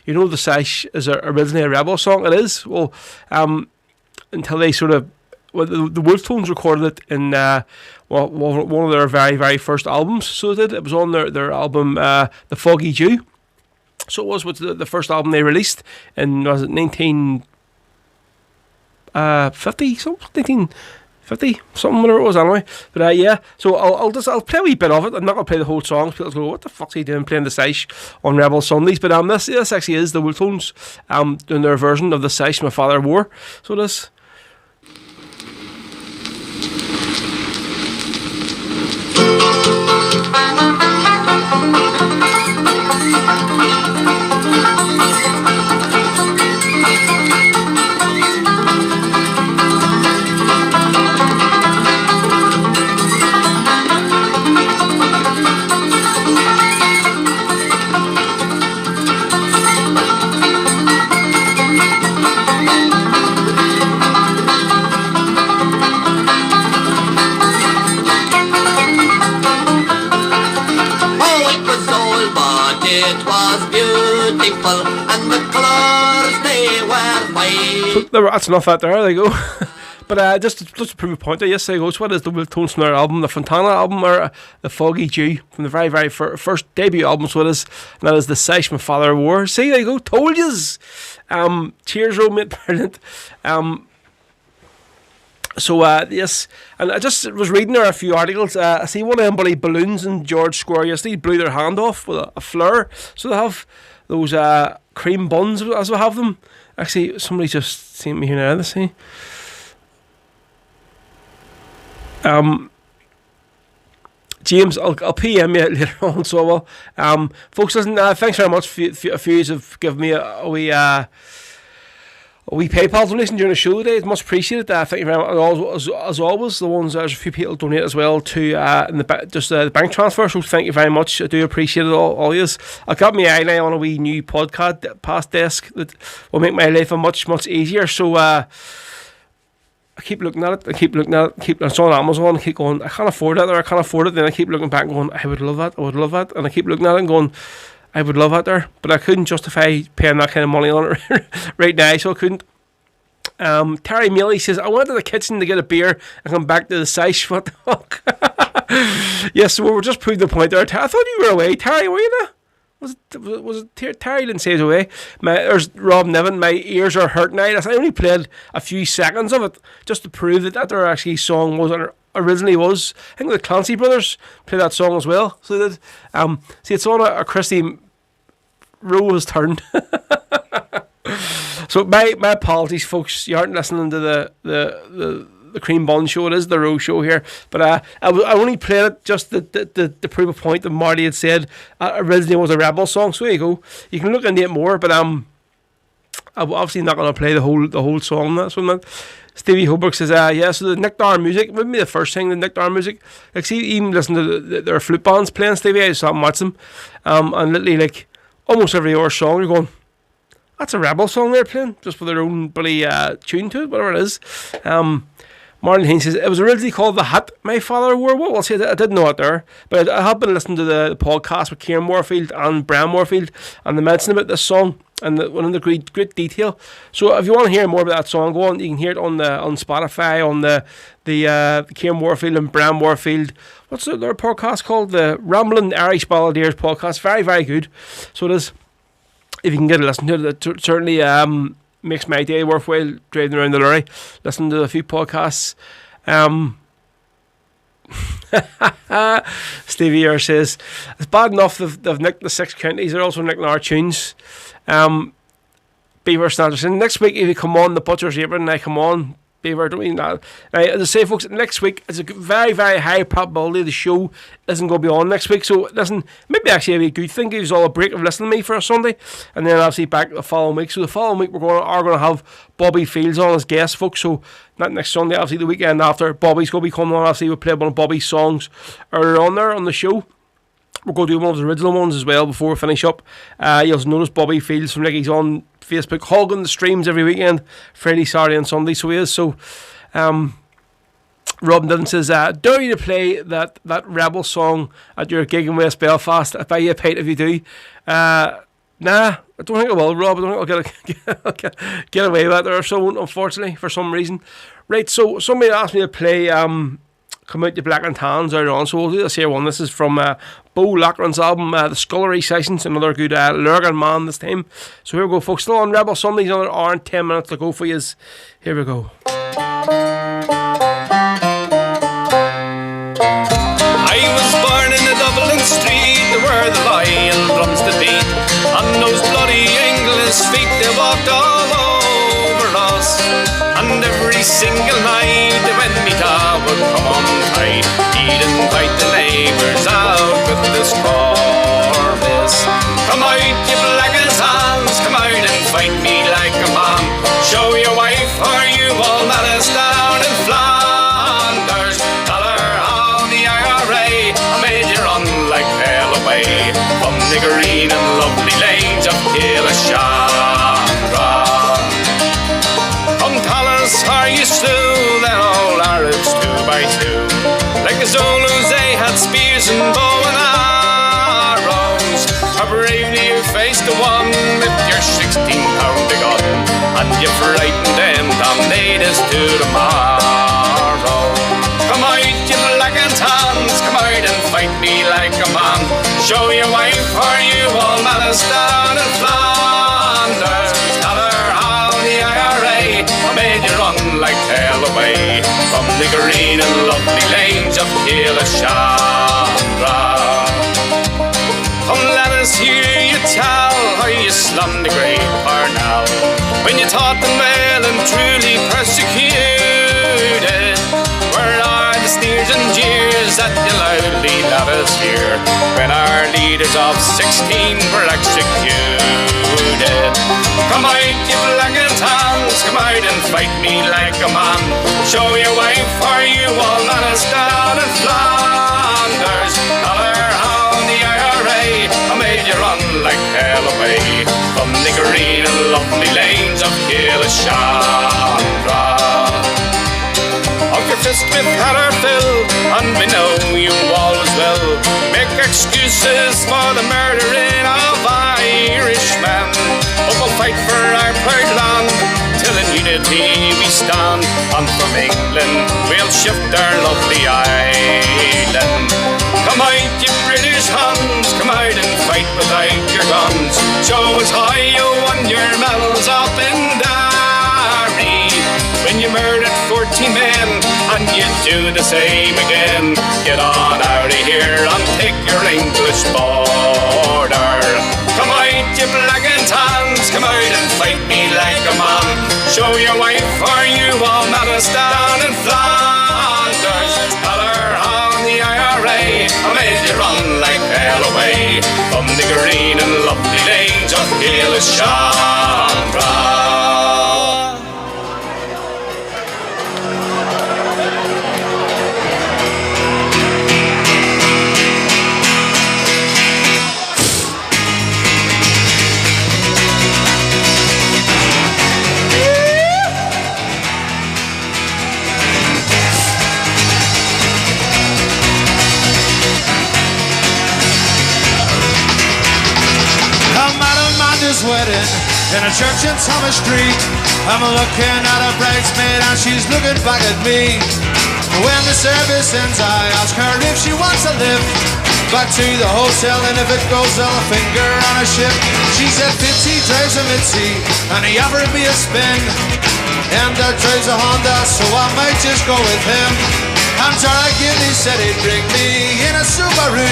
you know, the Sash is originally a Rebel song. It is. Well, until they sort of, well, the Wolf Tones recorded it in one of their very, very first albums. So it was on their album, The Foggy Dew. So it was with the first album they released in, was it 1950 something? 50 something, whatever it was, anyway. But yeah, so I'll play a wee bit of it. I'm not gonna play the whole song. People go, what the fuck's he doing playing the Sash on Rebel Sundays? But this actually is the Wolf Tones doing their version of the Sash my father wore. So this. And the colours they were fine. So that's enough out there you go. But just to prove a point there, yes, there you go. So what is the Wolf Tones from their album, the Fontana album, or the Foggy Dew from the very, very first debut album? So it is, and that is the Sash my father wore. See, there you go, told yous. Cheers, road mate, brilliant. So yes, and I just was reading there a few articles. I see one of them bloody balloons in George Square yesterday blew their hand off with a flare. So they have those cream buns as we have them. Actually, somebody just seen me here now. Let's see. James, I'll PM you later on. So I will. Folks, listen. Thanks very much for a few years of giving me a wee PayPal donation during the show today. It's much appreciated. Thank you very much. As always, there's a few people donate as well to the bank transfer. So thank you very much. I do appreciate it all yous. I got my eye on a wee new podcast desk that will make my life much easier. So I keep looking at it. It's on Amazon. I keep going, I can't afford it, or I can't afford it. Then I keep looking back and going, I would love that. And I keep looking at it and going, I would love that there, but I couldn't justify paying that kind of money on it right now, so I couldn't. Terry Mealy says, I went to the kitchen to get a beer and come back to the Sash. What the fuck? Yes, so we're just proving the point there. I thought you were away, Terry, were you there? Was it Terry didn't say he's away? There's Rob Nevin, my ears are hurt now. I only played a few seconds of it just to prove that there actually song was originally was. I think the Clancy brothers played that song as well. So they did. See, it's on a Christy row was turned. So my apologies, folks. You aren't listening to the Cream Bun show. It is the Row show here. But I only played it just to prove a point that Marty had said originally was a Rebel song. So there you go. You can look into it more. But I'm obviously not going to play the whole song. That's what Stevie Holbrook says, yeah, so the Nick Darr music, maybe the first thing, the Nick Darr music, like, see, even listen to their flute bands playing, Stevie, I just sat and watch them, and literally, like, almost every other song, you're going, that's a Rebel song they're playing, just with their own bloody tune to it, whatever it is. Martin Haynes says, it was originally called The Hat My Father Wore. Well, see, I didn't know it there, but I have been listening to the podcast with Kieran Moorfield and Brian Moorfield, and they mentioned about this song, and one of the great detail. So if you want to hear more about that song, go on. You can hear it on Spotify, on the Kieran Moorfield and Brian Moorfield. What's their podcast called? The Rambling Irish Balladeers podcast. Very, very good. So it is. if you can get a listen to it, it certainly makes my day worthwhile driving around the lorry, listening to a few podcasts. Stevie here says it's bad enough they've nicked the 6 counties, they're also nicking our tunes. Beaver Sanderson, next week if you come on the Butcher's Apron and I come on, Beaver, don't mean that. Now, as I say, folks, next week it's a very, very high probability the show isn't going to be on next week. So, listen, maybe actually be a good thing. Gives all a break of listening to me for a Sunday, and then obviously back the following week. So, the following week are going to have Bobby Fields on as guest, folks. So, not next Sunday, obviously the weekend after. Bobby's going to be coming on. Obviously, we'll play one of Bobby's songs earlier on there on the show. We're going to do one of the original ones as well before we finish up. You'll notice Bobby Fields from he's on Facebook hogging the streams every weekend, Friday, Saturday and Sunday, so he is. So Robin Dillon says, dare you to play that Rebel song at your gig in West Belfast? I'll buy you a pint if you do. Nah, I don't think I will, Rob. I don't think I'll get away with that or so, unfortunately, for some reason. Right, so somebody asked me to play Come Out the Black and Tans earlier on, so we'll do this here one. This is from Bo Lochran's album, The Scullery Sessions, another good Lurgan man this time. So here we go, folks. Still on Rebel Sundays, another hour and 10 minutes to go for you. Here we go. I was born in a Dublin street where the lion drums the beat. On those bloody English feet they walked all over us. And every single night when me dad would come on tight, he'd invite the neighbours out with this chorus. Come out, you black as hands, come out and fight me like a man. Show your wife or you all malice down in Flanders. Tell her how the IRA made you run like hell away from the green and lovely lanes of Killashandra. Come tell us how you slew them old Arabs 2 by 2. Like the Zulus they had spears and bow and arrows. How bravely you faced the one with your 16-pound gun, and you frightened them damn natives to tomorrow. Come out, you black and tans, come out and fight me like a man. Show your wife or you all malice down in Flanders. Tell her how the IRA made you run like hell away from the green and lovely lanes of Killashandra. Come let us hear you tell how you slummed the great Parnell when you taught them well and truly persecuted. Where are the sneers and jeers that you loudly let us hear when our leaders of 16 were executed? Come out, you black and tans, come out and fight me like a man. Show your wife or you all let us down in Flanders. Tell her how the IRA made you run like hell away from the green and lovely lanes of Killashandra. Of your fist we've had our fill, and we know you always will make excuses for the murdering of Irishmen. But we'll fight for our proud land till in unity we stand, and from England we'll shift our lovely island. Come out, you British hands, come out and fight without your guns. Show us how you won your medals up in Derry when you murdered 14 men, and you do the same again. Get on out of here and take your English border. Come out, you black and tans, come out and fight me like a man. Show your wife or you all met us down in Flanders. Tell her how the IRA made you run like hell away from the green and lovely lanes of Killashandra. Wedding in a church in Thomas Street. I'm looking at a bridesmaid and she's looking back at me. When the service ends I ask her if she wants a lift. back to the hotel, and if it goes, I'll a finger on a ship. She said 50 drives a Mitzi, and he offered me a spin. And that drives a Honda, so I might just go with him. And Tara Gilly said he'd bring me in a Subaru.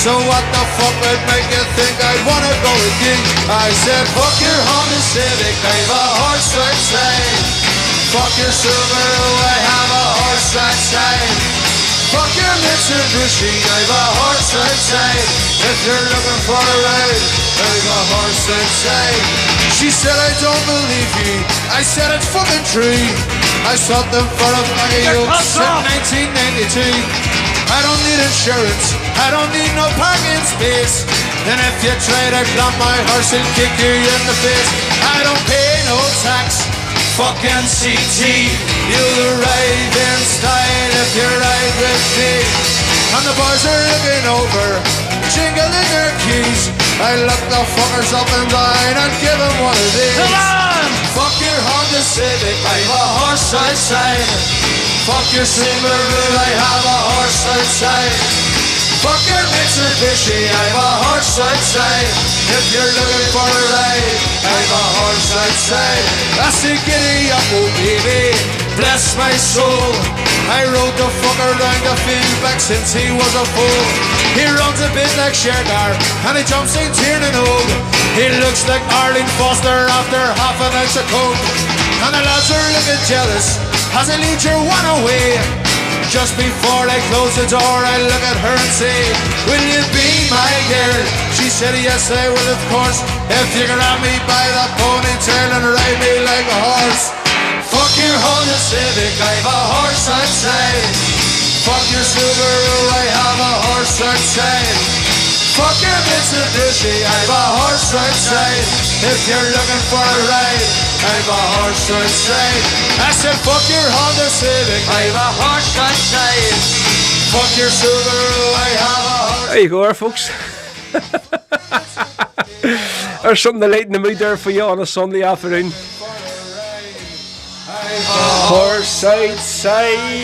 So what the fuck would make you think I'd wanna go with you? I said, fuck your Honda Civic, I've a horse outside. Fuck your Subaru, I have a horse outside. Fuck your Mitsubishi, I've a horse outside. If you're looking for a ride, I've a horse outside. She said, I don't believe you. I said, it's fucking true. I sold them for a bag of yolks in 1992. I don't need insurance, I don't need no parking space. And if you try to climb my horse, I'll kick you in the face. I don't pay no tax, fucking CT. You'll arrive in style if you ride with me. And the boys are looking over, jingling their keys. I look the fuckers up and down and give them one of these. Come on! Fuck your Honda Civic, I've a horse outside. Fuck your Subaru, I have a horse outside. Fuck your Mitsubishi, I've a horse outside. If you're looking for a ride, I've a horse outside. I say giddy up, oh baby, bless my soul. I rode the fucker round the field back since he was a fool. He runs a bit like Shergar, and he jumps in Tiernan Old. He looks like Arlene Foster after half an ounce of coke. And the lads are looking jealous as I lead your one away. Just before I close the door, I look at her and say, will you be my girl? She said, yes, I will, of course. If you can grab me by the ponytail and ride me like a horse. Fuck your Honda Civic, I've a horse outside. Fuck your Subaru, I have a horse outside. Fuck your Mitsubishi, I've a horse outside. If you're looking for a ride, I've a horse outside. I said, fuck your Honda Civic, I've a horse outside. Fuck your Subaru, I have a horse. There you go, there, folks. There's something to lighten the mood there for you on a Sunday afternoon. Horse outside.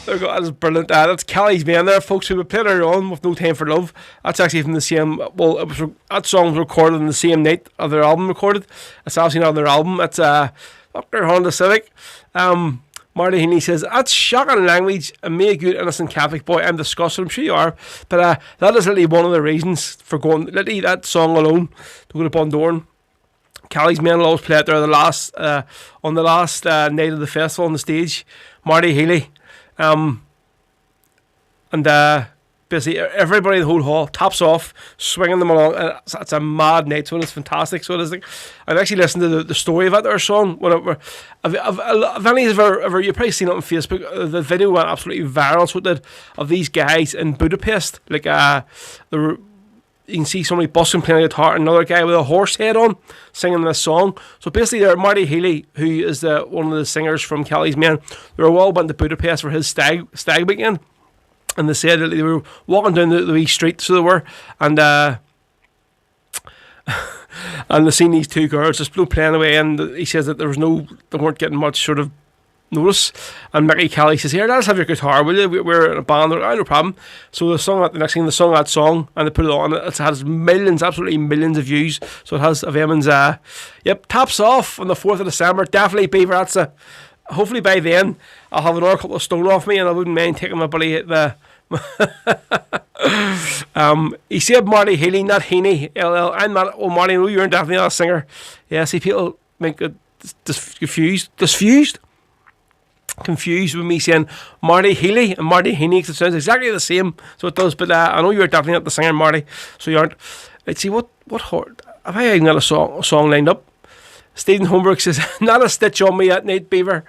There we go, that's brilliant. That's Kelly's Man there, folks, who we played earlier on with No Time for Love. That's actually from the same, well, that song was recorded on the same night of their album recorded. It's actually not on their album. It's Dr. Honda Civic. Marty Heaney says, that's shocking language, and me a good innocent Catholic boy. I'm disgusted, I'm sure you are. But that is literally one of the reasons for going, literally that song alone, to go to Bundoran. Kelly's Men will always play it there on the last night of the festival on the stage. Marty Healy. And basically everybody in the whole hall tops off, swinging them along. It's a mad night, so it's fantastic. So it is. Like, I've actually listened to the story of it, their song. Whatever. If any of ever, you've probably seen it on Facebook. The video went absolutely viral. So it did, of these guys in Budapest. Like you can see somebody busking playing a guitar, and another guy with a horse head on singing this song. So basically, they're Marty Healy, who is one of the singers from Kelly's Men. They were all went to Budapest for his stag weekend, and they said that they were walking down the wee street, so they were, and and they seen these two girls just playing away, and he says that they weren't getting much sort of notice. And Mickey Kelly says, here, let's have your guitar, will you? We're in a band. They're like, oh, no problem. So the next thing, they sung that song, and they put it on. It has millions, absolutely millions of views. So it has of Eamon's, tops off on the 4th of December. Definitely, Beaver. That's hopefully by then, I'll have another couple of stone off me, and I wouldn't mind taking my buddy at the... he said Marty Healy, not Heaney. I'm not. Oh, Marty, no, you're definitely not a singer. Yeah, see, people make it confused with me saying Marty Healy and Marty Heaney, because it sounds exactly the same. So it does, but I know you're definitely not the singer, Marty. So you aren't. Let's see what have I even got a song lined up? Stephen Holmberg says, not a stitch on me at night, Beaver.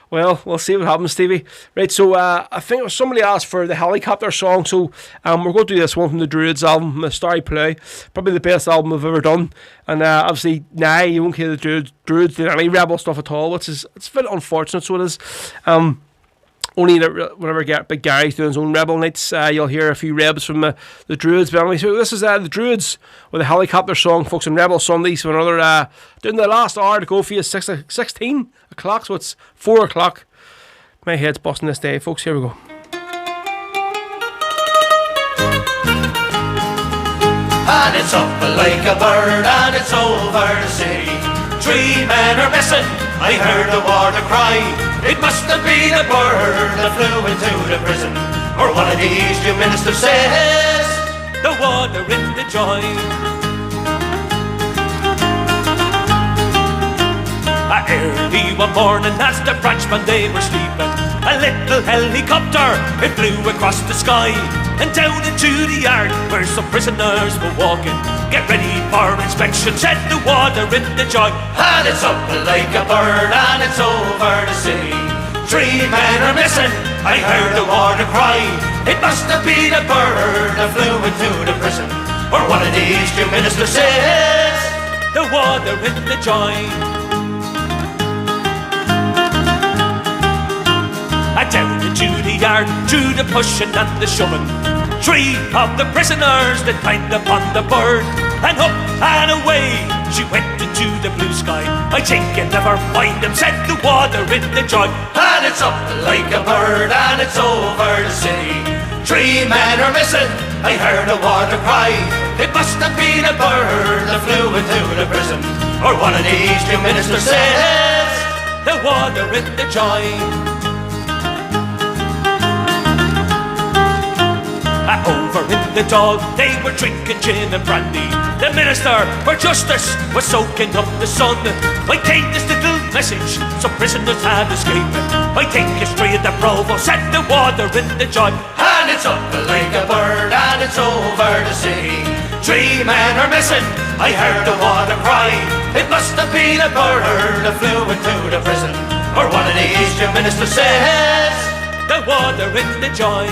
Well, we'll see what happens, Stevie. Right, so I think somebody asked for the helicopter song, so we're going to do this one from the Druids album, the Starry Plough. Probably the best album I've ever done. And obviously, you won't hear the Druids doing any rebel stuff at all, which is, it's a bit unfortunate, so it is. Only whenever Big Gary's doing his own rebel nights, you'll hear a few rebs from the Druids. But anyway, so this is the Druids with a helicopter song, folks, on Rebel Sunday. So another, doing the last hour to go for you, 16 o'clock, so it's 4 o'clock. My head's busting this day, folks. Here we go. and it's up like a bird, and it's over the city. 3 men are missing, I heard the warder cry. It must have been a bird that flew into the prison, or one of these new ministers says, the warder in the joy. Early one morning as the Frenchmen they were sleeping, a little helicopter, it flew across the sky and down into the yard where some prisoners were walking. Get ready for inspection, said the warder in the joy. And it's up like a bird and it's over the city. 3 men are missing, I heard the warder cry. It must have been a bird that flew into the prison, or one of these new ministers says, the warder in the joy. Down into the yard, through the pushing and the shoving, 3 of the prisoners that climbed upon the bird, and up and away she went into the blue sky. I think you'll never find them, said the warder in the joy. And it's up like a bird and it's over the city. 3 men are missing, I heard the warder cry. It must have been a bird that flew into the prison, or one of these new ministers says, the warder in the joy. Over in the dog, they were drinking gin and brandy. The minister for justice was soaking up the sun. I take this little message, some prisoners had escaped. I take you straight to Provo, said the warder in the joy. And it's up like a bird and it's over the city. 3 men are missing, I heard the warder cry. It must have been a bird that flew into the prison, or one of these new ministers says, the warder in the joy.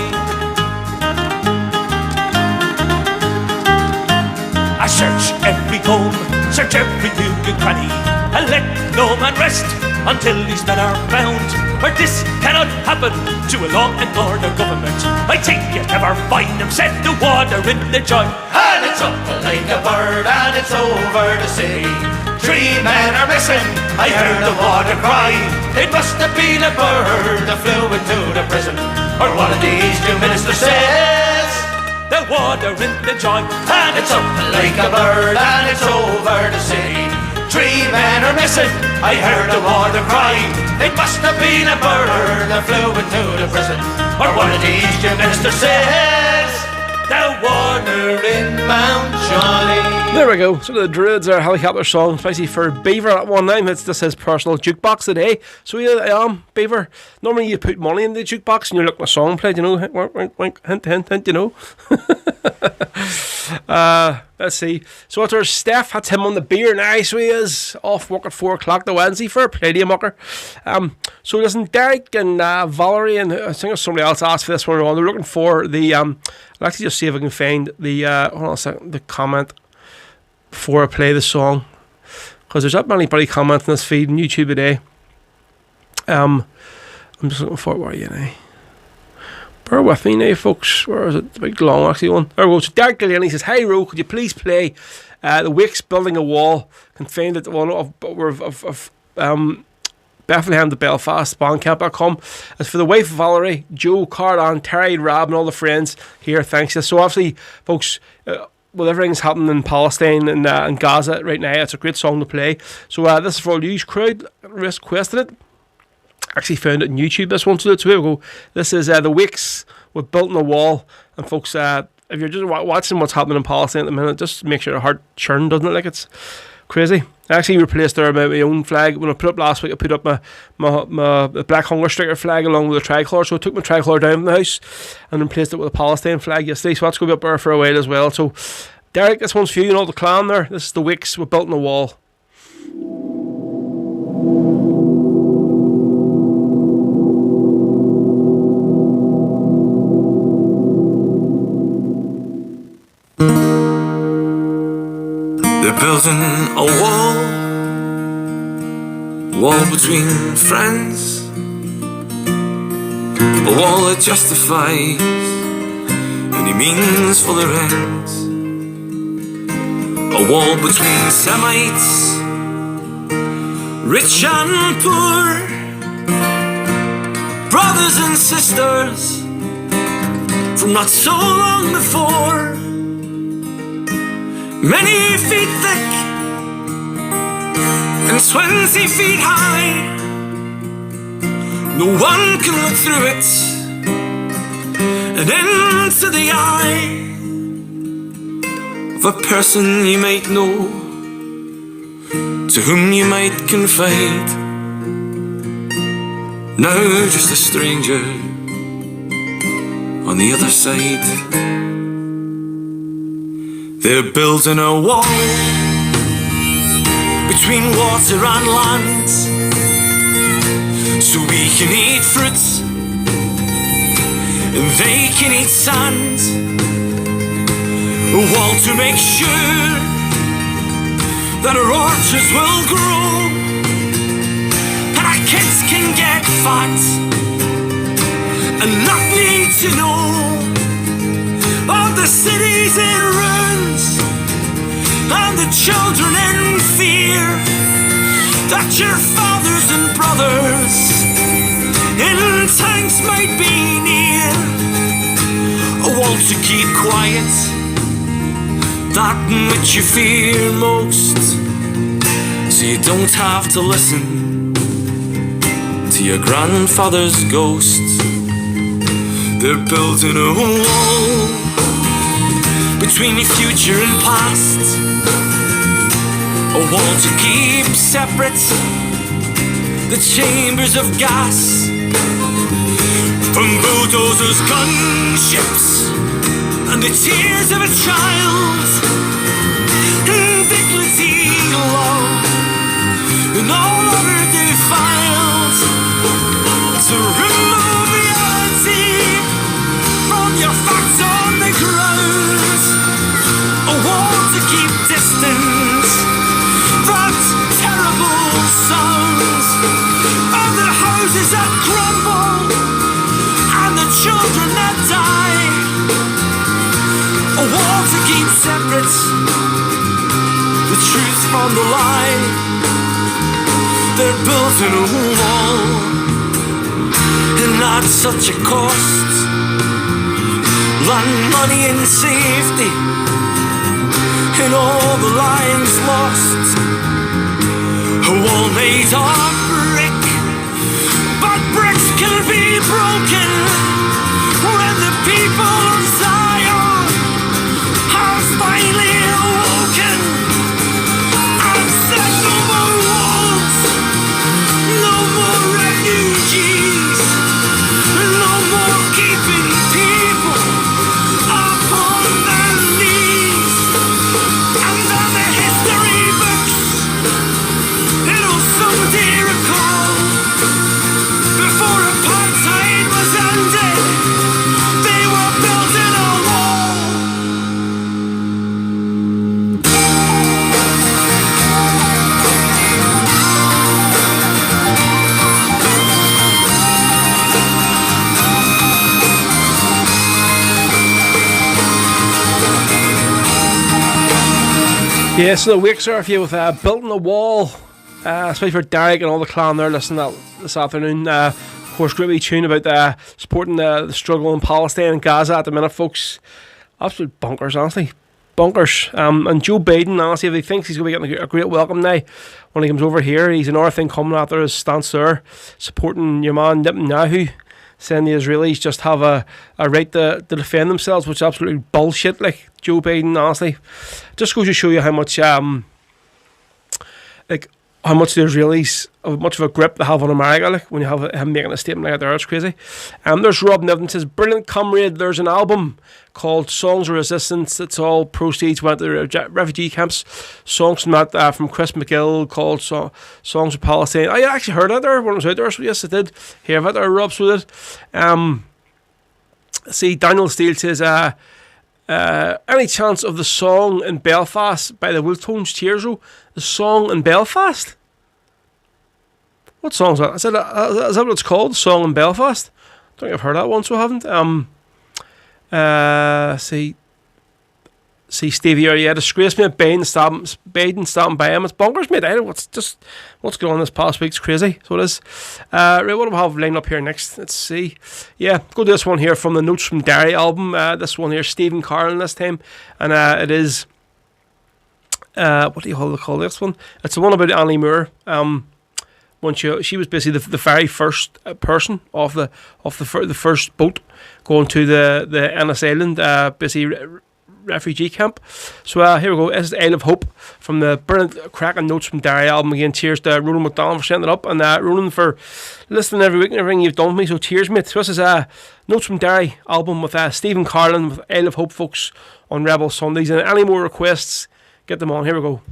I search every home, search every nook and cranny, and let no man rest until these men are found. For this cannot happen to a law and order government. I think you'll never find them, said the warder in the joy. And it's up like a bird and it's over the city. 3 men are missing, I heard the warder cry. It must have been a bird that flew into the prison, or one of these new ministers says, the warder in the joy. And it's up like a bird and it's over the city. 3 men are missing, I heard the warder cry. It must have been a bird that flew into the prison, or one of these new ministers says, the warder in Mount Johnny. There we go. So the Druids are a helicopter song, especially for Beaver at one time. It's just his personal jukebox today. So yeah, I am Beaver. Normally you put money in the jukebox and you're looking at a song played, you know. Wink, wink, wink, hint, hint, hint, you know. Let's see. So it's our Steph, that's him on the beer now. So he is off work at 4 o'clock the Wednesday for a Palladium mucker. So listen, Derek and Valerie, and I think somebody else asked for this one on. They're looking for the I'll actually just see if I can find the hold on a second, the comment before I play the song, because there's not many bloody comments in this feed on YouTube today. I'm just looking for it. Where are you now? Bear with me now, folks. Where is it? The big long actually one. There we go. So Derek Delaney says, "Hey Ro, could you please play the Wicks Building a Wall contained at one of Bethlehem to Belfast, Bandcamp.com. As for the wife of Valerie, Joe, Cardan, Terry, Rab, and all the friends here, thanks you." So obviously, folks, with everything's happening in Palestine and Gaza right now, it's a great song to play. So this is for all you crowd requested it. Actually found it on YouTube, this one, so here we go. This is the Wicks with Built in a Wall. And folks, if you're just watching what's happening in Palestine at the minute, just make sure your heart churn, doesn't it? Like, it's crazy. I actually replaced there my own flag. When I put up last week, I put up my Black Hunger Striker flag along with the tricolour. So I took my tricolour down from the house and replaced it with a Palestine flag yesterday. So that's going to be up there for a while as well. So Derek, this one's for you and all the clan there. This is the Wicks with Built in a Wall. They're building a wall between friends, a wall that justifies any means for their ends, a wall between Semites, rich and poor, brothers and sisters from not so long before. many feet thick and 20 feet high. No one can look through it and into the eye of a person you might know, to whom you might confide. Now just a stranger on the other side. They're building a wall between water and land, so we can eat fruit and they can eat sand. A wall to make sure that our orchards will grow and our kids can get fat and not need to know of the cities in ruins and the children in fear, that your fathers and brothers in tanks might be near. A wall to keep quiet that in which you fear most, so you don't have to listen to your grandfather's ghost. They're building a wall between your future and past, a wall to keep separate the chambers of gas from bulldozers, gunships, and the tears of a child, and dignity, love, and all other defiled. To remove reality from your facts on the ground, a wall to keep distance from terrible sounds of the houses that crumble and the children that die. A wall to keep separate the truth from the lie. They're building a wall, and at such a cost. Land, money and safety, and all the lives lost. A wall made of brick, but bricks can be broken when the people of Zion have finally awoken and said no more walls, no more refugees, no more keeping people upon their knees. And then the history books, it'll someday recall, before apartheid was ended, they were building a wall. Yeah, so the Wakes are here with Building a Wall, especially for Derek and all the clan there listening to that this afternoon. Of course, great wee tune about supporting the struggle in Palestine and Gaza at the minute, folks. Absolute bonkers, honestly. Bonkers. And Joe Biden, honestly, if he thinks he's going to be getting a great welcome now when he comes over here, he's another thing coming after his stance there, supporting your man Netanyahu, saying the Israelis just have a right to defend themselves, which is absolutely bullshit. Like Joe Biden, honestly, just goes to show you how much how much the Israelis, how much of a grip they have on America. Like when you have him making a statement like that, there, it's crazy. There's Rob Niven says, brilliant comrade. There's an album called Songs of Resistance. It's all proceeds went to the refugee camps. Songs from that from Chris McGill called Songs of Palestine. I actually heard that there when I was out there. So yes, I did hear that there. Rob, so did. See, Daniel Steele says, any chance of the song in Belfast by the Wiltones Tearso? The song in Belfast? What song is that? Is that what it's called? The song in Belfast? I don't think I've heard that one, so I haven't. See Stevie here, yeah, disgrace me at Biden stopping by him. It's bonkers, mate. I don't know what's going on this past week. It's crazy. So it is. Right, what do we have lined up here next? Let's see. Yeah, go to this one here from the Notes from Derry album. This one here, Stephen Carlin this time. And it is what do you call this one? It's the one about Annie Moore. When she was basically the very first person off the first boat going to the Ennis Island, basically refugee camp. So here we go. This is Isle of Hope from the brilliant cracking Notes from Derry album. Again, cheers to Ronan McDonald for sending it up, and Ronan for listening every week and everything you've done for me. So cheers, mate. So this is Notes from Derry album with Stephen Carlin with Isle of Hope, folks, on Rebel Sundays. And any more requests, get them on. Here we go.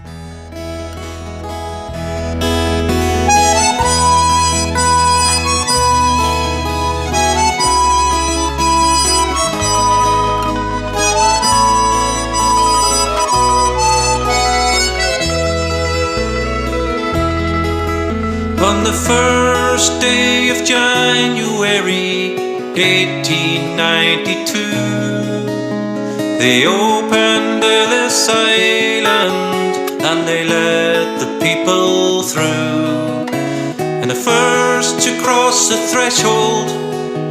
On the first day of January 1892, they opened Ellis Island and they let the people through. And the first to cross the threshold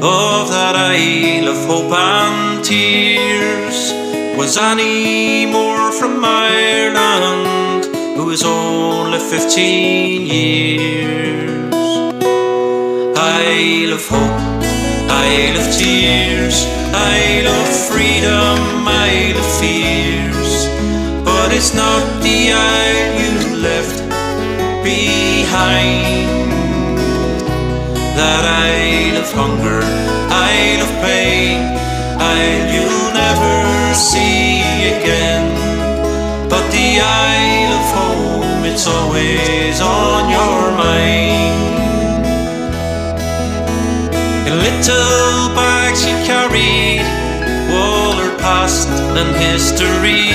of that Isle of Hope and Tears was Annie Moore from Ireland, who was only 15 years. Isle of Hope, Isle of Tears, Isle of Freedom, Isle of Fears. But it's not the isle you left behind. That Isle of Hunger, Isle of Pain, Isle you'll never see again. But the Isle of Home, it's always on your mind. In little bags she carried all her past and history,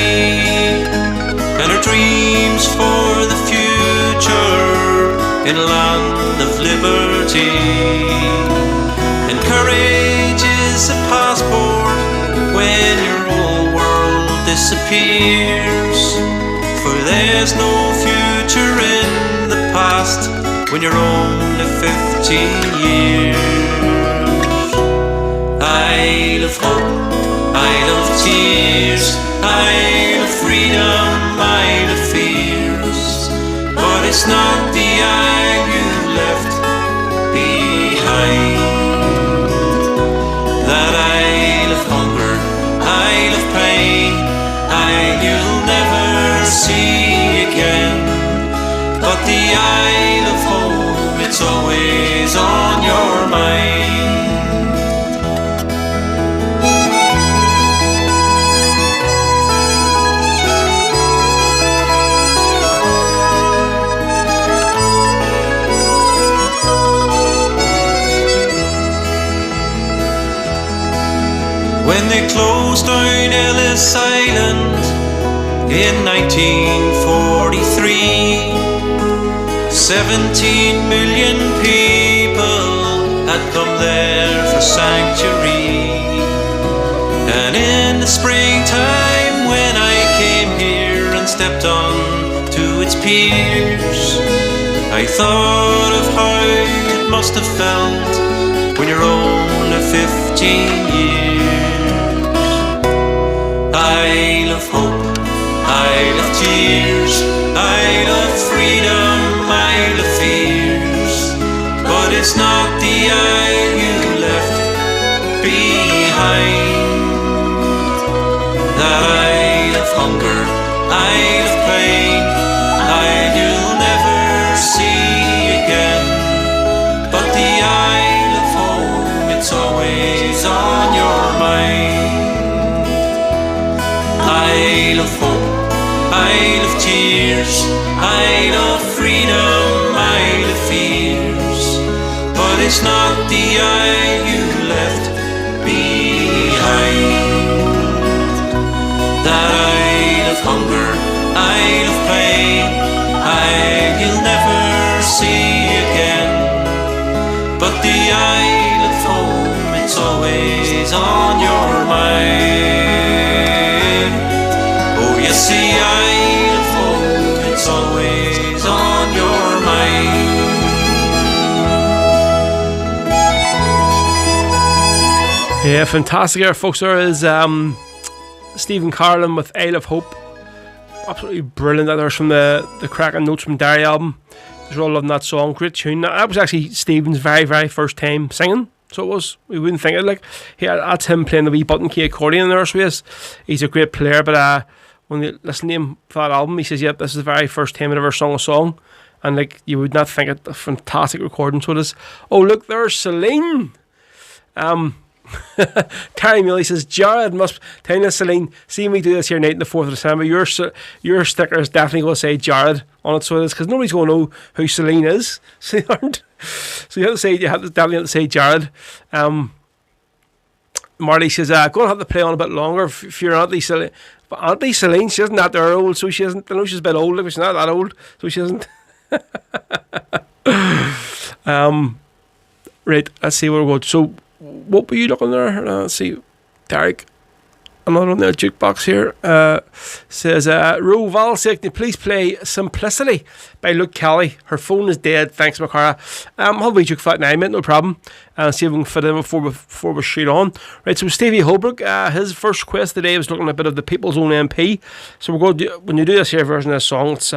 and her dreams for the future in a land of liberty. And courage is a passport when your whole world disappears. For there's no future in the past when you're only 15 years. Isle of Hope, Isle of Tears, Isle of Freedom, Isle of Fears. But it's not the isle you left behind. That Isle of Hunger, Isle of Pain, Isle you'll never see again. But the Isle of Home, it's always on your mind. When they closed down Ellis Island in 1943, 17 million people had come there for sanctuary. And in the springtime when I came here and stepped on to its piers, I thought of how it must have felt when you're only 15 years. Isle of Hope, Isle of Tears, Isle of Freedom, Isle of Fears. But it's not the isle you left behind. That Isle of Hunger, Isle of Pain, Isle you'll never see again. But the Isle of Home, it's always on your mind. Isle of Hope, Isle of Tears, Isle of Freedom, Isle of Fears. But it's not the isle you left behind. That Isle of Hunger, Isle of Pain, Isle you'll never see again. But the Isle of Home, it's always on your mind. Oh yes, the Isle of Hope, it's always on your mind. Yeah, fantastic there, folks. There is Stephen Carlin with Isle of Hope. absolutely brilliant. That there's from the cracking notes from Derry album. Just really loving that song. Great tune. That was actually Stephen's very first time singing. So it was. We wouldn't think it. Like that's him playing the wee button key accordion there. So he's a great player. But when you listen to him for that album, he says, "Yep, this is the very first time I've ever sung a song." And like you would not think it a fantastic recording. So it is. Oh look, there's Celine. Terry Muley says, Jared must tell us, Celine, see me do this here night on the 4th of December. Your sticker is definitely going to say Jared on it, so it is, because nobody's going to know who Celine is. So you aren't. So you definitely have to say Jared. Marley says, going to have to play on a bit longer if you're Auntie Celine. But Auntie Celine, she isn't that old, so she isn't. I know she's a bit old, but she's not that old, so she isn't. Right, let's see where we go. So what were you looking there? Let's see. Derek, another one there, jukebox here. Says, Ro Valsek, can you please play Simplicity by Luke Kelly? Her phone is dead, thanks, Macara. I'll be juke for 9 minutes, no problem. See if we can fit in before we shoot on. Right, so Stevie Holbrook, his first quest today was looking at a bit of the People's Own MP. So we're going to when you do this here version of this song, it's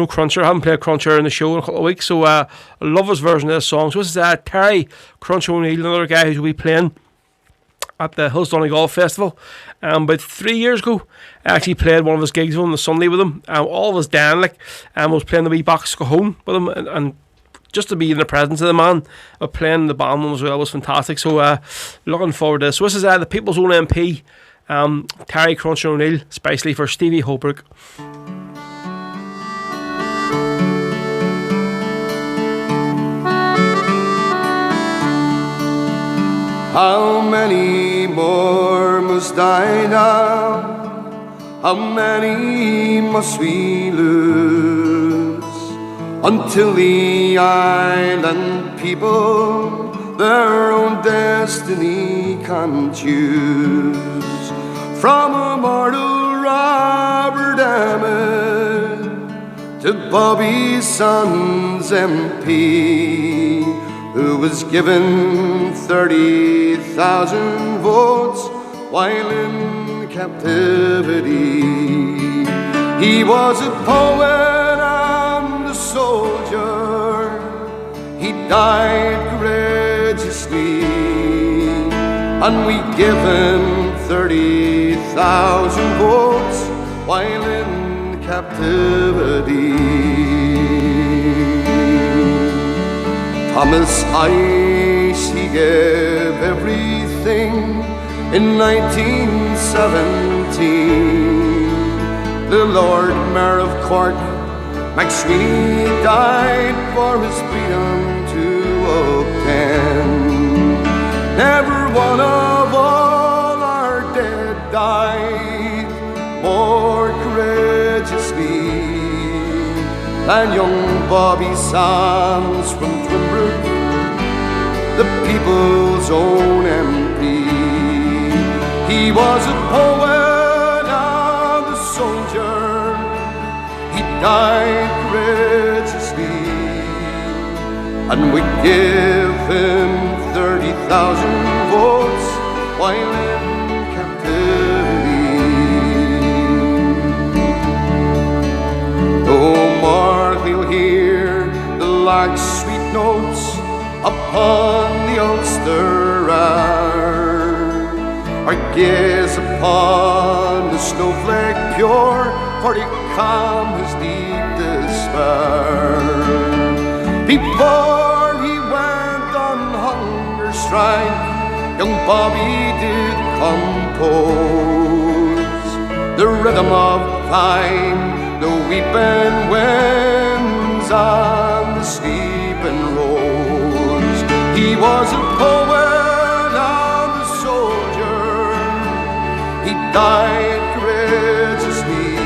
Cruncher. I haven't played Cruncher in the show in a couple of weeks, so I love his version of this song. So this is Terry Cruncher O'Neill, another guy who will be playing at the Hills Donegal Festival. About 3 years ago, I actually played one of his gigs on the Sunday with him. All of his Dan, was playing the wee box cajon with him, and just to be in the presence of the man, playing the band one as well was fantastic. So looking forward to this. So this is the People's Own MP, Terry Cruncher O'Neill, especially for Stevie Holbrook. How many more must die now? How many must we lose until the island people their own destiny can choose? From immortal Robert Emmett to Bobby Sands MP, who was given 30,000 votes while in captivity. He was a poet and a soldier. He died courageously, and we give him 30,000 votes while in captivity. Thomas Ice, he gave everything in 1917. The Lord Mayor of Cork, McSweeney, died for his freedom to obtain. Never one of all our dead died more courageously than young Bobby Sands from Twinbrook, the People's Own MP. He was a poet and a soldier. He died courageously, and we give him 30,000 votes while in captivity. Oh, Mark, you'll hear the lark's sweet notes upon the Ulster Air, or gaze upon the snowflake pure, for he calm his deep despair. Before he went on hunger strike, young Bobby did compose the rhythm of time, the weeping winds and the sleeping rose. He was a poet and a soldier. He died courageously,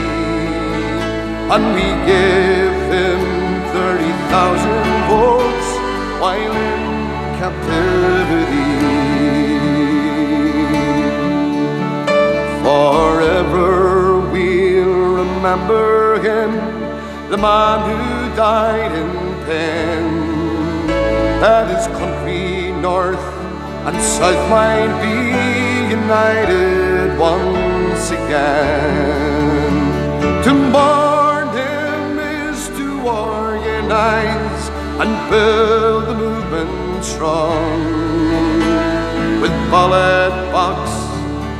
and we give him 30,000 votes while in captivity. Forever we'll remember him, the man who died in pain, that his country north and south might be united once again. To warned him is to organize and build the movement strong, with ballad box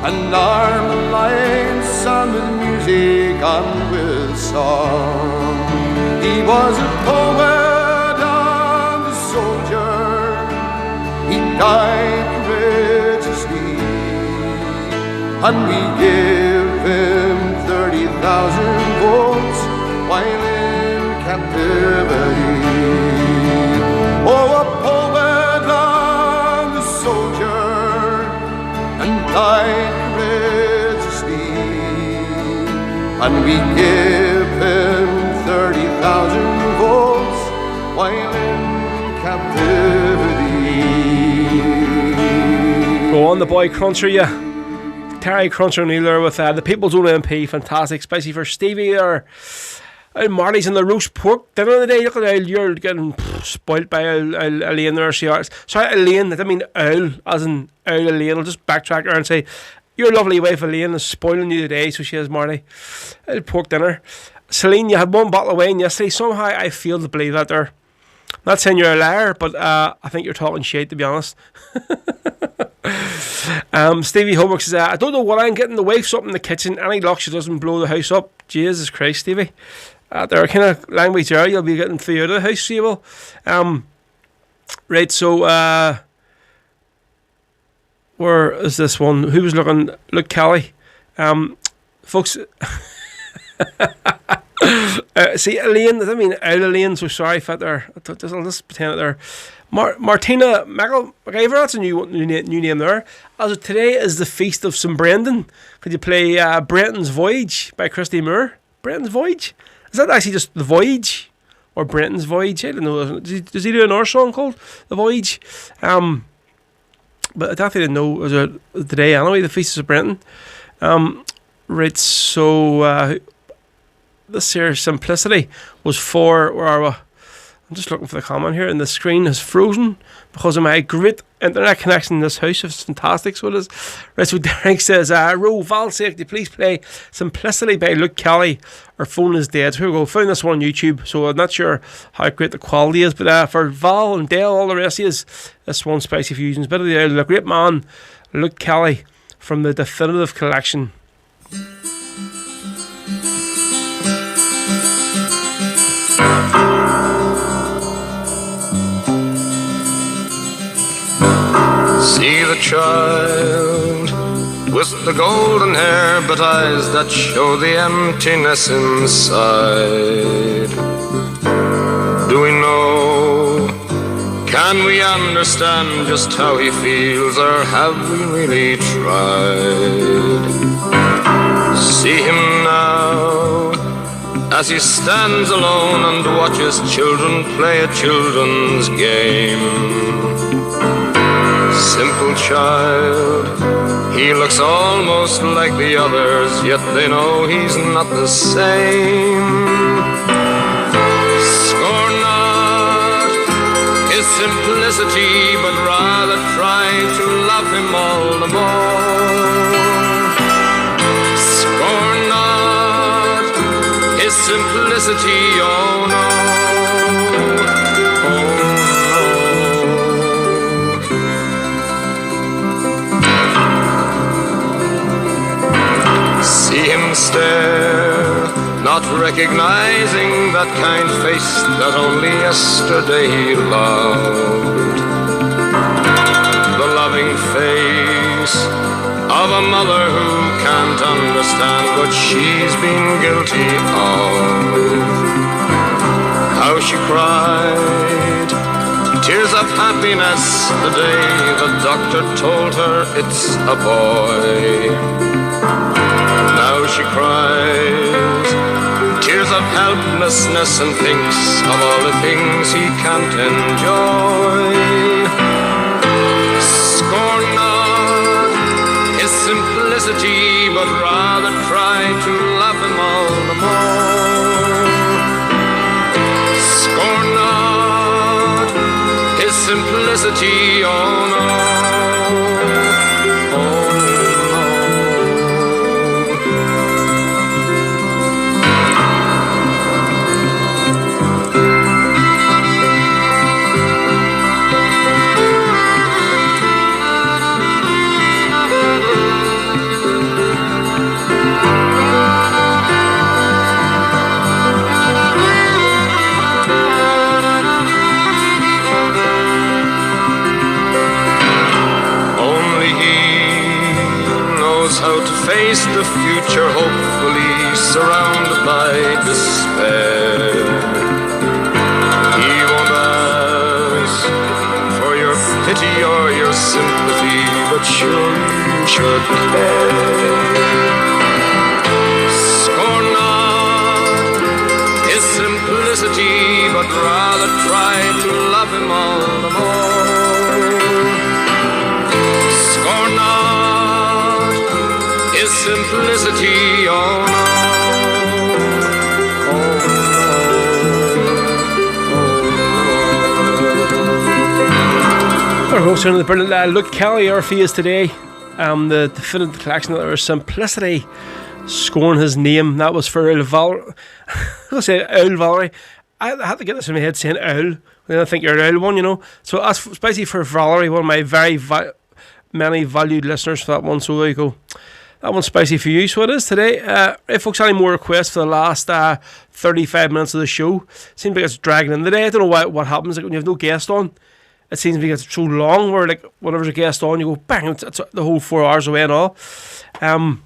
and arm alliance and with music and with song. He was a poet and a soldier, he died courageously, and we give him 30,000 votes while in captivity. Oh, a poet and a soldier, and died courageously, and we give him 30,000 votes while in captivity. Go on, the boy Cruncher, yeah. Terry Cruncher O'Neill there with the People's Own MP, fantastic, especially for Stevie there. And Marley's in the roast pork dinner of the day. Look at Earl, you're getting spoilt by Elaine there. Sorry, Elaine, I didn't mean Earl, as in Earl Elaine. I'll just backtrack her and say, your lovely wife Elaine is spoiling you today, so she has Marley. Pork dinner. Celine, you had one bottle of wine yesterday. Somehow I feel to believe that there. Not saying you're a liar, but I think you're talking shit, to be honest. Stevie Homework says, I don't know what I'm getting. The wife's up in the kitchen. Any luck she doesn't blow the house up. Jesus Christ, Stevie. There are kind of language there you'll be getting through out of the house, so you will. Right, so where is this one? Who was looking? Luke Kelly. Folks, see, Elaine, I mean, Elaine, so sorry for there. I'll just pretend it there. Martina McIver, that's a new name there. As of today is the feast of St. Brendan. Could you play Brenton's Voyage by Christy Moore? Brenton's Voyage? Is that actually just The Voyage? Or Brenton's Voyage? I don't know. Does he do another song called The Voyage? But I definitely didn't know it was today anyway, the feast of St. Brendan. Right, so this here, Simplicity, was for, where are we? I'm just looking for the comment here, and the screen has frozen because of my great internet connection in this house. It's fantastic, so it is. Right, so Derek says, Ro, Val's sake, could you please play Simplicity by Luke Kelly? Our phone is dead. So here we go. Found this one on YouTube, so I'm not sure how great the quality is, but for Val and Dale, all the rest of you, this one, Spicy Fusions. Bit of the great man, Luke Kelly, from the Definitive Collection. See the child with the golden hair but eyes that show the emptiness inside. Do we know? Can we understand just how he feels, or have we really tried? See him now as he stands alone and watches children play a children's game. Simple child, he looks almost like the others, yet they know he's not the same. Scorn not his simplicity, but rather try to love him all the more. Scorn not his simplicity, oh no. See him stare, not recognizing that kind face that only yesterday he loved. The loving face of a mother who can't understand what she's been guilty of. How she cried tears of happiness the day the doctor told her it's a boy. Now she cries tears of helplessness and thinks of all the things he can't enjoy. Scorn not his simplicity, but rather try to love him all the more. Scorn not his simplicity, oh no. knows how to face the future, hopefully surrounded by despair. He won't ask for your pity or your sympathy, but sure you should care. Scorn not his simplicity, but rather try to love him all the more. Scorn not his simplicity, oh no, oh no. Our host on the brilliant Luke Kelly, our fee is today. The definitive collection of our simplicity. Scorn his name. That was for Owl Valerie. I'll say Owl Valerie. I had to get this in my head saying Owl. I think you're an Owl one, you know. So that's especially for Valerie, one of my very many valued listeners for that one. So there you go. That one's spicy for you. So it is today. If folks have any more requests for the last 35 minutes of the show, seems like it's dragging in the day. I don't know what happens like when you have no guest on. It seems like it's so long where like whenever's a guest on, you go bang, it's the whole 4 hours away and all. I'm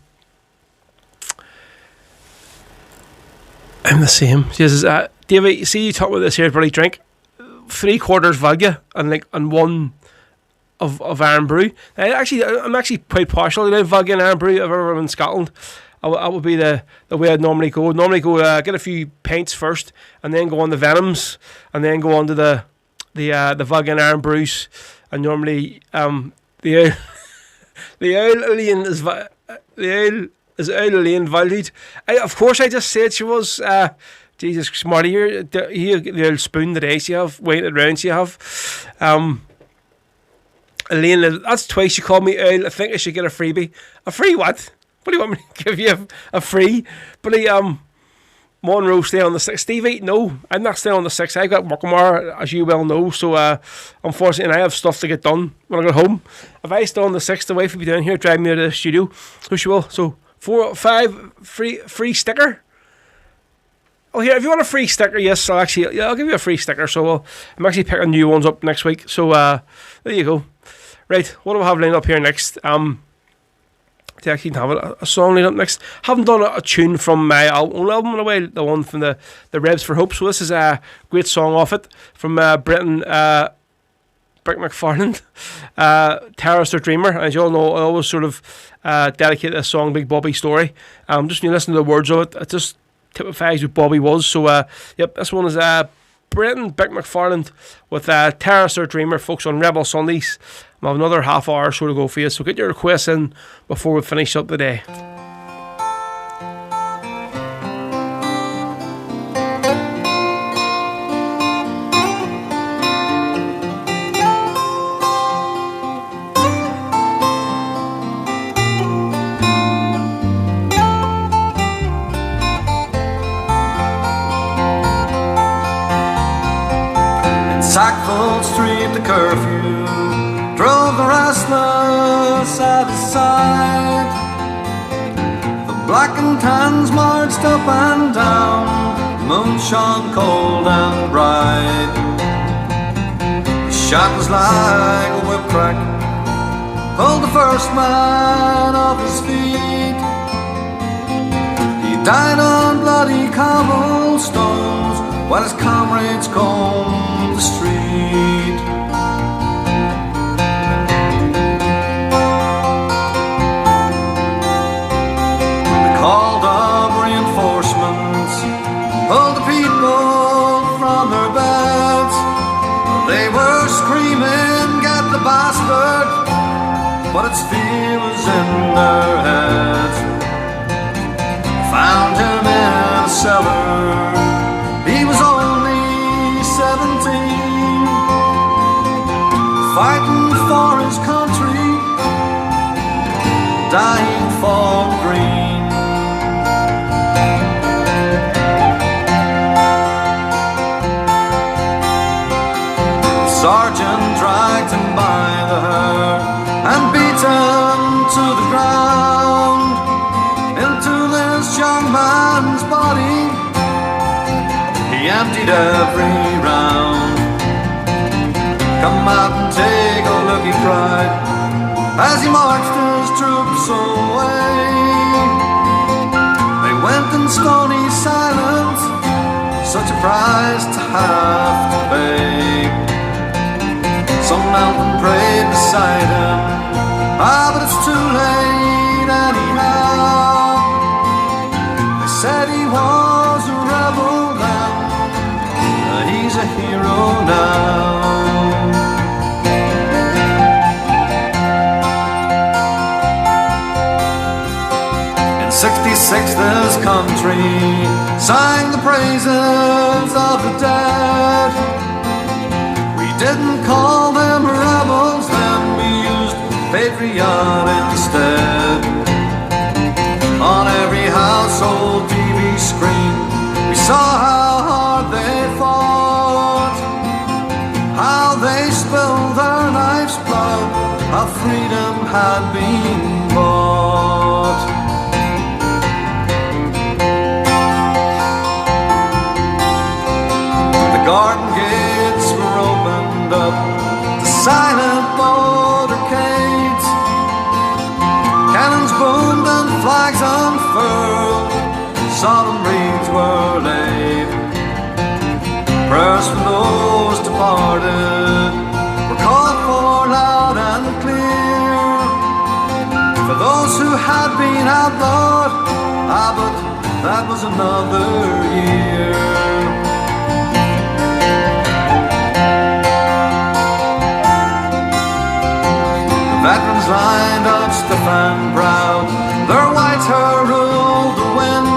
the same. Says, David, you see you talk about this here bloody drink. 3/4 vodka and one of Iron Brew. I'm actually quite partial to vodka and Iron Brew. If ever I'm in Scotland, that would be the way I'd normally go. Get a few pints first, and then go on the Venoms, and then go on to the vodka and Iron Brews. And normally the ale is Eileen valued. Of course, I just said she was. Jesus, smarty here. The old spoon that you have, weighted rounds you have. Elaine, that's twice you called me Earl. I think I should get a freebie. A free what? What do you want me to give you? A free? But Monroe stay on the 6th. Stevie, no, I'm not staying on the 6th. I've got work tomorrow, as you well know. So, unfortunately, I have stuff to get done when I get home. If I stay on the 6th, the wife will be down here driving me to the studio. So she will. So 4 or 5 free sticker. Oh, here, if you want a free sticker, yes, I'll give you a free sticker. So I'm actually picking new ones up next week. So there you go. Right, what do I have lined up here next? I actually have a song lined up next. Haven't done a tune from my own album in a while, the one from the Rebs for Hope. So this is a great song off it from Britain, Brick McFarland, Terrorist or Dreamer. As you all know, I always sort of dedicate this song, Big Bobby Story. Just when you listen to the words of it, it just typifies who Bobby was. So, yep, this one is Britain, Brick McFarland with Terrorist or Dreamer, folks, on Rebel Sundays. I have another half hour or so to go for you, so get your requests in before we finish up the day. Sackville Street, the curfew drove the restless out of sight. The black and tans marched up and down, the moon shone cold and bright. The shot was like a whip crack, pulled the first man off his feet. He died on bloody cobblestones while his comrades combed the street. They called up reinforcements, pulled the people from their beds. They were screaming, "Get the bastard!" but its fear was in their heads. Found him in a cellar. He was only 17, fighting for his country, dying for green. The sergeant dragged him by the hair and beat him to the ground. Into this young man's body he emptied every round. "Come out and take a look," he cried, as he marched his troops away. such a price to have to pay. Some knelt and prayed beside him, but it's too late anyhow. They said he was a rebel then, he's a hero now. In 66 this country sang the praises of the dead. We didn't call them rebels then, we used patriot instead. On every household TV screen we saw how hard they fought, how they spilled their life's blood, how freedom had been bought. The garden gates were opened up to silent motorcades. Cannons boomed and flags unfurled, solemn wreaths were laid. Prayers for those departed were called for loud and clear. For those who had been outlawed, but that was another year. Veterans lined up stiff and proud, their white hair ruled the wind,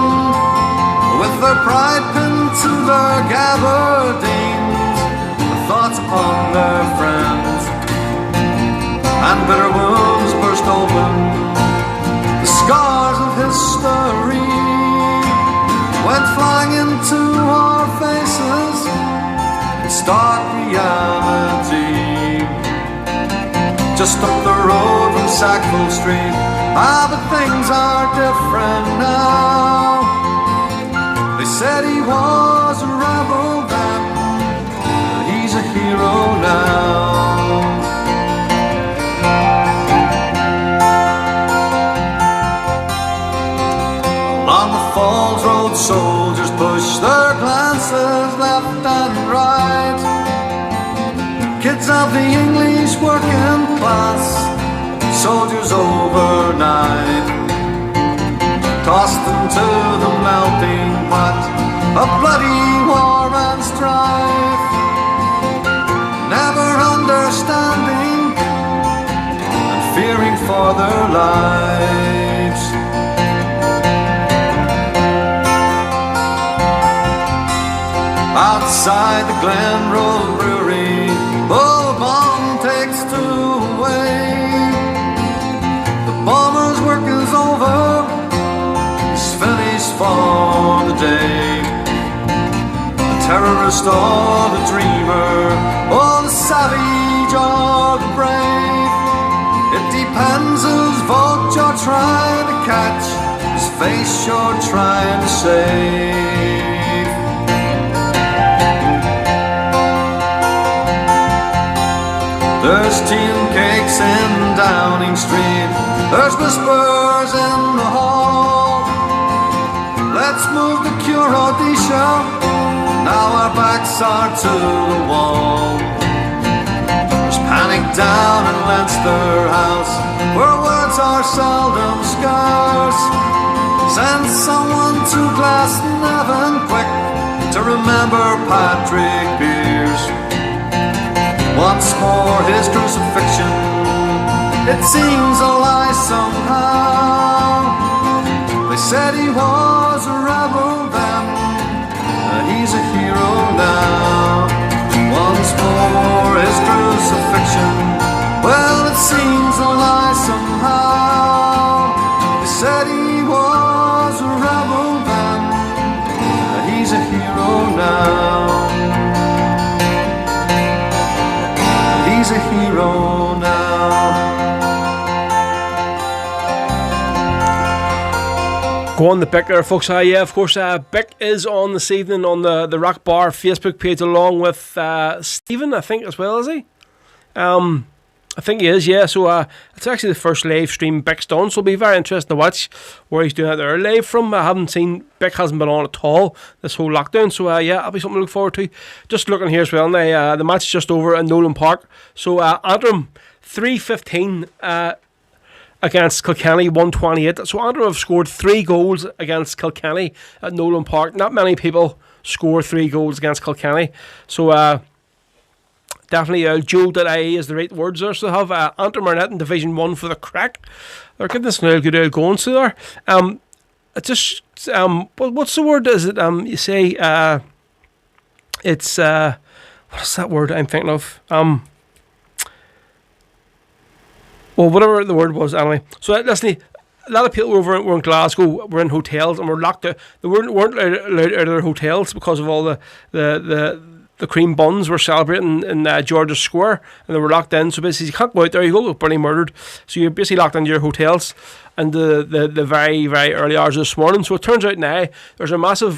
with their pride pinned to their gabardines, with thoughts upon their friends, and bitter wounds burst open, the scars of history went flying into our faces in stark reality. Just up the road from Sackville Street, but things are different now. They said he was a rebel then, he's a hero now. Along the Falls Road soldiers pushed their glances left and right. Kids of the English working class, soldiers overnight, tossed into the melting pot of bloody war and strife, never understanding and fearing for their lives. Outside the Glen Road Brewery, oh, the bomb takes two away. The bomber's work is over, he's finished for the day. The terrorist or the dreamer, or the savage or the brave, it depends whose vote you're trying to catch, whose face you're trying to save. There's tea and cakes in Downing Street, there's whispers in the hall. Let's move the Cure Odisha, now our backs are to the wall. There's panic down in Leinster House, where words are seldom scarce. Send someone to Glasnevin quick to remember Patrick Pearse. Once more his crucifixion, it seems a lie somehow. They said he was a rebel then, he's a hero now. Once more his crucifixion, well, it seems a lie somehow. They said he was a rebel then, he's a hero now. He's a hero now. Go on the Beck there, folks. Yeah, of course, Beck is on this evening on the Rock Bar Facebook page, along with Stephen, I think, as well, is he? I think he is, yeah. So it's actually the first live stream Bick's done, so it'll be very interesting to watch where he's doing it there live from. I haven't seen, Bick hasn't been on at all this whole lockdown, so yeah, that'll be something to look forward to. Just looking here as well now, the match is just over at Nolan Park. So Antrim 3-15 against Kilkenny 128. So Antrim have scored 3 goals against Kilkenny at Nolan Park. Not many people score 3 goals against Kilkenny, so definitely Joe.ie is the right words there. So they have Antrim are net in Division 1 for the crack. They're getting this now good going, so there. It's just what's the word? Is it you say it's what's that word I'm thinking of? Well, whatever the word was anyway. So listen, a lot of people were in Glasgow, were in hotels and were locked out. They weren't allowed out of their hotels because of all the cream buns were celebrating in George's Square, and they were locked in. So basically, you can't go out there. You go get bloody murdered. So you're basically locked into your hotels. And the very, very early hours of this morning. So it turns out now there's a massive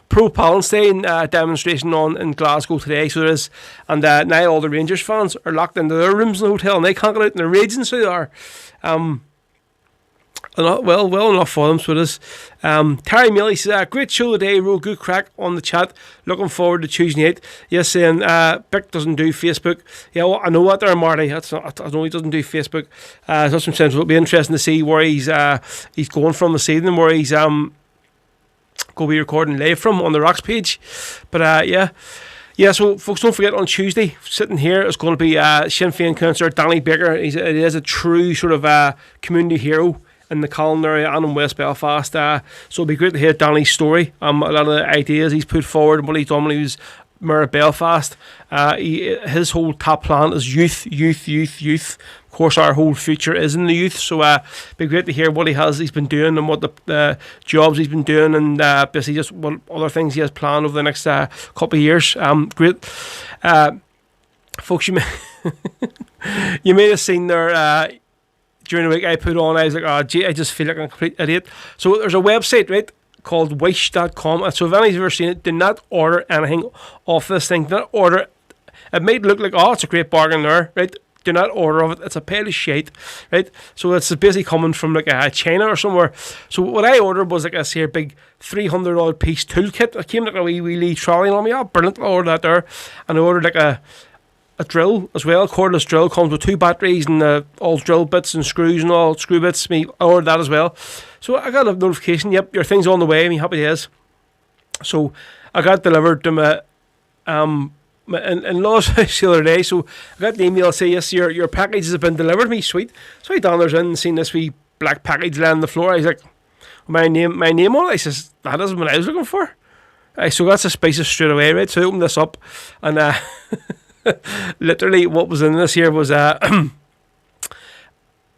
pro-Palestine demonstration on in Glasgow today. So there is, and now all the Rangers fans are locked into their rooms in the hotel, and they can't get out, and they're raging. So they are. Well enough for them, so it is. Terry Milley says, great show today, real good crack on the chat. Looking forward to Tuesday night. Yes, saying Bick doesn't do Facebook. Yeah, well, I know what there, Marty. I know he doesn't do Facebook. That's some sense. It'll be interesting to see where he's going from this evening, where he's going to be recording live from on the Rocks page. But yeah. Yeah, so folks, don't forget on Tuesday, sitting here is going to be Sinn Féin councillor Danny Baker. He is a true sort of community hero in the Callan area and in West Belfast. So it'll be great to hear Danny's story. A lot of the ideas he's put forward and what he's done when he was Mayor of Belfast. His whole top plan is youth. Of course, our whole future is in the youth. So it'll be great to hear what he's been doing and what the jobs he's been doing, and basically just what other things he has planned over the next couple of years. Great. Folks, you may have seen there during the week I put on, I was like, oh gee, I just feel like I'm a complete idiot. So there's a website, right, called wish.com. So if anybody's ever seen it, do not order anything off this thing. Do not order. It might look like, oh, it's a great bargain there, right? Do not order of it. It's a pile of shit, right? So it's basically coming from like China or somewhere. So what I ordered was like this here big $300 piece toolkit. It came like a wee trolley on me. Oh, brilliant! I ordered that there, and I ordered like a drill as well. Cordless drill comes with 2 batteries and all drill bits and screws and all screw bits. I ordered that as well. So I got a notification. Yep, your thing's on the way. Happy days. So I got delivered to my in-laws house the other day. So I got the email say, yes, your packages have been delivered to me. Sweet. So I down there and seen this wee black package laying on the floor. I was like, my name on it. I says, that isn't what I was looking for. So that's suspicious straight away, right? So I opened this up and literally what was in this here was a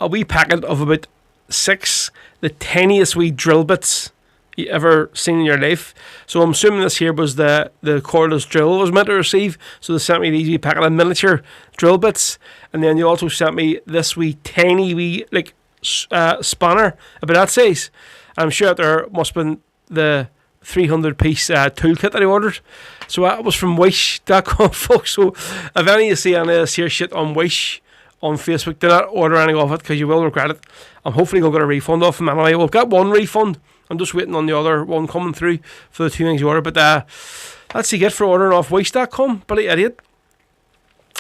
wee packet of about 6 the tiniest wee drill bits you ever seen in your life. So I'm assuming this here was the cordless drill I was meant to receive. So they sent me these wee packet of miniature drill bits, and then you also sent me this wee tiny wee like spanner about that size. I'm sure there must have been the 300 piece toolkit that I ordered. So that was from wish.com, folks. So if any of you see any of this here shit on Wish on Facebook, do not order any of it because you will regret it. I'm hopefully going to get a refund off them anyway. We'll get one refund. I'm just waiting on the other one coming through for the 2 things you order. But that's the get for ordering off wish.com. Bloody idiot.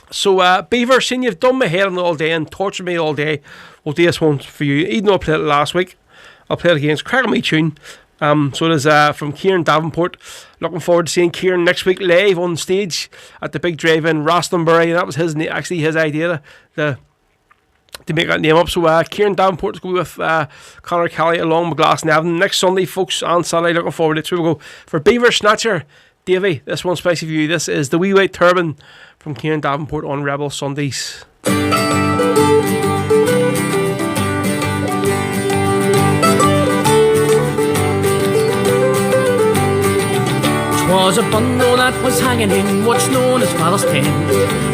So Beaver, seeing you've done my hair all day and tortured me all day, we'll do this one for you. Even though I played it last week, I'll play it again. It's cracking me tune. So it is from Kieran Davenport. Looking forward to seeing Kieran next week live on stage at the big drive-in Rostonbury. And that was his idea to make that name up. So Kieran Davenport is going to be with Conor Kelly along with Glass Nevin next Sunday, folks, on Saturday. Looking forward to it. So we'll go for Beaver Snatcher. Davey, this one's special for you. This is the Wee White Turban from Kieran Davenport on Rebel Sundays. 'Twas a bundle that was hanging in what's known as Palace Tent,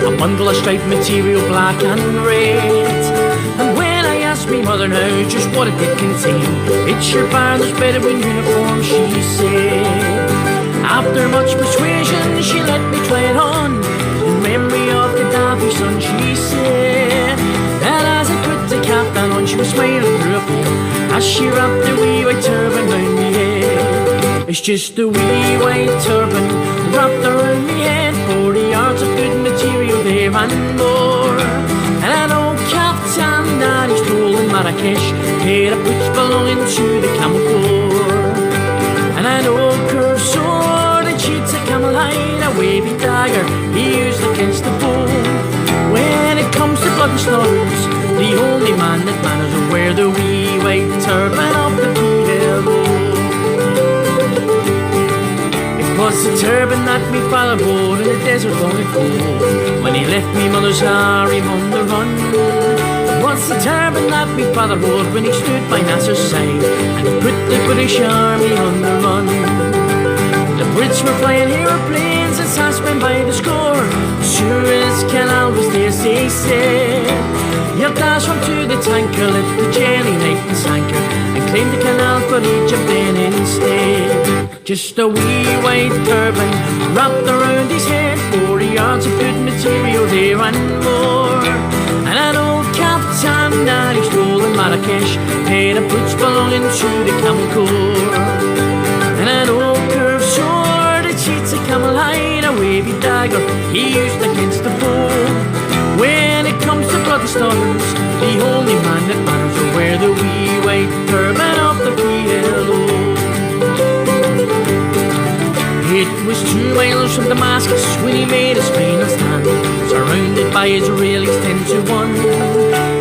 a bundle of striped material, black and red. And when I asked me mother now just what it did contain, it's your father's Bedouin uniform, she said. After much persuasion, she let me try it on, in memory of Gaddafi happy son, she said. And as I put the captain on, she was smiling through a veil as she wrapped the wee white turban round me head. It's just a wee white turban wrapped around me head, 40 yards of good material there and more. And an old captain that he stole in Marrakesh, paid a boots belonging to the camel corps. And an old curved sword and sheets of camel hide, a wavy dagger he used against the bow. When it comes to blood and slaughters, the only man that matters will wear the wee white turban of the PLO. It was the turban that me father wore in the desert long ago, when he left me mother's harem on the run. It was the turban that me father wore when he stood by Nasser's side, and he put the British army on the run. The Brits were flying aeroplanes and Sassman by the score. Suez Canal was there, they said. You'll dash on to the tanker, left the jelly knight and sank her, and claimed the canal for Egypt then instead. Just a wee white turban wrapped around his head, 40 yards of good material there and more. And an old captain that he stole in Marrakesh, paid a boots belonging to the camel corps. And an old curved sword that cheats a camel hide, a wavy dagger he used against the foe. When it comes to blood and slaughters, the only man that matters will wear the wee white turban of the PLO. It was 2 miles from Damascus when he made his final stand, surrounded by Israelis 10 to 1.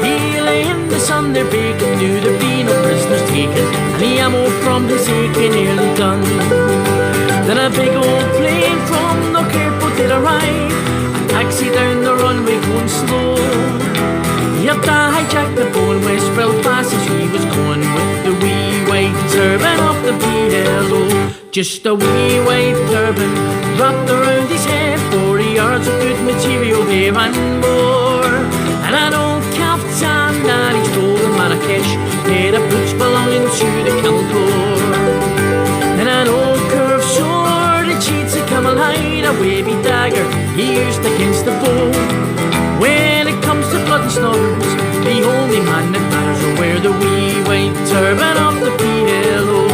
He lay in the sun there baking, knew there'd be no prisoners taken, and the ammo from his AK nearly done. Then a big old plane from the airport did arrive, a taxi down the runway going slow. He had to hijack the Boeing West Belfast as he was going with the wee white turban of the PLO. Just a wee white turban wrapped around his head, 40 yards of good material there and more. And an old captain that he stole in Marrakesh, paid a boots belonging to the camel corps. And an old curved sword and sheets of camel hide, a wavy dagger he used against the foe. When it comes to blood and slaughters, the only man that matters will wear the wee white turban of the PLO.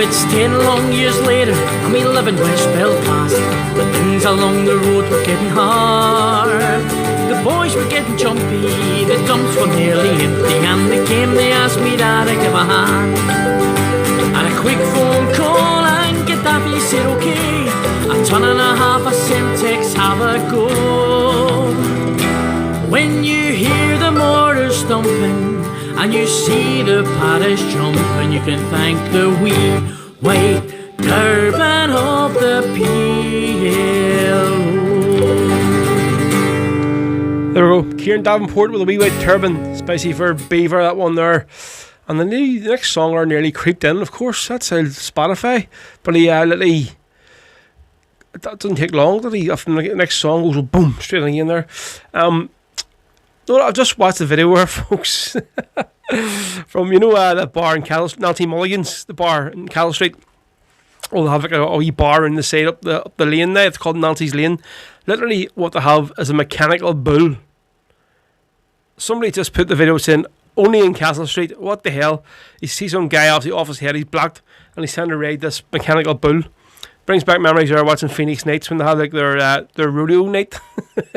It's 10 long years later, and we live in West Belfast, but things along the road were getting hard. The boys were getting jumpy, the dumps were nearly empty, and they came, they asked me that I give a hand. And a quick phone call and Gaddafi said okay, a ton and a half of Semtex, have a go. When you hear the mortars thumping and you see the Paris jumping, you can thank the wee white turban of the PLO. There we go. Kieran Davenport with a wee white turban. Spicy for Beaver, that one there. And the next song are nearly creeped in, of course. That's Spotify. But he literally, that doesn't take long, that he, after the next song goes boom, straight in there. No, I've just watched the video where folks from, that bar in Nalty Mulligan's, the bar in Cal Street. They'll have like a wee bar in the side up the lane there. It's called Nalty's Lane. Literally what they have is a mechanical bull. Somebody just put the video saying, only in Castle Street. What the hell? You see some guy off his head, he's blacked, and he's trying to ride this mechanical bull. Brings back memories of watching Phoenix Nights when they had like their rodeo night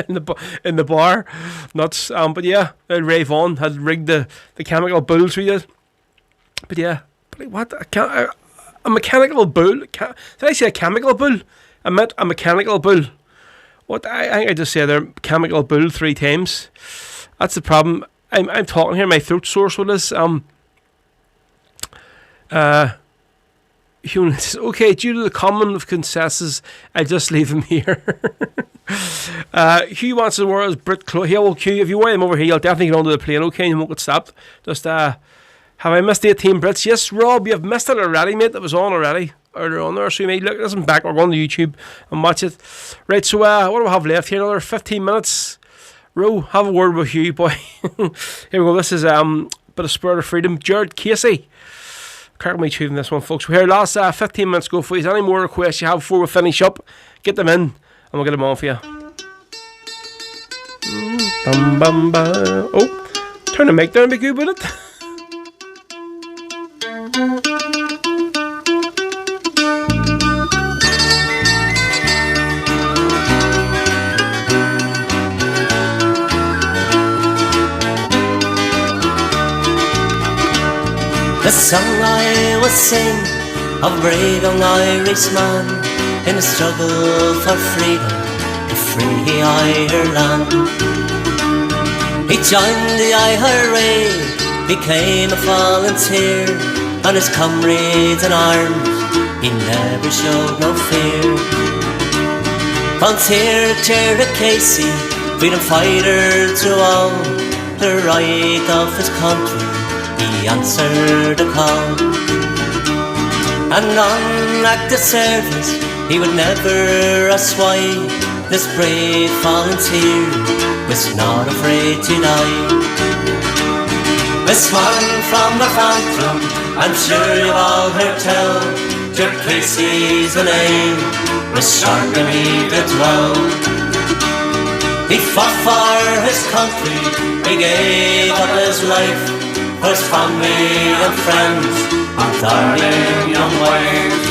in the bar. Nuts. But yeah, Ray Vaughan had rigged the chemical bull through it. But yeah, what? A mechanical bull? Did I say a chemical bull? I meant a mechanical bull. What? I think I just said there chemical bull 3 times. That's the problem. I'm talking here. My throat's sore with this. Hugh says, okay, due to the common of consensus, I'll just leave him here. Hugh wants to wear his Brit clothes. Yeah, well, Hugh, if you wear him over here, you'll definitely get onto the plane, okay, and you won't get stopped. Just, have I missed 18 Brits? Yes, Rob, you've missed it already, mate. That was on already. Earlier on there, so you may look, listen back, or go on to YouTube and watch it. Right, so what do we have left here? Another 15 minutes. Ro, have a word with Hugh, boy. Here we go. This is bit of Spirit of Freedom. Jared Casey. Crack me tune this one, folks. We're here last 15 minutes ago. For you, any more requests you have before we finish up, get them in, and we'll get them on for you. Bum, bum, bum. Oh, turn the mic down and be good with it. The song I will sing of a brave young Irishman in a struggle for freedom to free Ireland. He joined the IRA, became a volunteer, and his comrades in arms, he never showed no fear. Volunteer Jared Casey, freedom fighter to all, the right of his country, he answered a call. And on active service, he would never ask why. This brave volunteer was not afraid to die. This man from Northampton, I'm sure you've all heard tell, Jared Casey's the name, was sharp and he did well. He fought for his country, he gave up his life, for his family and friends, and darling young wife.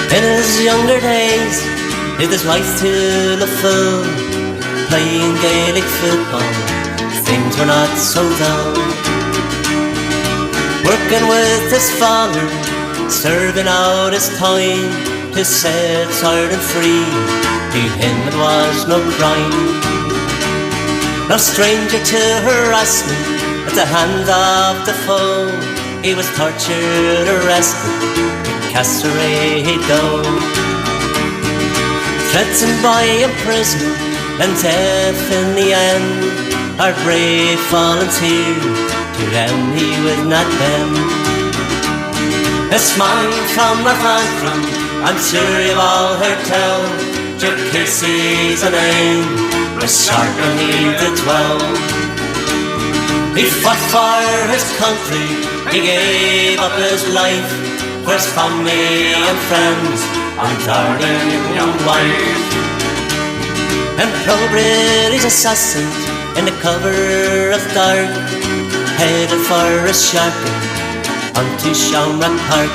In his younger days, lived his life to the full, playing Gaelic football, things were not so dull. Working with his father, serving out his time to set Ireland free, to him it was no crime. No stranger to harassment at the hand of the foe, he was tortured, arrested, incarcerated though. Threatened by imprisonment and death in the end, our brave volunteer, to them he would not bend. This man from Northampton, I'm sure you've all heard tell, Jared Casey's a name, was sharp and he did well. He fought for his country, he gave up his life, for his family and friends, and darling young wife. And pro-British assassins in the cover of dark, headed for a sharpie onto Shamrock Park.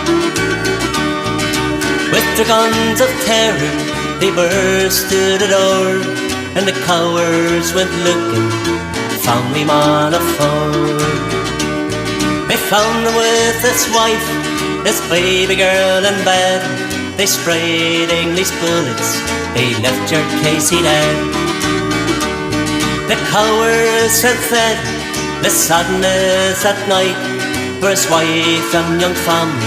With their guns of terror, they burst through the door, and the cowards went looking, found me man of four. They found him with his wife, his baby girl in bed. They sprayed English bullets, they left Jared Casey dead. The cowards had fed the sadness at night, for his wife and young family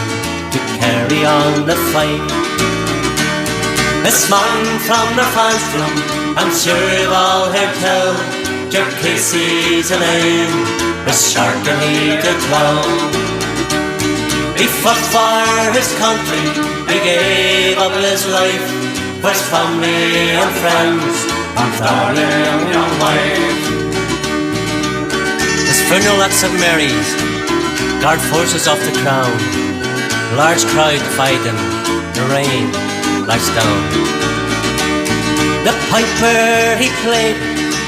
to carry on the fight. This man from Northampton, I'm sure you've all heard tell, Jared Casey's a name, was sharp and he did well. He fought for his country, he gave up his life, for his family and friends, and darling young wife. His funeral at St Mary's, guard forces of the crown, large crowd to fight him, the rain lies down. The piper he played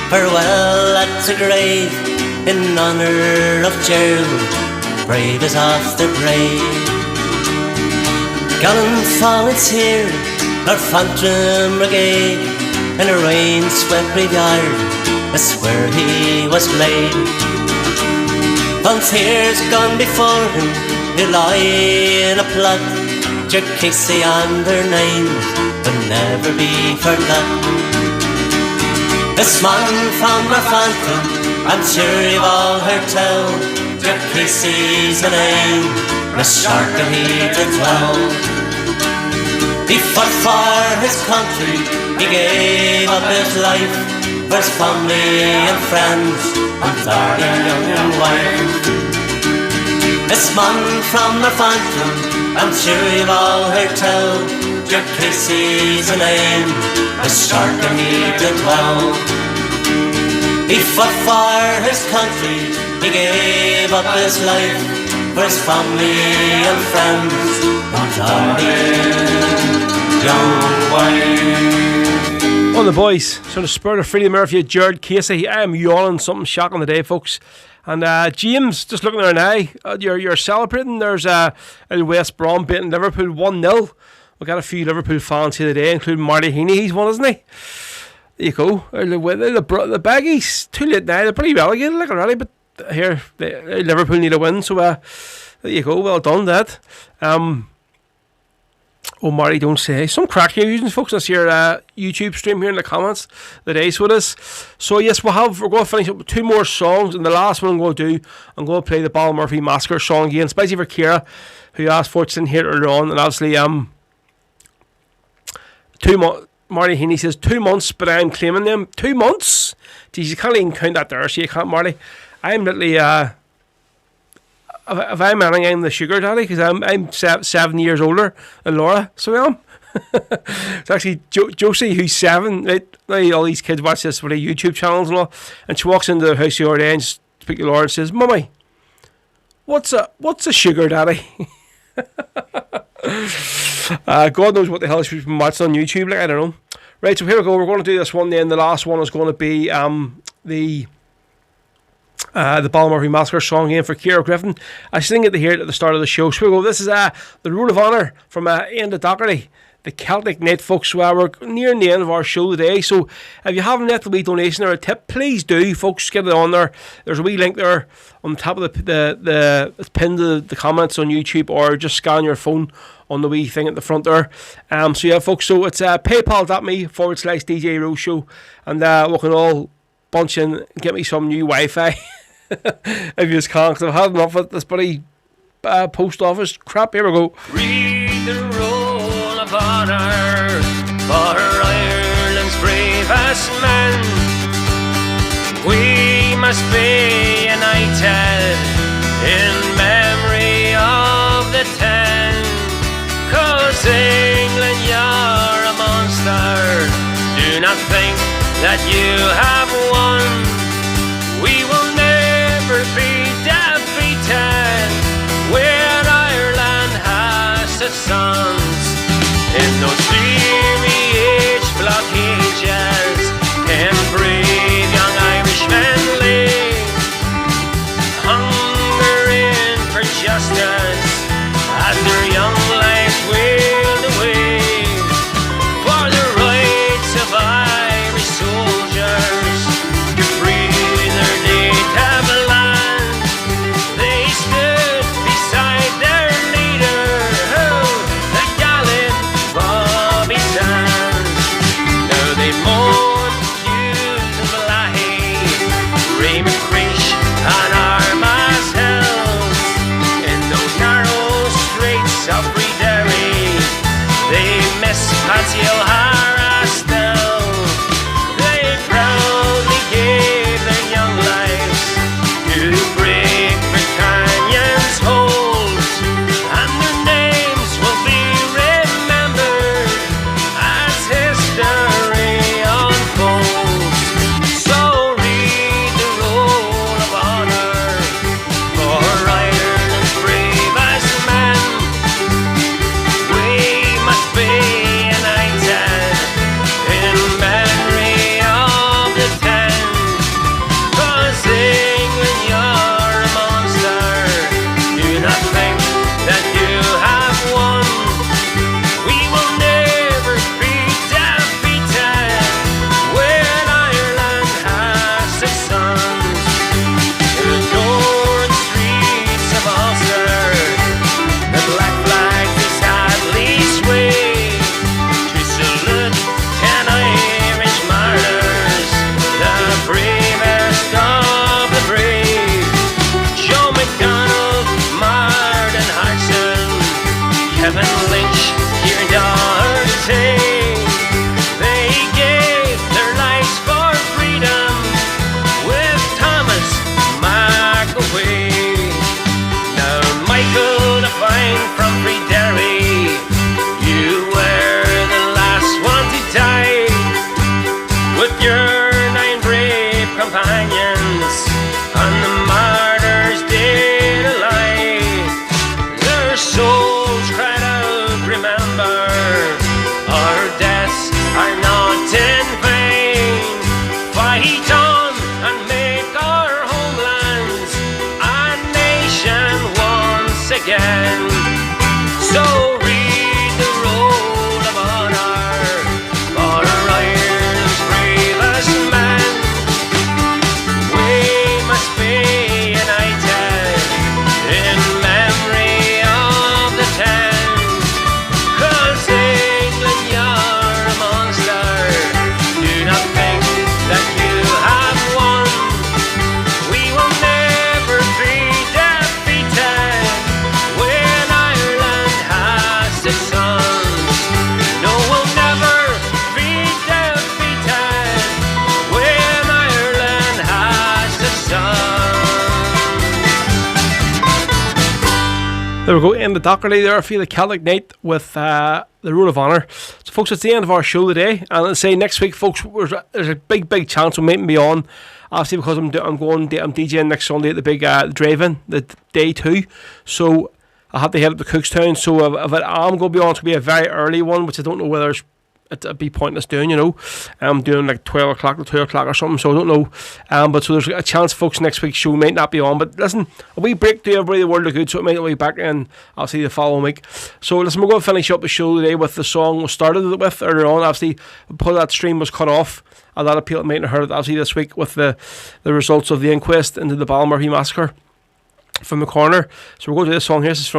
farewell at the grave, in honour of Gerald, brave as off the grave. Gallant volunteer, Northampton Brigade, in a rain-swept graveyard, that's where he was laid. Volunteers gone before him, they lie in a plot, Jared Casey and their names, will never be forgotten. This man from Northampton, I'm sure you've all heard tell, Jack Casey's the name, the shark and he did well. He fought for his country, he gave up his life for his family and friends and darling young wife. This man from Northampton, I'm sure you've all heard tell, Jack Casey's the name, the shark and he did well. He fought for his country, he gave up his life for his family and friends and darling young wife. On the boys, so the spirit of Freddie Murphy, Jared Casey. I am yawning something shocking today, folks. And James, just looking there now, you're celebrating. There's West Brom beating Liverpool 1-0. We've got a few Liverpool fans here today, including Marty Heaney. He's one, isn't he? There you go. The Baggies, too late now. They're pretty relegated, like already, but here, Liverpool need a win. So there you go. Well done, Dad. Oh, Marty, don't say. Some crack you're using, folks. That's your YouTube stream here in the comments. The days with us. So yes, we're going to finish up with 2 more songs, and the last one I'm going to play the Ballymurphy Massacre song again, especially for Ciara, who asked for it in here earlier on, and obviously 2 months. Marty Heaney says 2 months, but I'm claiming them. 2 months? Jeez, you can't even count that there, so you can't, Marty. I'm literally if I'm anything, I'm the sugar daddy, because I'm 7 years older than Laura, so I am. It's actually Josie, who's 7. Right, all these kids watch this with their YouTube channels and all, and she walks into the house the other day and speaks to Laura and says, "Mummy, what's a sugar daddy?" God knows what the hell she's been watching on YouTube, like, I don't know. Right, so here we go. We're going to do this one then. The last one is going to be the Ballymurphy Massacre song again for Ciara Griffin. I just didn't get to hear it at the start of the show. So here we go. This is the Road of Honour from Ian the Doherty, the Celtic Night, folks. So we're nearing the end of our show today. So if you haven't left a wee donation or a tip, please do, folks. Get it on there. There's a wee link there on the top of the it's pinned to the comments on YouTube, or just scan your phone on the wee thing at the front there. So yeah, folks. So it's paypal.me/DJ Rose Show, and we can all bunch in and get me some new Wi-Fi. If you just can't, because I've had enough of this bloody post office crap. Here we go. Read the roll of honour for Ireland's bravest men. We must be united in memory of the 10. 'Cause England, you're a monster. Do not think that you have won. We will never be defeated when Ireland has its sons. In those dreary age blockages, 10 brave young Irishmen lay, hungering for justice as their young lives wailed away. For the rights of Irish soldiers to free their native land, they stood beside their leader, the gallant Bobby Sands. Now they mourn Hughes and Malahy, Ray McCreish and Armagh Hills, in those narrow straits again. So read the roll of honor for Ireland's bravest man. We must be united in memory of the ten. 'Cause England, you're a monster. Do not think that you have won. We will never be defeated when Ireland has its sons. No, we'll never be defeated when Ireland has its sons. There we go, in the Dockerly there, I feel the Celtic Night with the Rule of Honour. So folks, it's the end of our show today, and I'll say next week, folks, there's a big chance we might be on, obviously, because I'm DJing next Sunday at the big drive-in, the day 2, so I have to head up to Cookstown. So if I'm going to be on, it's going to be a very early one, which I don't know whether it'd be pointless doing, you know. I'm doing like 12 o'clock to 2 o'clock or something, so I don't know. But so there's a chance, folks, next week's show might not be on. But listen, a wee break to everybody, the world of good, so it might not be back in, I'll see the following week. So listen, we're going to finish up the show today with the song we started it with earlier on. Obviously, because that stream was cut off, a lot of people might have heard it, obviously, this week with the results of the inquest into the Ballymurphy massacre from the coroner. So we're going to do this song here. This is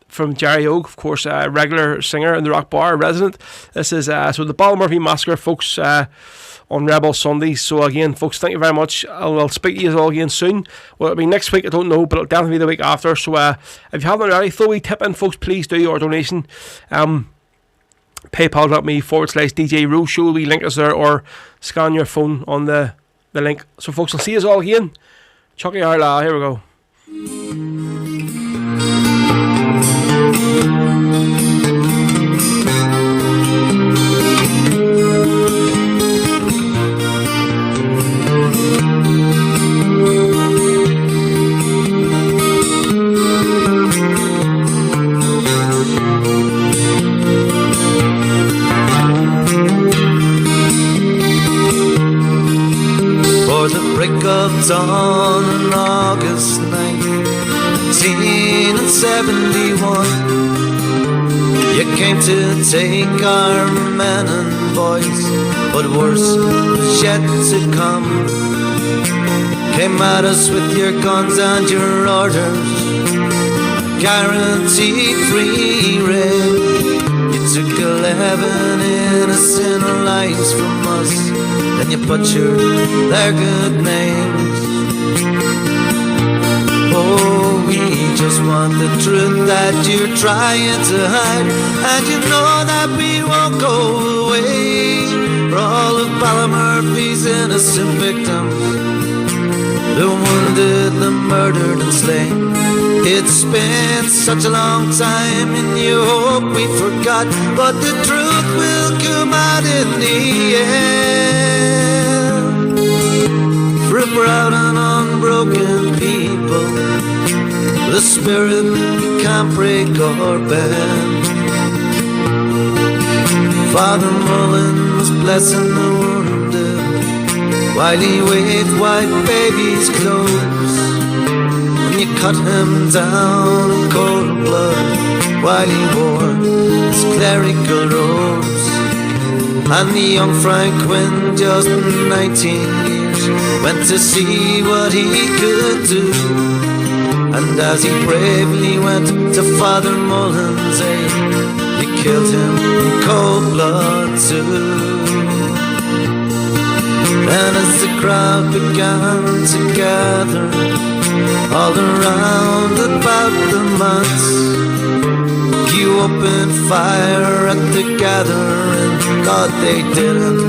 from Jerry Oak, of course, a regular singer in the Rock Bar, resident. This is so the Ballymurphy massacre, folks, on Rebel Sunday. So again, folks, thank you very much. I'll speak to you all again soon. Well, it'll be next week, I don't know, but it'll definitely be the week after. So if you haven't already, throw a tip in, folks, please do your donation. PayPal.me/DJ Rose Show. We link us there, or scan your phone on the link. So folks, I'll see you all again. Chucky Harla, here we go. For the break of dawn on August 9th, 1971, you came to take our men and boys, but worse was yet to come. Came at us with your guns and your orders, guaranteed free reign. You took 11 innocent lives from us, then you butchered their good names. Oh, we just want the truth that you're trying to hide, and you know that we won't go away. For all of Ballymurphy's innocent victims, the wounded, the murdered and slain. It's been such a long time and you hope we forgot, but the truth will come out in the end. For a proud and unbroken people, the spirit can't break or bend. Father Mullen was blessing the wounded while he waved white babies' clothes. And you cut him down in cold blood while he wore his clerical robes. And the young Frank Quinn, just 19 years, went to see what he could do. And as he bravely went to Father Mullen's aid, you killed him in cold blood too. And as the crowd began to gather all around about the manse, you opened fire at the gathering. God, they didn't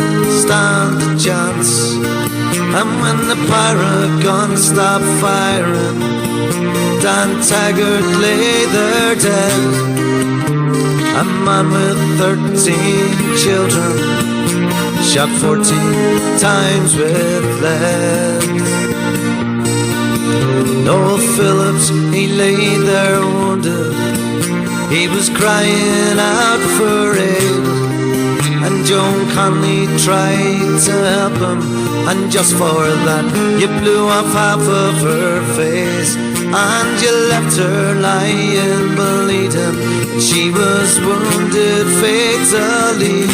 stand a chance. And when the pirate guns stopped firing, Dan Taggart lay there dead. A man with 13 children, shot 14 times with lead. Noel Phillips, he lay there wounded, he was crying out for aid. And Joan Conley tried to help him, and just for that you blew off half of her face. and you left her lying bleeding. She was wounded fatally.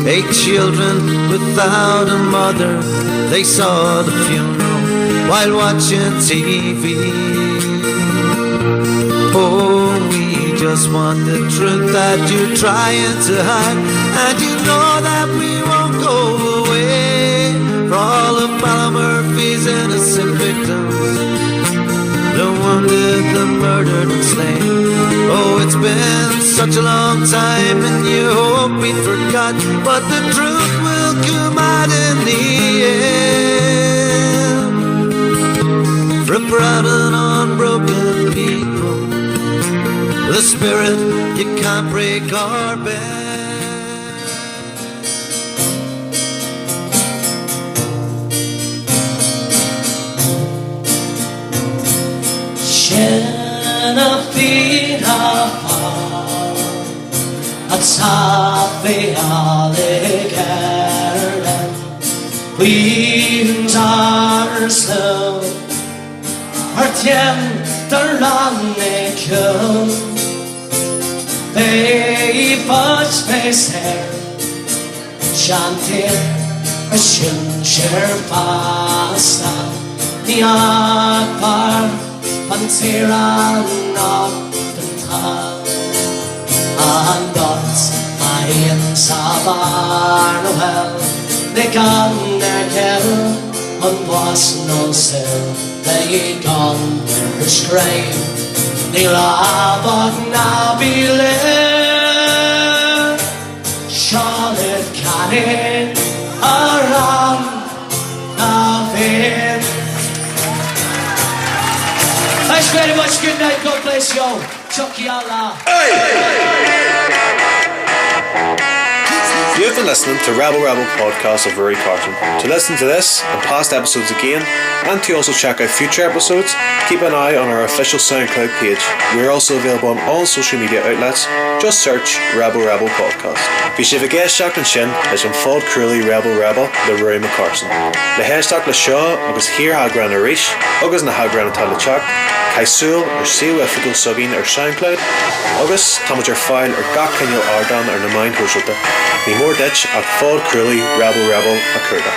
8 children without a mother, they saw the funeral while watching TV. Oh, we just want the truth that you're trying to hide, and you know that we won't go away. For all of Mala Murphy's innocent victims, the wounded, the murdered and slain. Oh, it's been such a long time and you hope we forgot, but the truth will come out in the end. For a proud and unbroken people, the spirit you can't break or bend. Shanna feet apart, a taffy alligator, winds are slow, her tender rannikum, they push face hair, chanting a shinshire pasta, the akbar. Pantiran of the town, and gods my Sabarwell, they gone their kill, and was no still, they gone their scream, they love now be live, Charlotte cannon around the vein. Thanks very much, good night, God bless you all. Chucky Allah. You've been listening to Rebel podcast of Rory Carson. To listen to this and past episodes again, and to also check out future episodes, keep an eye on our official SoundCloud page. We're also available on all social media outlets. Just search Rebel podcast. Bhí sé bh géisteach an sin is an fád cruúlaí Rebel le Rory McCarson. Le héisteach le seo agus hir hagran a ríis, agus na hagran atá le teach, caisúil siúificail sugin SoundCloud, agus táid fáil gach cinneal ardan na main thuisiilta. Ní mór ditch ag fád cruúlaí Rebel a curda.